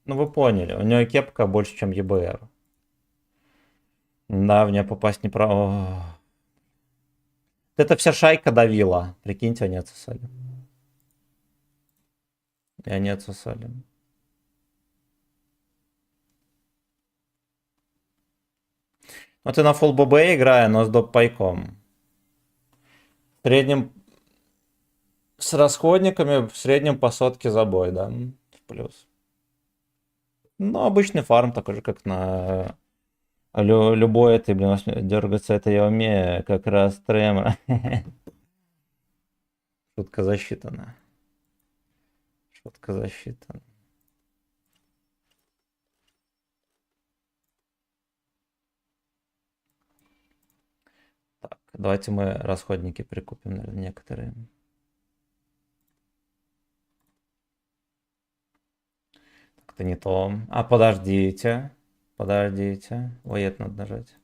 ну вы поняли, у него кепка больше, чем ЕБР. Да, в нее попасть не про... О. Это вся шайка давила. Прикиньте, они отсосали. И они отсосали. Вот и на Full ББ играю, но с доппайком. В среднем с расходниками, в среднем по сотке за бой, да. В плюс. Ну, обычный фарм, такой же, как на любой этой, блин, дергаться это я умею, как раз тремор. Шутка засчитана. Шутка засчитана. Так, давайте мы расходники прикупим, наверное, некоторые. Так-то не то. А, подождите. Подождите. Ой, это надо нажать.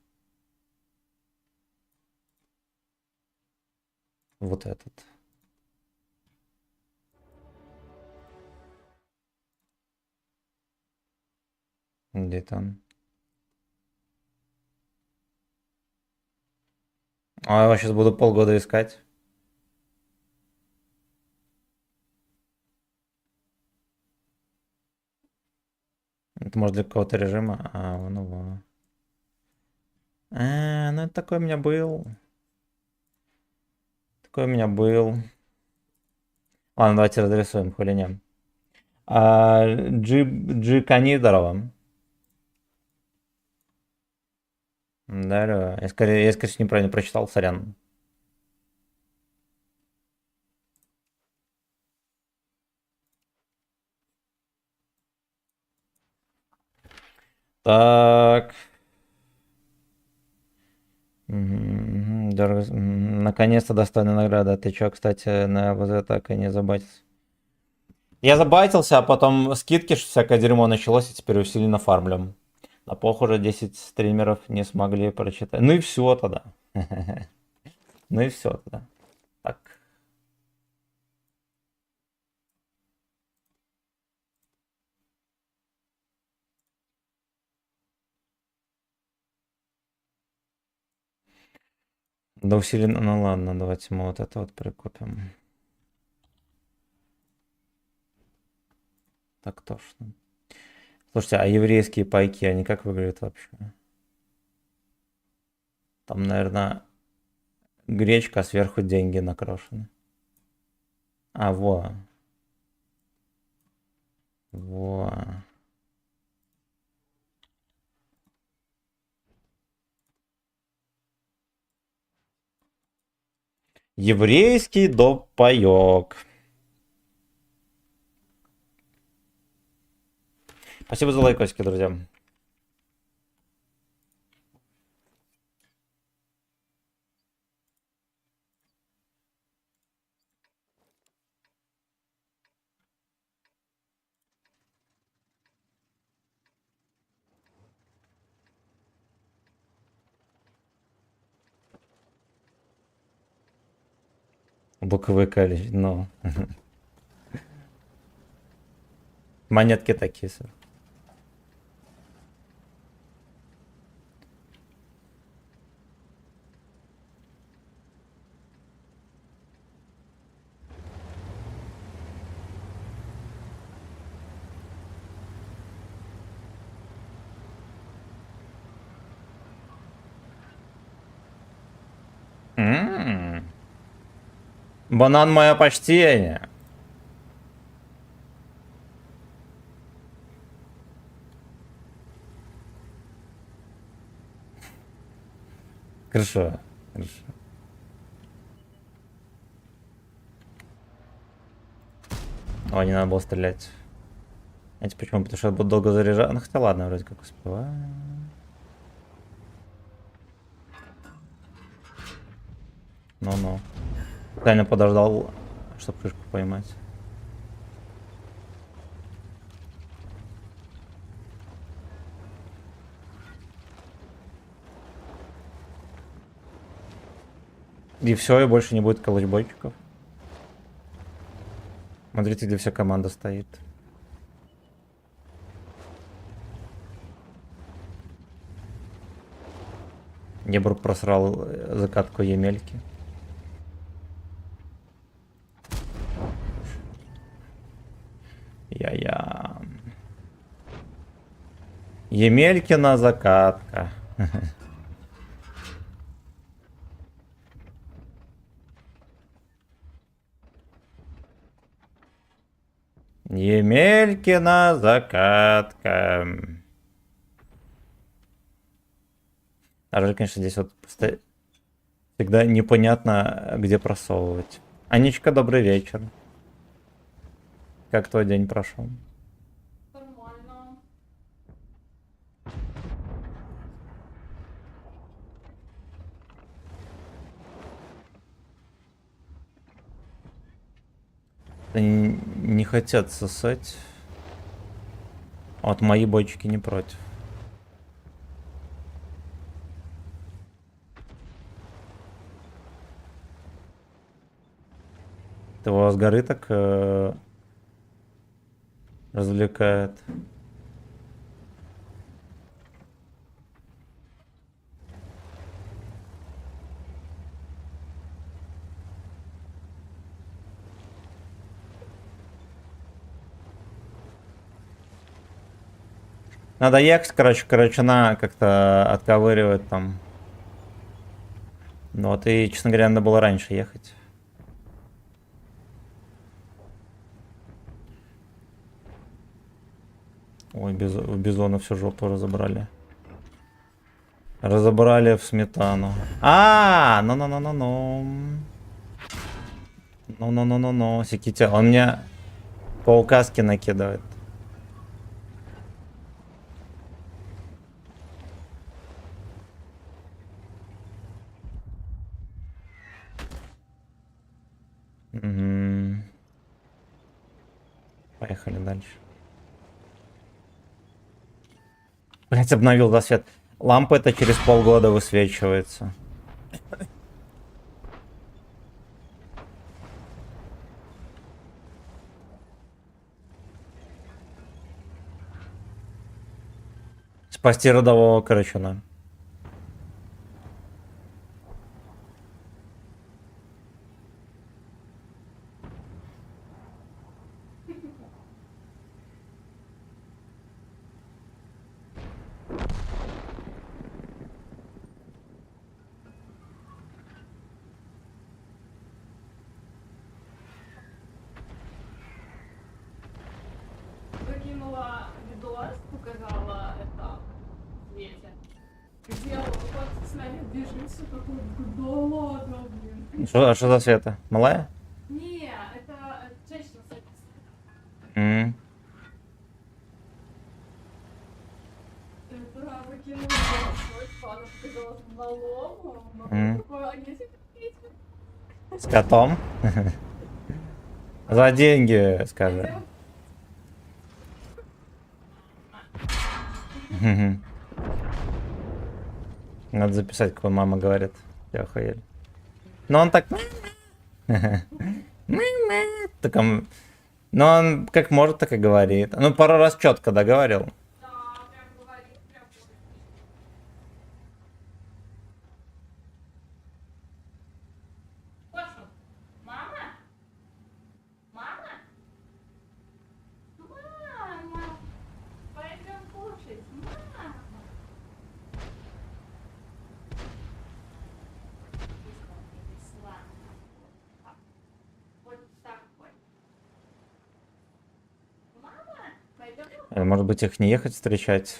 Вот этот. Где там? А, я его сейчас буду полгода искать. Это может для какого-то режима. А, ну во. А, ну это такой у меня был. Такой у меня был. Ладно, давайте разрисуем, хуйня. Джи Канидорова. Да, я скорее неправильно прочитал, сорян. Так. Наконец-то достойная награда. Ты чё, кстати, на ВЗ так и не забайтился? Я забайтился, а потом скидки, всякое дерьмо началось, и теперь усиленно фармлю. На похоже 10 стримеров не смогли прочитать. Ну и все тогда. Ну и все тогда. Так. Да усиленно, ну ладно, давайте мы вот это вот прикупим. Так точно. Слушайте, а еврейские пайки, они как выглядят вообще? Там, наверное, гречка, а сверху деньги накрошены. А, во. Во. Еврейский доппаёк. Спасибо за лайкосики, друзья. Луковые колечки, ну. Монетки такие. Банан, мое почтение. Хорошо, хорошо. О, не надо было стрелять. Знаете почему? Потому что я буду долго заряжать. Ну хотя ладно, вроде как успеваю. Ну-ну. Тайно подождал, чтобы крышку поймать. И все, и больше не будет колочбойчиков. Смотрите, где вся команда стоит. Дебрук просрал закатку Емельки. Я-я. Емелькина закатка. Емелькина закатка. Даже, конечно, здесь вот всегда непонятно, где просовывать. Анечка, добрый вечер. Как твой день прошел? Нормально. Они не хотят сосать. Вот мои бойчики не против. Это его с горы так развлекает. Надо ехать, короче, на как-то отковыривать там. Ну вот и, честно говоря, надо было раньше ехать. Ой, у бизона всю жопу разобрали. Разобрали в сметану. Ну-ну-ну-ну-ну. Ну-ну-ну-ну-ну. Секите, он мне по указке накидывает. Угу. Поехали дальше. Блять, обновил засвет. Лампа это через полгода высвечивается. Спасти родового Карачуна. Закинула видос, показала это Свете. Где вот с нами бежит, все такое, да ладно, блин. Что за Света? Малая? Не, это женщина с этим. Это закинула видос, она показала малому, такое, они себе С котом? За деньги, скажи. Надо записать, какой мама говорит. Я охуели. Но он так... Так ну, он как может, так и говорит. Ну, пару раз четко договорил. Да, прям говорит, прям говорит. Гоша, мама? Мама? Мама! Пойдем кушать, мама! Принесла. Вот такой. Мама, пойдем Может быть, их не ехать встречать?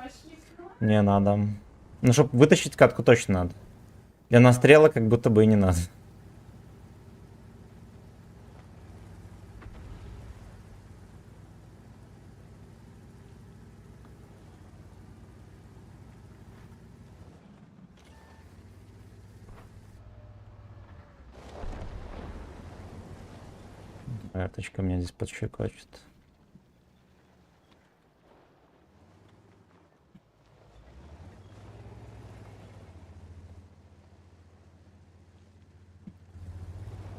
пошли. Не надо. Ну, чтобы вытащить катку, точно надо. Для настрела как будто бы и не надо. Карточка меня здесь подщекочет.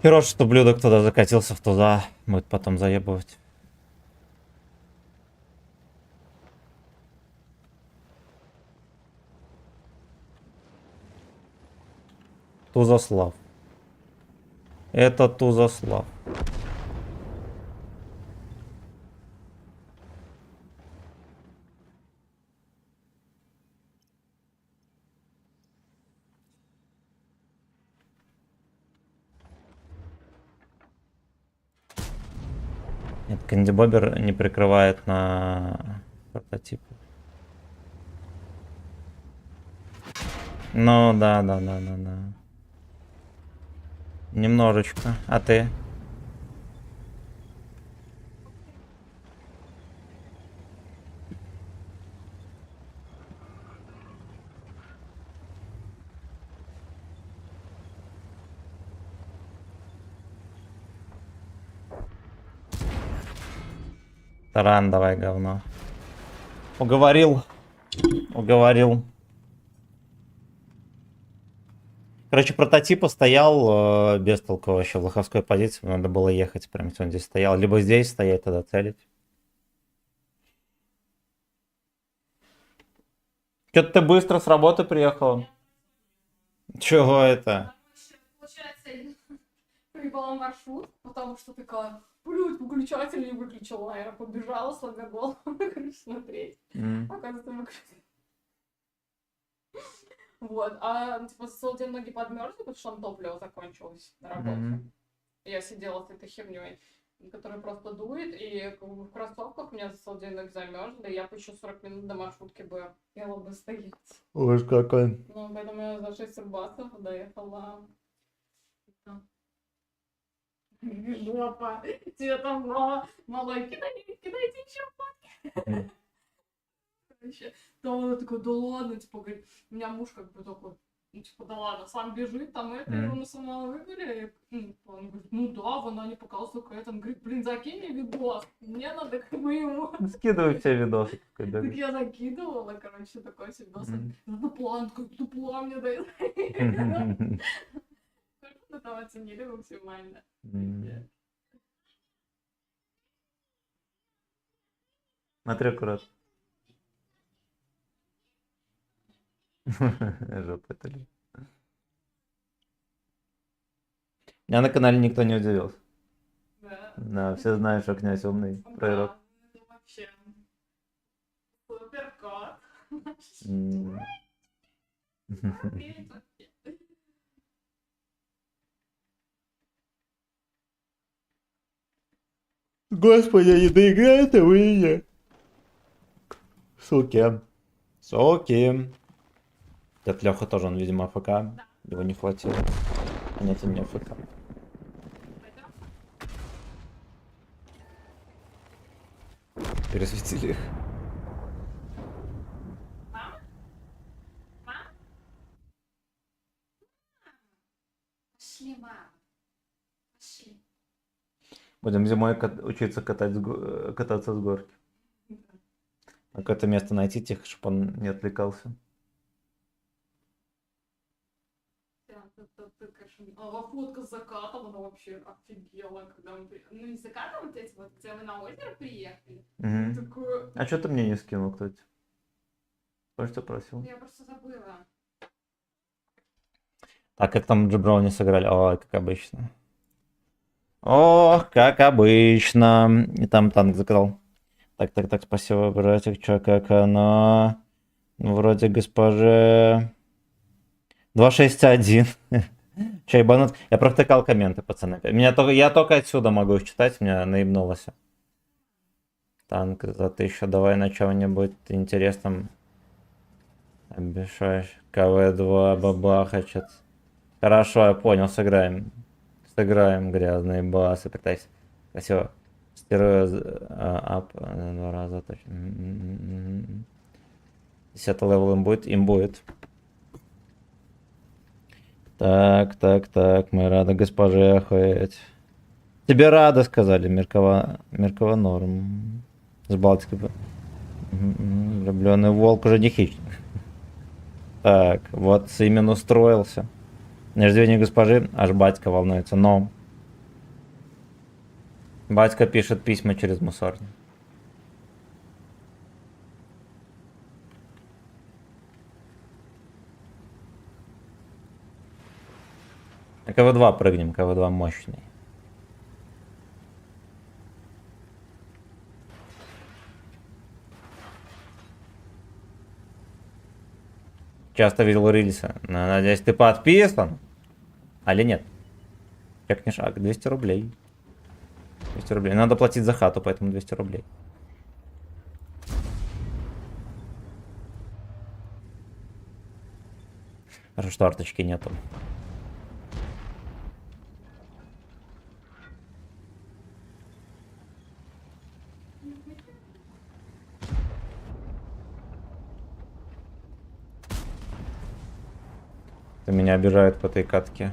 Хорошо, что блюдок туда закатился в туда. Будет потом заебывать. Тузослав. Это Тузослав. Нет, Кэнди Бобер не прикрывает на прототип. Ну да. Немножечко. А ты? Таран, давай, говно. Уговорил. Короче, прототипа стоял без толку вообще в лоховской позиции. Надо было ехать, прям если он здесь стоял. Либо здесь стоять, тогда целить. Что-то ты быстро с работы приехал. Чего это? Получается, я проебала маршрут, потому что такая, блядь, выключатель не выключила, я побежала, сломя голову, короче, смотреть. Оказывается, выключатель. Вот, а типа за целый день ноги подмерзли, потому что там топливо закончилось на работе. Я сидела с этой херней, которая просто дует, и как бы в кроссовках у меня за целый день ноги замерзли, и я бы еще 40 минут до маршрутки бы ела бы стоять. Ой, какой. Ну, поэтому я за 6 рубасов доехала. Жопа, тебе там мало, кидайте еще фотки. Короче, то он такой, да ладно, типа, говорит, у меня муж как бы такой, ну, типа, да ладно, сам бежит, там это, его на самого выбили. Он говорит, ну да, вона не показывала какая-то. Он говорит, блин, закинь мне видос, мне надо как бы ему. Скидывай все видосы. Так я закидывала, короче, такой видос. Дуплан, такой, дупла мне дает. Конечно, там оценили максимально. Смотри аккуратно. Жопа это ли. Меня на канале никто не удивился. Да. Да, все знают, что князь умный пророк. Да, это вообще суперкот. Господи, они доиграют, а вы не. Суки. Дед Леха тоже, он, видимо, АФК. Его не хватило. А нет, он не АФК. Пересветили их. Пошли, мам. Пошли. Будем зимой учиться кататься с горки. Какое-то место найти тихо, чтобы он не отвлекался. это, конечно, фотка с закатом, она вообще офигела, когда мы приехали. Ну, не с закатом, вот эти вот, где мы на озеро приехали. Мгм. Такое... А что ты мне не скинул, кстати? Кто что просил? Я просто забыла. Так, как там Джеброу не сыграли? Ой, как обычно. Ох, как обычно. И там танк заказал. Так, спасибо, братик. Чё, как оно? Ну, вроде госпоже... 261. Чай банут. Я провтыкал комменты, пацаны. Я только отсюда могу их читать, меня наебнулось. Танк за 1000. Давай на чем-нибудь интересном. Обещаешь. КВ-2 бабахачет. Хорошо, я понял, сыграем. Сыграем грязные басы. Пытайся. Спасибо. Стирую ап 2 раза точно. 10 левел им будет? Им будет. Так, мы рады госпоже охуеть. Тебе рады, сказали, Меркова норм. С Балтикой. Влюбленный волк уже не хищник. Так, вот именно устроился. На рождение госпожи аж батька волнуется, но... Батька пишет письма через мусорник. На КВ-2 прыгнем, КВ-2 мощный. Часто видел рилсы. Надеюсь, ты подписан? Али нет? Как не шаг, 200 рублей. 200 рублей. Надо платить за хату, поэтому 200 рублей. Хорошо, что арточки нету. Это меня обижает по этой катке.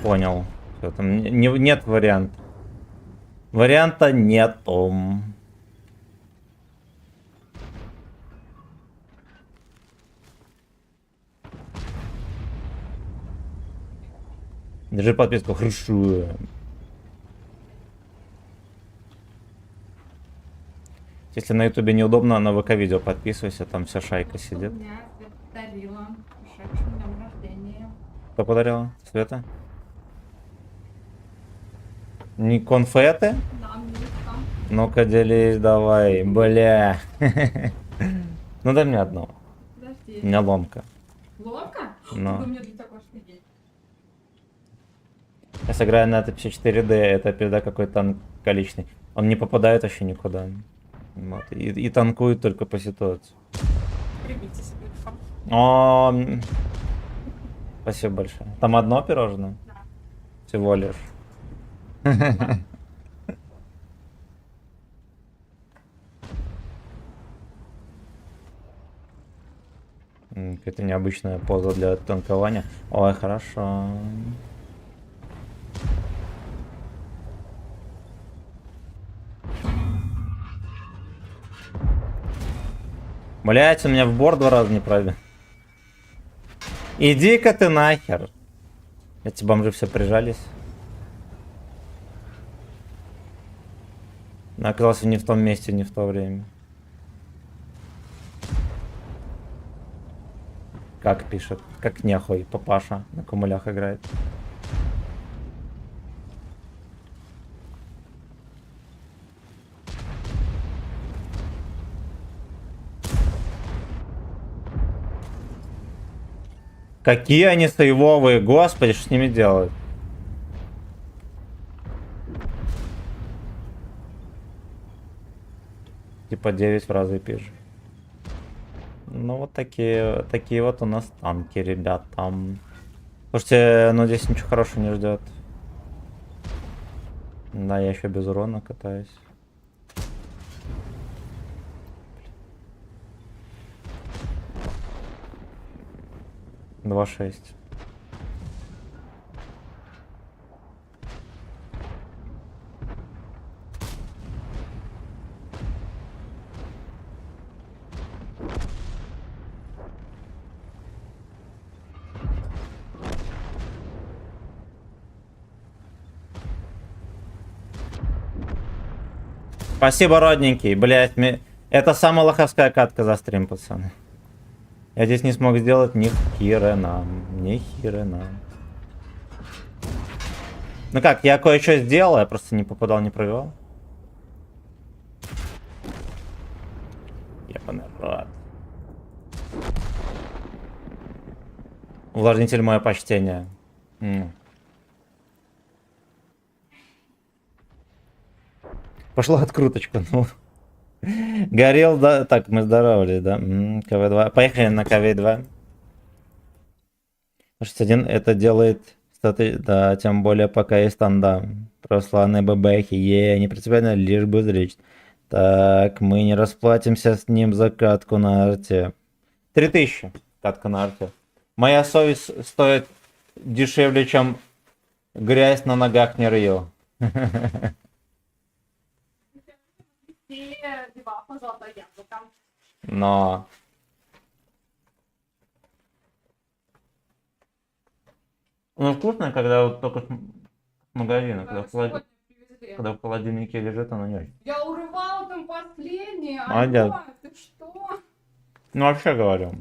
Понял. Всё, там нет варианта. Варианта нету. Держи подписку, хорошо. Если на ютубе неудобно, на ВК видео подписывайся, там вся шайка сидит. Меня подарила ушедшим днем рождения. Кто подарила? Света? Не конфеты? Да, мне там. Ну-ка делись давай, бля. Ну дай мне одну. Подожди. У меня ломка. Ломка? Но. Вы мне для такой офигеть. Я сыграю на это 54D, это переда какой-то танк количественный. Он не попадает вообще никуда. Вот. И танкует только по ситуации. Прибейте себе там. О, спасибо большое. Там одно пирожное? Да. Всего лишь. Какая-то необычная поза для танкования. Ой, хорошо. Блять, у меня в борт 2 раза не пробил. Иди-ка ты нахер. Эти бомжи все прижались. Но оказался не в том месте, не в то время. Как пишет? Как нехуй, папаша на кумулях играет. Какие они сейвовые, господи, что с ними делают? Типа 9 в разы пишет. Ну вот такие вот у нас танки, ребят, там. Слушайте, ну здесь ничего хорошего не ждет. Да, я еще без урона катаюсь. Два 6. Спасибо, родненький, блять. Это самая лоховская катка за стрим, пацаны. Я здесь не смог сделать ни хрена. Ни хрена. Ну как, я кое-что сделал, я просто не попадал, не пробивал. Ебаный рот. Увлажнитель, мое почтение. Пошла откруточка, ну. Горел, да? Так, мы здоровались, да? КВ-2. Поехали на КВ-2. 61 это делает, да, тем более пока есть тандам. Просланы бэбэхи, не принципиально, лишь бы зречь. Так, мы не расплатимся с ним за катку на арте. 3000 катка на арте. Моя совесть стоит дешевле, чем грязь на ногах не рью. И дебафа золотое яблоко. Но... Ну, вкусно, когда вот только с магазина, Сегодня привезли. когда в холодильнике лежит, оно не очень. Я урывала там последнее. Молодец. Алло, ты что? Ну, вообще говорю.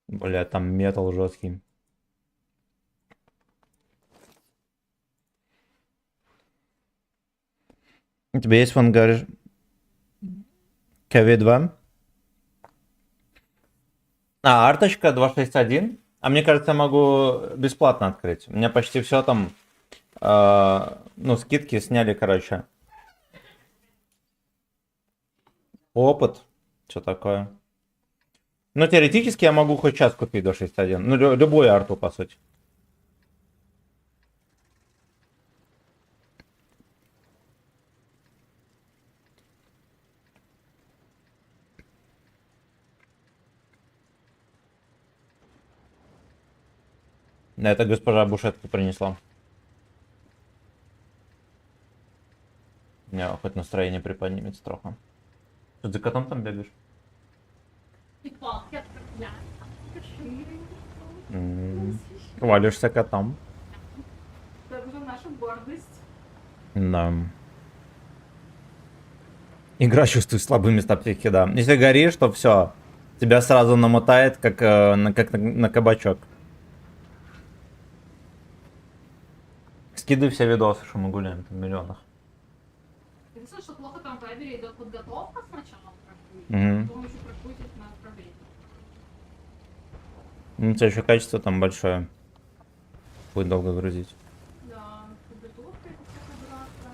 Бля, там метал жесткий. У тебя есть в ангаре КВ-2? А, арточка 261. А мне кажется, я могу бесплатно открыть. У меня почти все там, ну, скидки сняли, короче. Опыт. Что такое? Ну, теоретически я могу хоть час купить до 61. Ну, любую арту, по сути. Да, это госпожа Бушетка принесла. У меня хоть настроение приподнимется трохи. Что, за котом там бегаешь? И палки отправляют. Валишься котом. Это уже наша гордость. Да. Игра чувствует слабые места психики, да. Если горишь, то все. Тебя сразу намотает, как на кабачок. Скидывай все видосы, что мы гуляем там в миллионах. Единственное, что плохо там в Вайбере идет подготовка сначала, Угу. потом еще прокрутить на отправление. Ну, у тебя еще качество там большое. Будет долго грузить. Да, подготовка это все подготовка.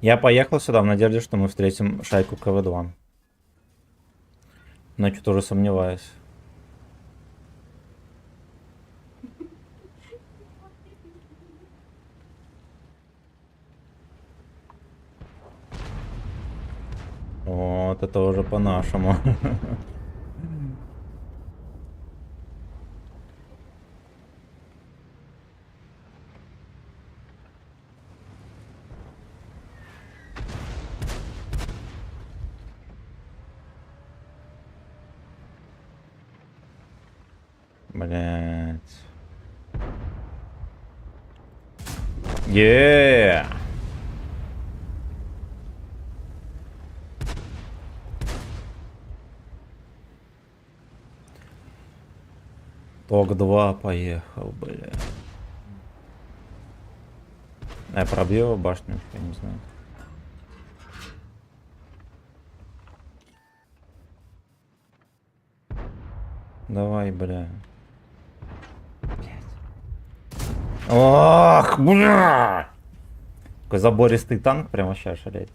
Я поехал сюда в надежде, что мы встретим шайку КВ-2. Но что-то уже сомневаюсь. Вот это уже по-нашему. Блять. Ток 2 поехал, бля. Я пробью его башню, я не знаю. Давай, бля. Ох, бля! Такой забористый танк прям вообще шалеть.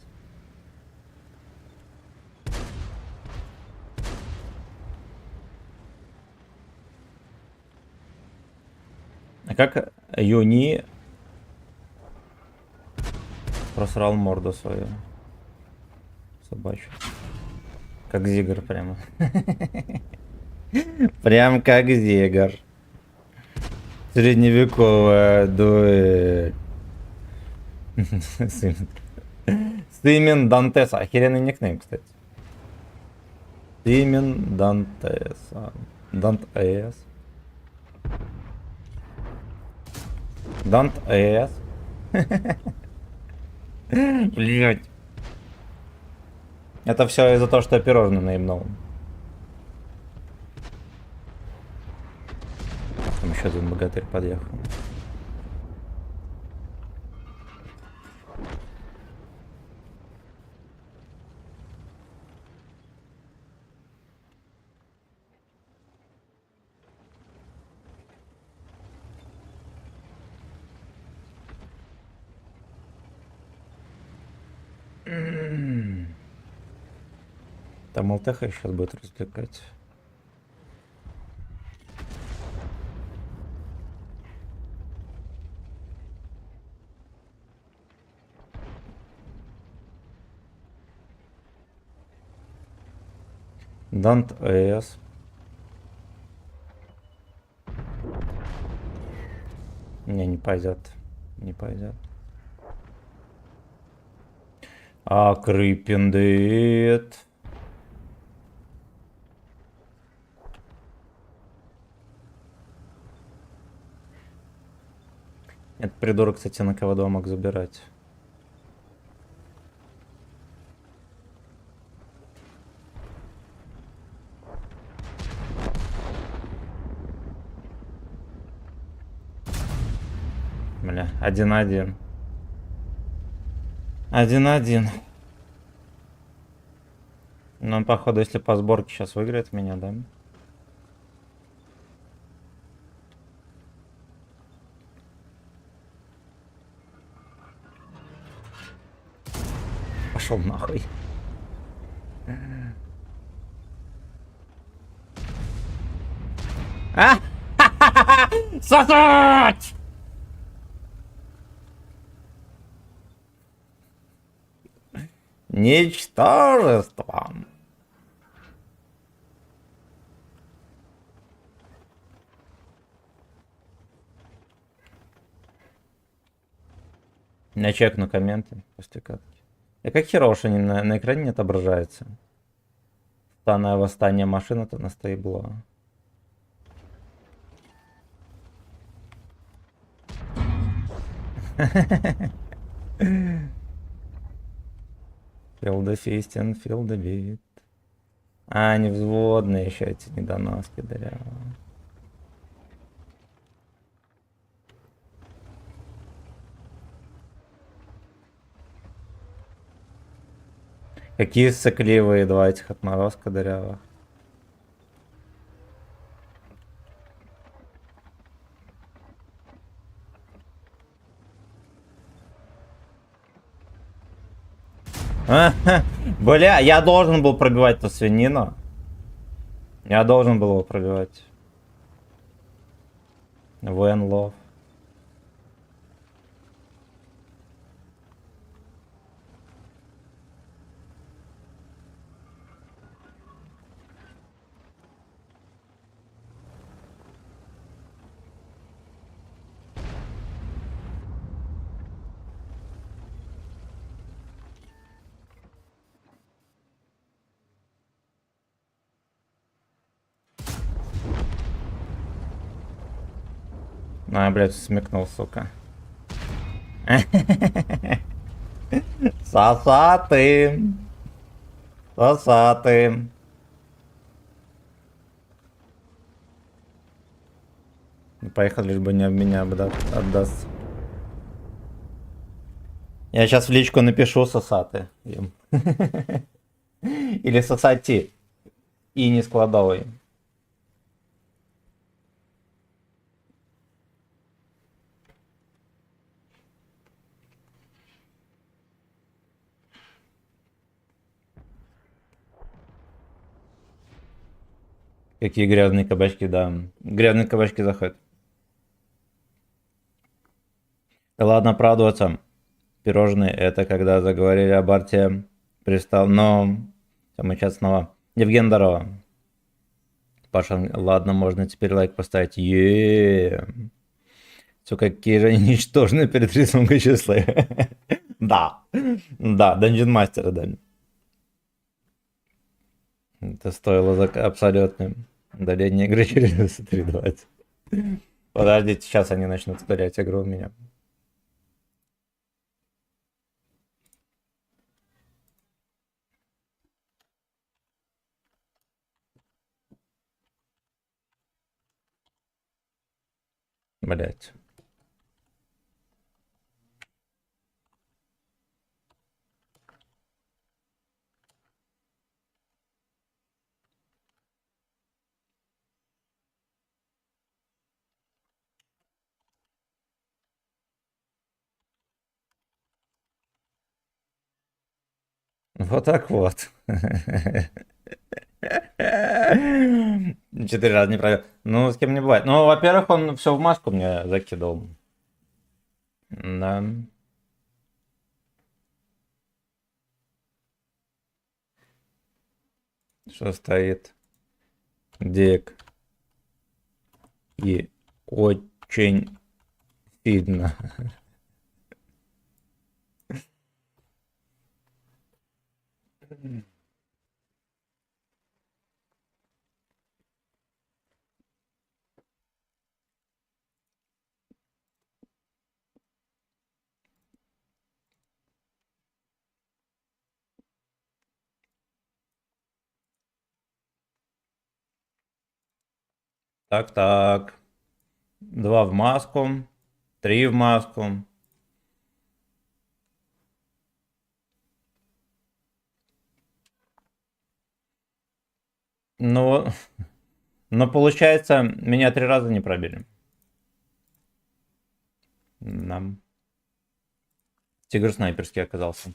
А как Юни просрал морду свою собачью? Как Зигар прямо. Прям как Зигар. Средневековая дуэль. Симен Дантеса. Охеренный никнейм, кстати. Симен Дантеса. Дантес. Дантес. Блять. Это все из-за того, что я пирожное наебнул. Там еще один богатырь подъехал. Там ЛТХ сейчас будет развлекать. Дант АЭС. Не пойдет. Не пойдет. А Крипендит. Этот придурок, кстати, на КВ2 мог забирать. Бля, 1-1. 1-1. Ну, он, походу, если по сборке сейчас выиграет меня, да? Пошел нахуй. А? Сосать! Ничтожество. Я чекну комменты после катки. И как херово, что они на экране не отображаются. Станное восстание машины-то на стейбло. Feel the feast and feel the beat. А, они взводные еще эти недоноски, дырявые. Какие сыкливые два этих отморозка дырявых. Бля, я должен был пробивать эту свинину. Я должен был его пробивать. Вен лов. А, блядь, смекнул, сука. Сосатый. Сосатый. Поехал, лишь бы не об меня отдаст. Я сейчас в личку напишу сосаты им. Или сосати. И не складовый. Какие грязные кабачки, да. Грязные кабачки заходят. Ладно, оправдываться. Пирожные — это когда заговорили о Барте, пристал, но... Мы сейчас снова. Евген, здорово. Паша, ладно, можно теперь лайк поставить. Все, какие же они ничтожные перед рисунком числа. Да. Да, Dungeon Master, да. Это стоило за абсолютно удаление игры через 3.20. Подождите, сейчас они начнут удалять игру у меня. Блять. Вот так вот. 4 раза не проверил. Ну, с кем не бывает. Ну, во-первых, он все в маску мне закидывал. Да. Что стоит? Дик. И очень видно. Так, так. 2 в маску. 3 в маску. Ну, но получается, меня 3 раза не пробили. Нам. Тигр снайперский оказался.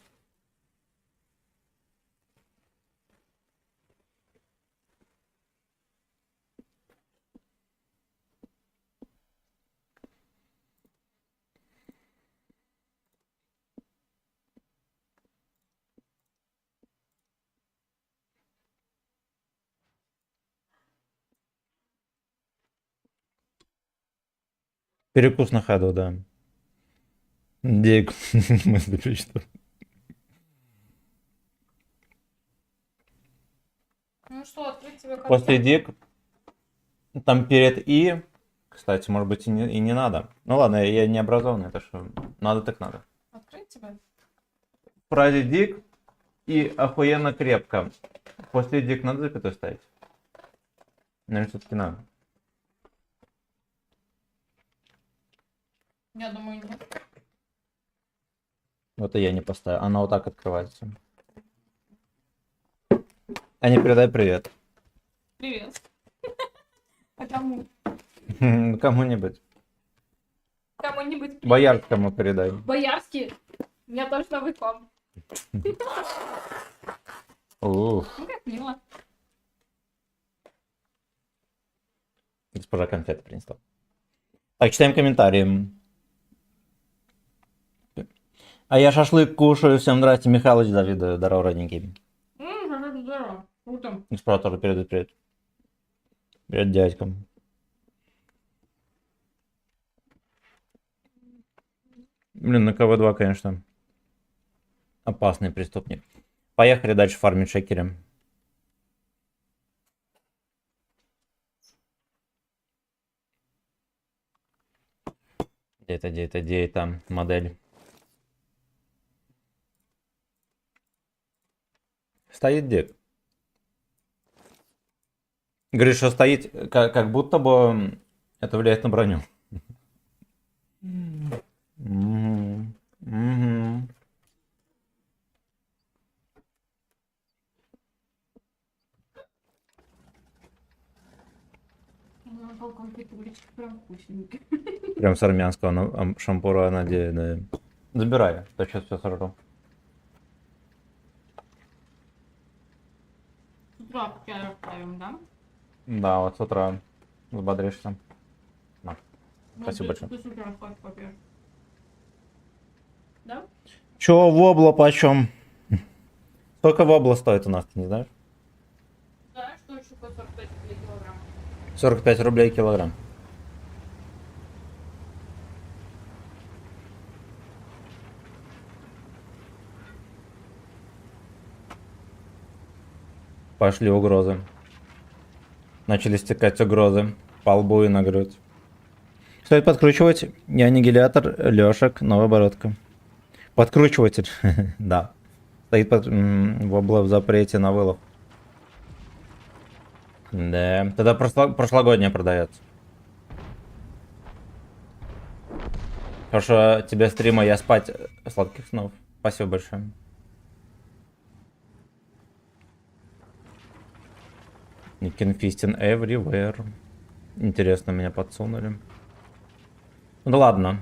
Перекус на ходу, да. Дик. Мысли, что? Ну что, открыть тебе как После дик, там перед и, кстати, может быть и не надо. Ну ладно, я не образованный, это что, надо так надо. Открыть тебе? В фразе дик и охуенно крепко. После дик надо запятую ставить? Наверное, все-таки надо. Я думаю, нет. Вот и я не поставил. Она вот так открывается. А не передай привет. Привет. А кому? Кому-нибудь. Кому-нибудь привет. Боярскому передай. Боярский. У меня тоже новый ком. Ух, Ну как мило. госпожа конфеты принесла. Так, читаем комментарии. А я шашлык кушаю. Всем здрасте, Михалыч, завидую. Здорово, родненький. Здорово. Круто. Госпожа тоже передает привет. Привет дядькам. Блин, на КВ-2, конечно. Опасный преступник. Поехали дальше фармить шекерем. Где это модель? Стоит дик. Говорит, что стоит, как будто бы это влияет на броню. Мгм. Мгм. Конфетулечки прям вкусненькие. Прям с армянского шампура, надеюсь, да. Забирай, то сейчас все сожру. С утра чай ставим, да? Да, вот с утра взбодришься. На. Ну, Спасибо большое. Ты с утра кофе попьешь. Да? Чё, вобла почем? Сколько вобла стоит у нас, ты не знаешь? Знаешь, что еще по 45 рублей килограмм? 45 рублей килограмм. Пошли угрозы. Начали стекать угрозы по лбу и на грудь. Стоит подкручивать и аннигилятор, Лешек, новобородка. Подкручиватель, да. Стоит вобла в запрете на вылов. Да, тогда прошлогодняя продается. Хорошо, тебе стрима, я спать. Сладких снов. Спасибо большое. Никенфистин everywhere. Интересно, меня подсунули. Ну да ладно.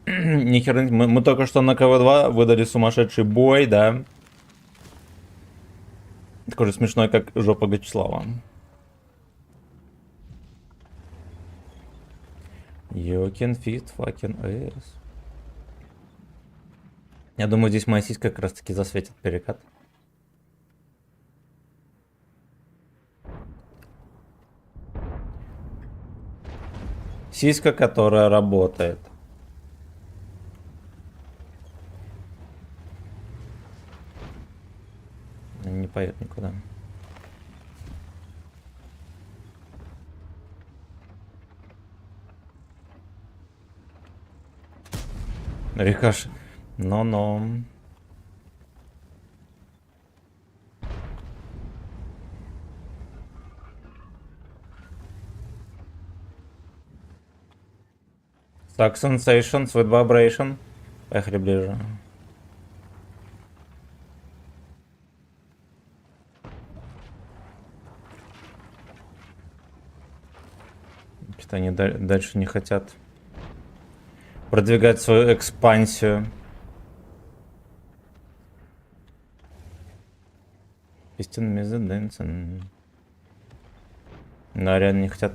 Нихера, мы только что на КВ-2 выдали сумасшедший бой, да? Такой же смешной, как жопа Гачеслава. You can fit fucking ass. Я думаю, здесь моя сиська как раз таки засветит перекат. Сиська, которая работает. Не поет никуда. Рикаш. Но-но. Так, Sensation, Sweet Vibration. Поехали ближе. Что-то они дальше не хотят продвигать свою экспансию. Истин Мизеденсен. Да, реально не хотят.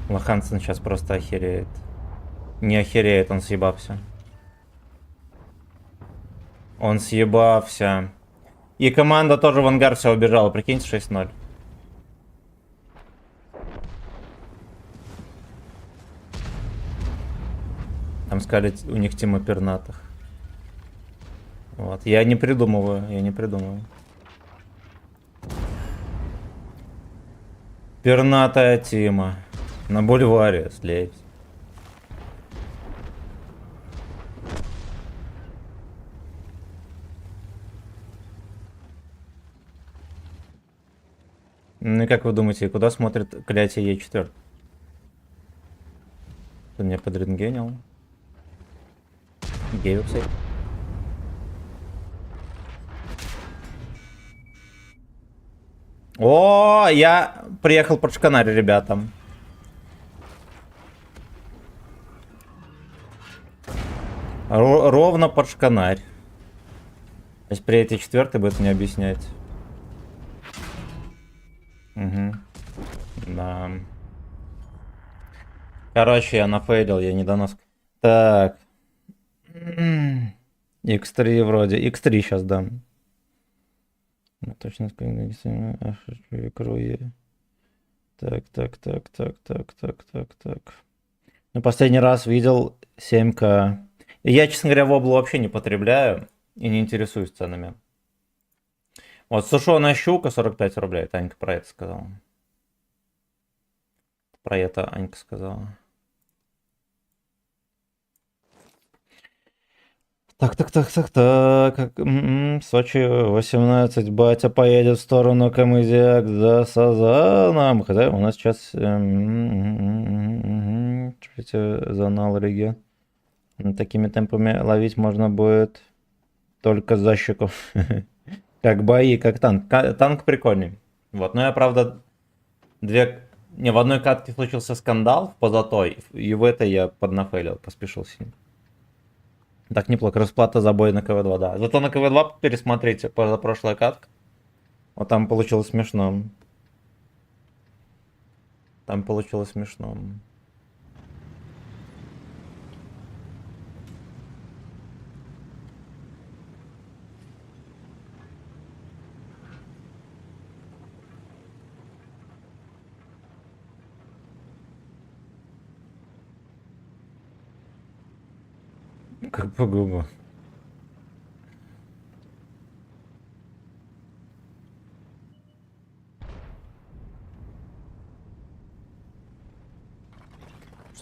Лохансен сейчас просто охереет. Не охереет, он съебався. Он съебався. И команда тоже в ангар вся убежала, прикиньте, 6-0. Там сказали, у них тима пернатых. Вот, я не придумываю, я не придумываю. Пернатая тима. На бульваре, слейвс. Ну и как вы думаете, куда смотрит клятие Е4? Ты меня подрентгенил? Гейвипсей. О, я приехал под шканарь, ребята. Ровно под шканарь. То есть при этой четвертой будет мне объяснять. Угу. Да. Короче, я нафейлил, я недоноск. Так. X3 вроде. X3 сейчас дам. Точно скажу. Так. Ну, последний раз видел 7К. Я, честно говоря, воблу вообще не потребляю и не интересуюсь ценами. Вот сушеная щука 45 рублей. Это Анька про это сказала. Про это Анька сказала. Так. Сочи 18. Батя поедет в сторону Камызяк за Сазаном. Хотя у нас сейчас... Зонал регион. Такими темпами ловить можно будет только за щеков. Как бои, как танк. Танк прикольный. Вот, но я, правда, Не, в одной катке случился скандал в позатой, и в этой я поднафейлил, поспешил сильно. Так неплохо, расплата за бой на КВ-2, да. Зато на КВ-2 пересмотрите позапрошлая катка. Вот там получилось смешно. Там получилось смешно. Как по губу.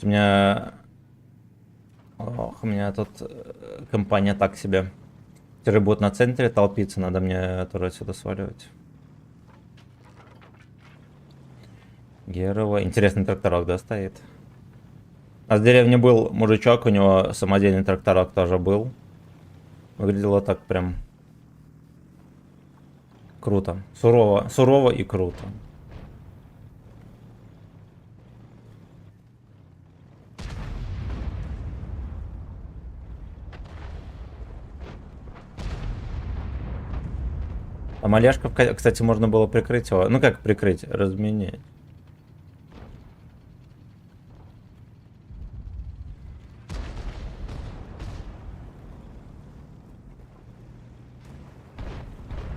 У меня... Ох, у меня тут компания так себе. Которые будут на центре толпиться, надо мне тоже отсюда сваливать. Герова. Интересный тракторок, да, стоит? А в деревне был мужичок, у него самодельный тракторок тоже был. Выглядело так прям круто. Сурово, сурово и круто. Там Олежка, кстати, можно было прикрыть его. Ну как прикрыть? Разменять.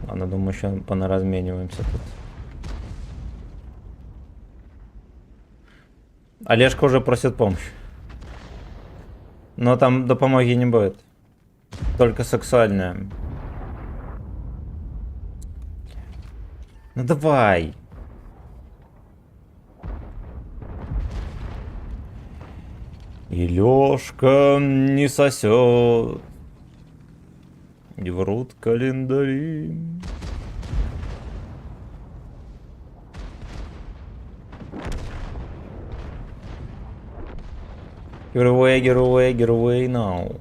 Ладно, думаю, еще понаразмениваемся тут. Олежка уже просит помощь. Но там допомоги не будет. Только сексуальная. Ну давай. И Лёшка не сосет. И врут календари. Get away, get away, get away now.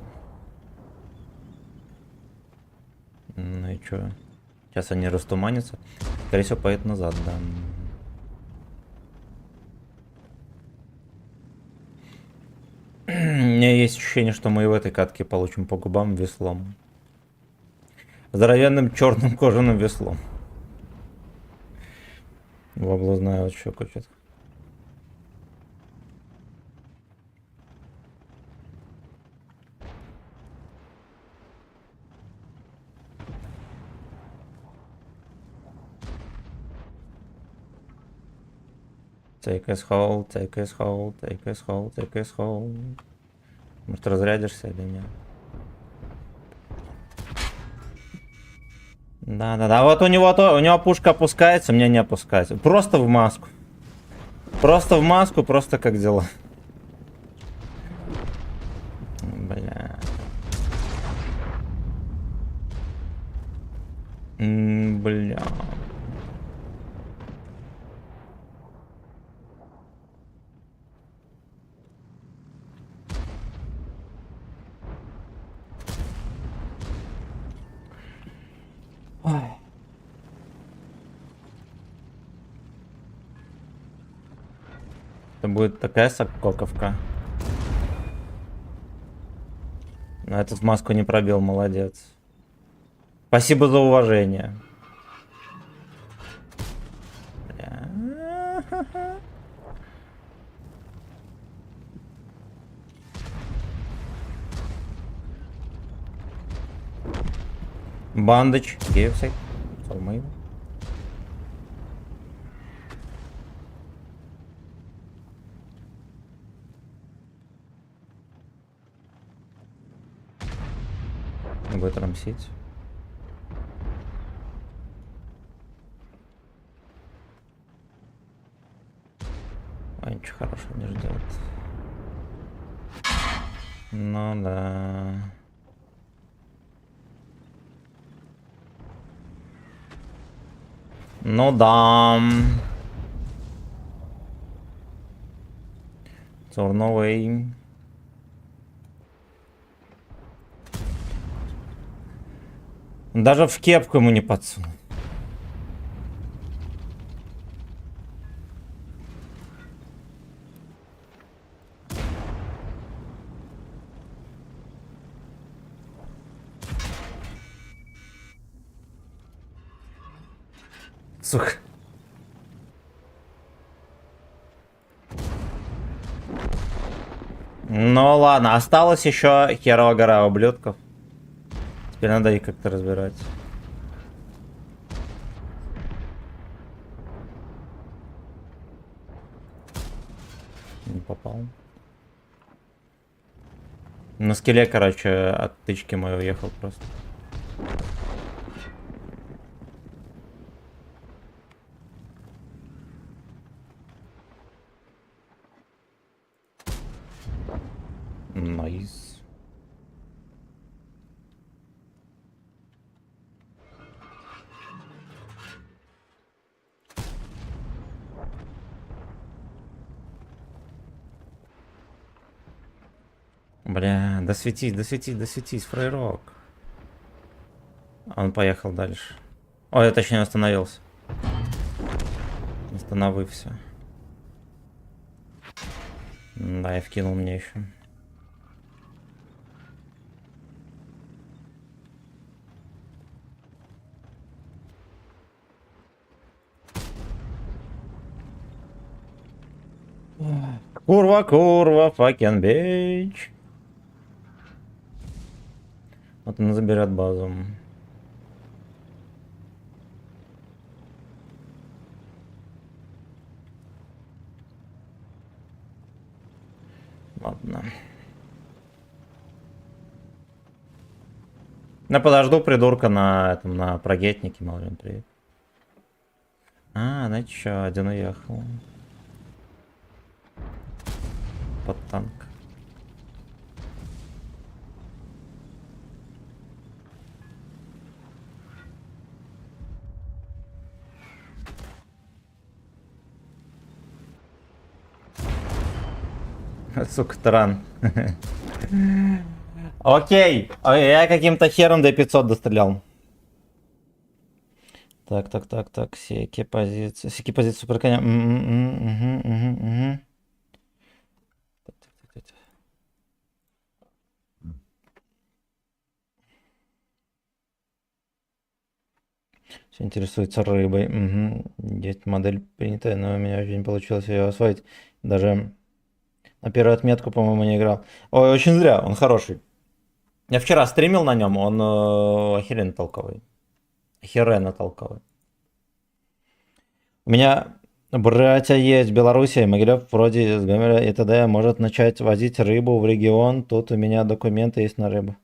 Ну и чё? Сейчас они растуманятся. Скорее всего, поедут назад, да. У меня есть ощущение, что мы и в этой катке получим по губам веслом. Здоровенным черным кожаным веслом. Воблу знаю, вот что хочет. Take us hold, take us hold, take us hold, take us hold. Может, разрядишься или нет? Да-да-да, вот у него пушка опускается, мне не опускается. Просто в маску. Просто в маску, просто как дела. Бля. Бля. Ой. Это будет такая сококовка. Но этот в маску не пробил, молодец. Спасибо за уважение. Бля. Бандыч, гейвсайд, формы. Будет рамсить. А ничего хорошего не ждет. Ну да. Ну да. Turn. Даже в кепку ему не подсунул. Сука. Ну ладно, осталось еще херова гора ублюдков. Теперь надо их как-то разбирать. Не попал. На скеле, короче, от тычки мой уехал просто. Найс. Бля, досветись, фрейрок. Он поехал дальше. Ой, я точнее остановился. Остановился. Да, и вкинул мне еще. Курва, fucking bitch. Вот он заберет базу. Ладно. Я подожду придурка на этом, на прогетнике, мало ли он приедет. А, ну чё, один уехал. Под танк. Сука, таран. Окей. Я каким-то хером до 500 дострелял. Так. Секи позиции. Секи позиции суперконя. Все интересуется рыбой. Есть модель принятая, но у меня очень не получилось ее освоить. Даже на первую отметку, по-моему, не играл. Ой, очень зря, он хороший. Я вчера стримил на нем, он охеренно толковый. Охеренно толковый. У меня братья есть в Беларуси, Могилев вроде с Гомеля и т.д. может начать возить рыбу в регион. Тут у меня документы есть на рыбу.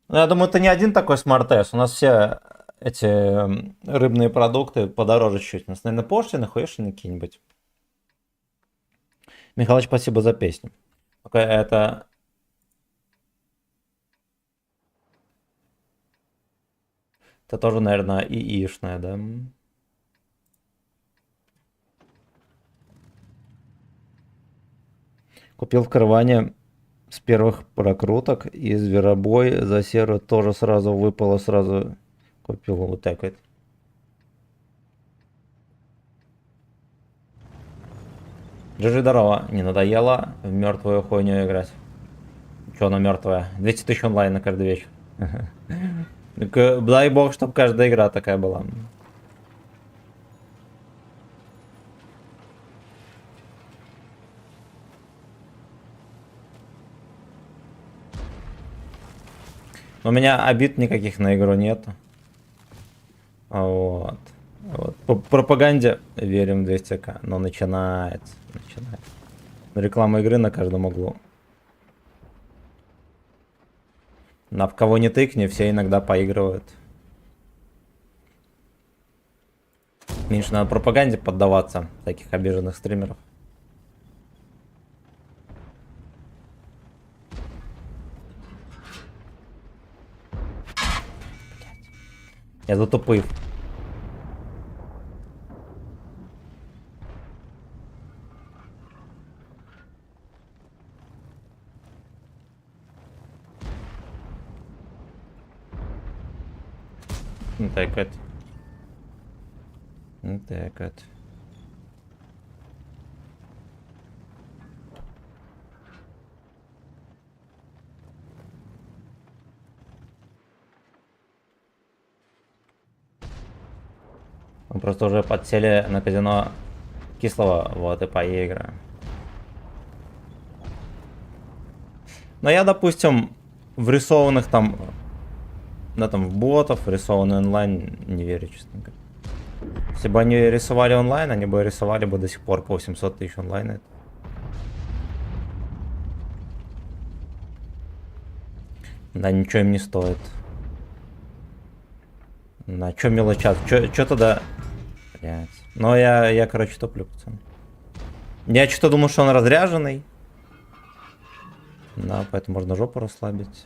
Ну, я думаю, это не один такой смарт-тест. У нас все эти рыбные продукты подороже чуть. У нас, наверное, пошлины, хуешины какие-нибудь. Михалыч, спасибо за песню. Это... Это тоже, наверное, ИИшная, да? Купил в караване с первых прокруток и зверобой за серую тоже сразу выпало, сразу купил вот так вот. Держи здорово, не надоело в мертвую хуйню играть? Че она мертвая? 200 тысяч онлайн на каждый вечер. Дай бог, чтобы каждая игра такая была. У меня обид никаких на игру нету. Вот. По пропаганде верим 200к. Но начинается. Реклама игры на каждом углу. В кого не тыкни, все иногда поигрывают. Меньше надо пропаганде поддаваться, таких обиженных стримеров. Я затупив. Так вот. Так вот. Мы просто уже подсели на казино кислого, вот и поиграем. Но я, допустим, в рисованных там, да, там, в ботов, рисованный онлайн не верю, честно говоря. Если бы они рисовали онлайн, они бы рисовали бы до сих пор по 800 тысяч онлайн. Да, ничего им не стоит. Да, чё мелочат? Чё тогда... Блять. Но я, короче, топлю, пацаны. Я что-то думал, что он разряженный. Да, поэтому можно жопу расслабить.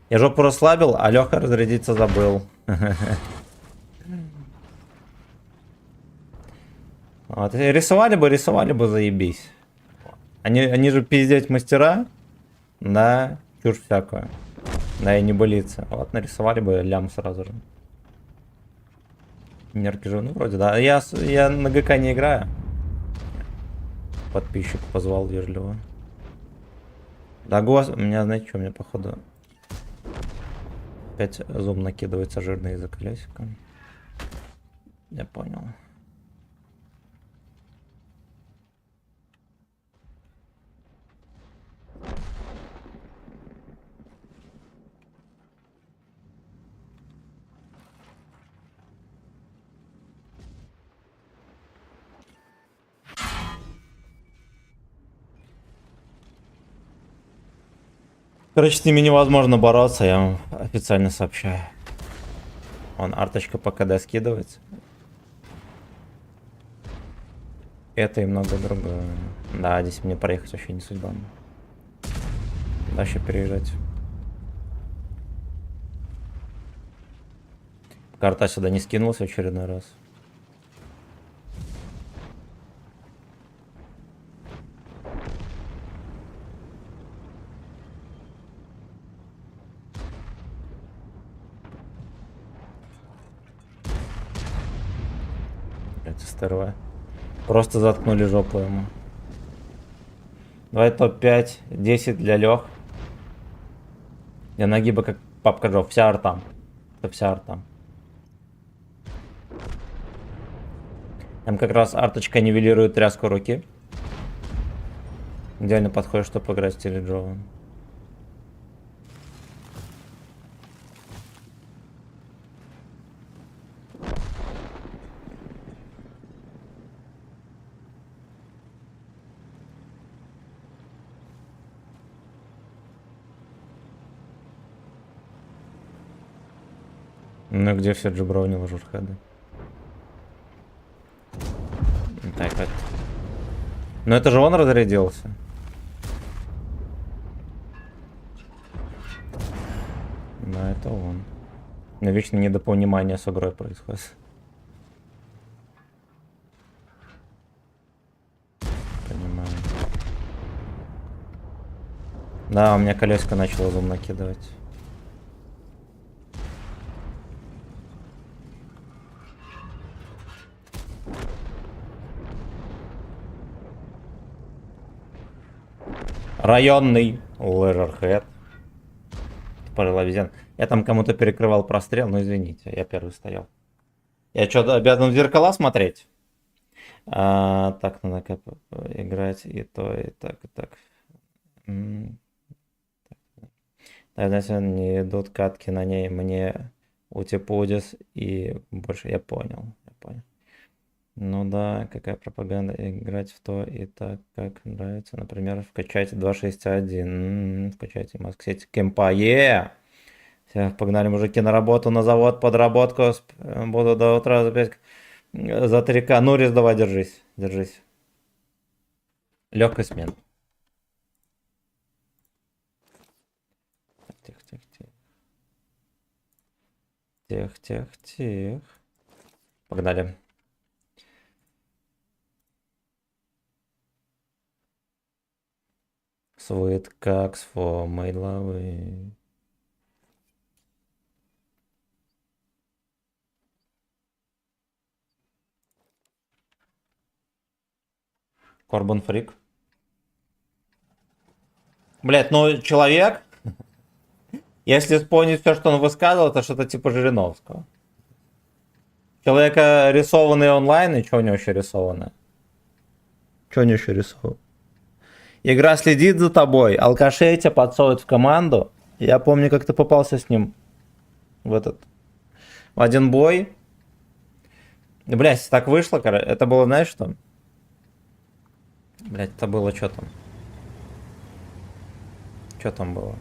Я жопу расслабил, а Лёха разрядиться забыл. Вот, рисовали бы, заебись. Они же пиздеть мастера. Да, чушь всякую. Да, и не болится. Вот, нарисовали бы лям сразу же. Нерки же, ну вроде, да. Я на ГК не играю. Подписчик позвал вежливо. Да, у меня, знаете, что, мне походу опять зум накидывается жирный за колесико. Я понял. Короче, с ними невозможно бороться, я вам официально сообщаю. Вон, арточка по КД скидывается. Это и много другое. Да, здесь мне проехать вообще не судьба. Дальше переезжать. Карта сюда не скинулась в очередной раз. СТРВ. Просто заткнули жопу ему. Давай топ-5, 10 для Лех. Для нагиба как папка Джо. Вся артам. Это вся артам. Там как раз арточка нивелирует тряску руки. Идеально подходит, чтобы играть в стиле Джо. Ну где все джебровнило журхеды? Так вот. Ну это же он разрядился. Да, это он. У меня вечно недопонимание с игрой происходит. Понимаю. Да, у меня колесико начало зум накидывать. Районный лэжерхед. Пожалуй, обезьян. Я там кому-то перекрывал прострел, но извините, я первый стоял. Я что, обязан в зеркала смотреть? Так, надо как играть и то, и так, и так. Да, знаете, не идут катки на ней, мне утипудис и больше. Я понял. Ну да, какая пропаганда, играть в то и так, как нравится. Например, вкачайте 261, вкачайте Москсети Кемпае. Все, погнали, мужики, на работу, на завод, подработку. Буду до утра за 5, за 3К. Нурис, давай, держись. Легкая смена. Тихо. Погнали. Sweet cocks for my love. Корбан фрик. Блять, ну человек, если вспомнить все, что он высказывал, это что-то типа Жириновского. Человека рисованный онлайн, и что у него еще рисовано? Игра следит за тобой, алкашей тебя подсовывают в команду. Я помню, как ты попался с ним в один бой. Блять, так вышло, короче. Это было, знаешь что? Блять, это было что там? Что там было?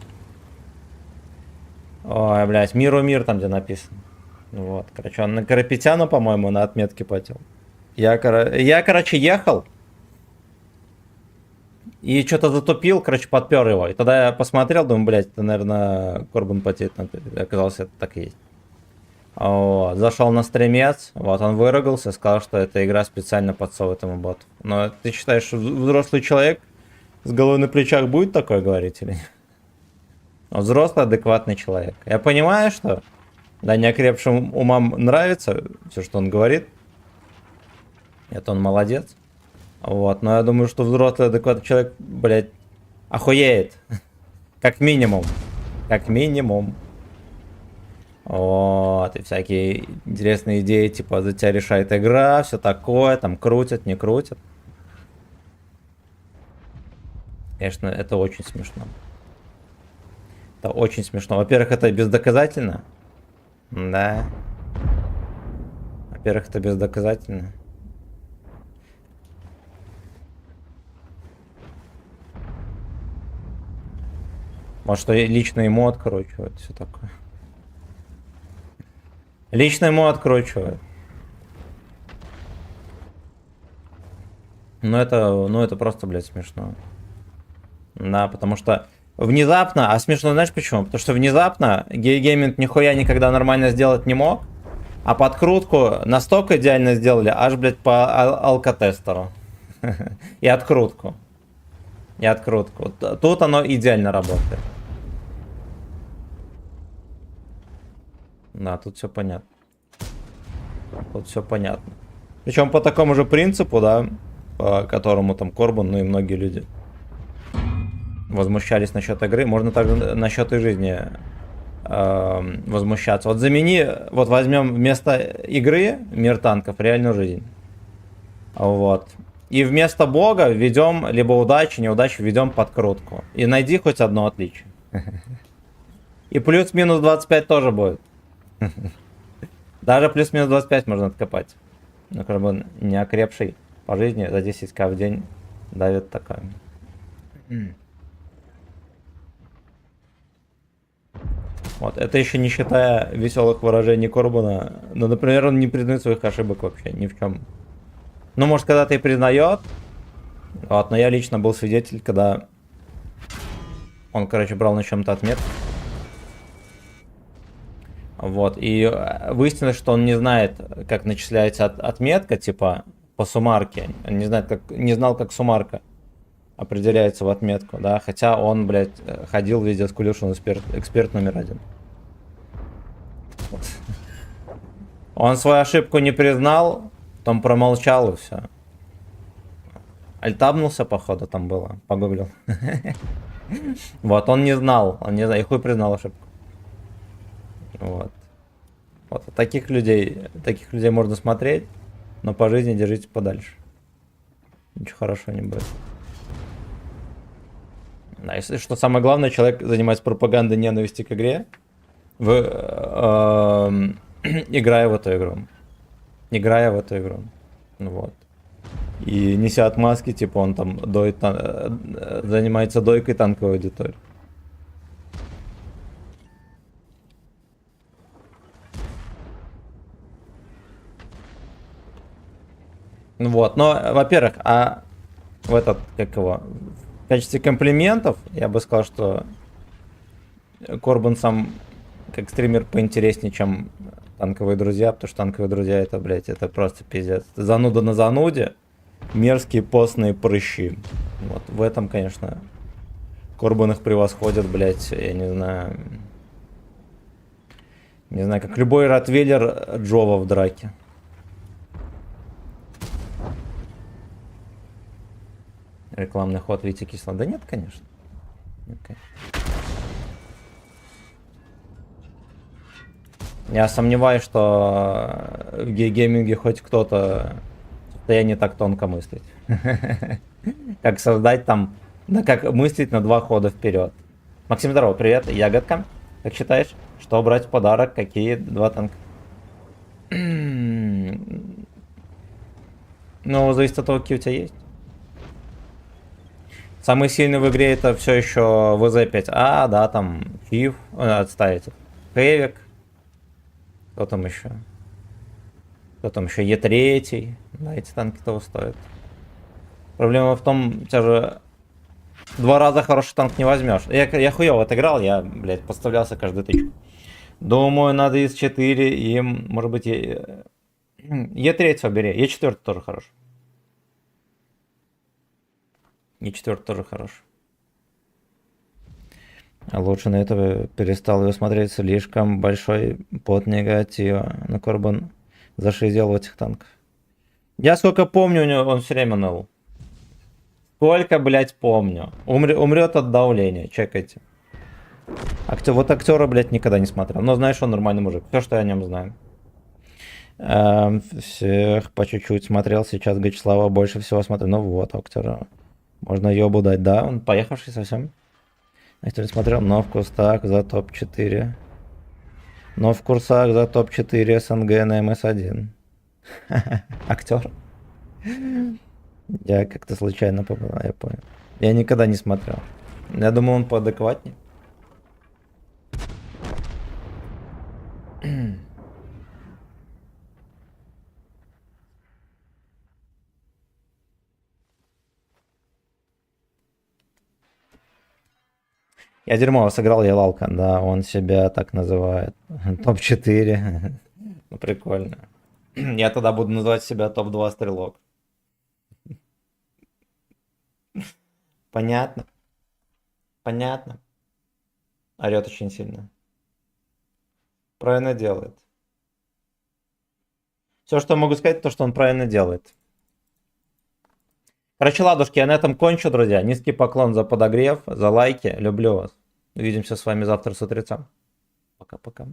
Ой, блядь, миру мир там, где написано. Вот, короче, он на Карапетяна, по-моему, на отметке потел. Я, короче, ехал. И что-то затупил, короче, подпер его. И тогда я посмотрел, думаю, блядь, это, наверное, Корбан потеет. Оказалось, это так и есть. Вот. Зашел на стримец, вот, он выругался, сказал, что эта игра специально подсовывает ему боту. Но ты считаешь, что взрослый человек с головой на плечах будет такое говорить или нет? Он взрослый, адекватный человек. Я понимаю, что да, неокрепшим умам нравится все, что он говорит. Это он молодец. Вот, но я думаю, что взрослый, адекватный человек, блядь, охуеет. Как минимум. Как минимум. Вот, и всякие интересные идеи, типа, за тебя решает игра, все такое, там крутят, не крутят. Конечно, это очень смешно. Это очень смешно. Во-первых, это бездоказательно. Да. Во-первых, это бездоказательно. Может, что лично ему откручивают, все такое. Лично ему откручивают. Ну это просто, блядь, смешно. Да, потому что внезапно, а смешно знаешь почему? Потому что внезапно гейминг нихуя никогда нормально сделать не мог, а подкрутку настолько идеально сделали, аж, блядь, по алкотестеру. И открутку. И открутку. Тут оно идеально работает. Да, тут все понятно. Тут все понятно. Причем по такому же принципу, да, по которому там Корбан, ну и многие люди возмущались насчет игры, можно также насчет и жизни возмущаться. Вот замени, вот возьмем вместо игры мир танков реальную жизнь. Вот. И вместо бога введем либо удачи, неудачи, введем подкрутку. И найди хоть одно отличие. И плюс-минус 25 тоже будет. Даже плюс-минус 25 можно откопать. Ну, как бы не окрепший по жизни за 10к в день давит такая. Вот, это еще не считая веселых выражений Корбана. Ну, например, он не признает своих ошибок вообще, ни в чем. Ну, может, когда-то и признает. Вот, но я лично был свидетель, когда он, короче, брал на чем-то отметку. Вот, и выяснилось, что он не знает, как начисляется отметка, типа, по суммарке. Он не знал, как суммарка определяется в отметку, да, хотя он, блядь, ходил везде, скулил, что он эксперт номер один. Вот. Он свою ошибку не признал, потом промолчал и все. Альтабнулся, походу, там было, погуглил. Вот, он не знал, и хуй признал ошибку. Вот. Вот. Таких людей можно смотреть, но по жизни держитесь подальше. Ничего хорошего не будет. Да, если что самое главное, человек занимается пропагандой ненависти к игре, играя в эту игру. Играя в эту игру. Вот. И неся отмазки, типа он там занимается дойкой танковой аудитории. Вот, но, во-первых, в качестве комплиментов я бы сказал, что Корбан сам как стример поинтереснее, чем танковые друзья, потому что танковые друзья это, блядь, это просто пиздец. Зануда на зануде, мерзкие постные прыщи. Вот, в этом, конечно, Корбан их превосходит, блядь, я не знаю, как любой ротвейлер Джова в драке. Рекламный ход Витя Кисло. Да нет, конечно. Нет, конечно. Я сомневаюсь, что в гейминге хоть кто-то в состоянии так тонко мыслить. Как создать там как мыслить на 2 хода вперед. Максим, здорово, привет. Ягодка, как считаешь, что брать в подарок? Какие 2 танка? Ну, зависит от того, какие у тебя есть. Самый сильный в игре это все еще ВЗ-5А, да, там Хив, отставить. Хевик. Кто там еще? Кто там еще? Е3. Да, эти танки того стоят. Проблема в том, у тебя же 2 раза хороший танк не возьмешь. Я хуёво отыграл, я, блядь, подставлялся каждую тычку. Думаю, надо из 4 и, может быть, Е3 бери. Е4 тоже хорош. Е4 тоже хорош. А лучше на этого перестал его смотреть, слишком большой пот негатива. На Корбан зашизел в этих танках. Я сколько помню, у него он все время ныл. Сколько, блядь, помню. Умрет от давления, чекайте. Вот актера, блядь, никогда не смотрел. Но знаешь, он нормальный мужик. Все, что я о нем знаю. Всех по чуть-чуть смотрел. Сейчас Гачеслава больше всего смотрю. Ну вот, актера. Можно ёбу дать, да? Он поехавший совсем. Если смотрел, но в кустах за топ-4. Но в курсах за топ-4 СНГ на МС-1. Актер? Я как-то случайно попал, я понял. Я никогда не смотрел. Я думал, он поадекватнее. Я дерьмово сыграл, я лалка, да, он себя так называет. Топ-4. Ну, прикольно. Я тогда буду называть себя топ-2 стрелок. Понятно. Понятно. Орет очень сильно. Правильно делает. Все, что могу сказать, то, что он правильно делает. Короче, ладушки, я на этом кончу, друзья. Низкий поклон за подогрев, за лайки. Люблю вас. Увидимся с вами завтра с утреца. Пока-пока.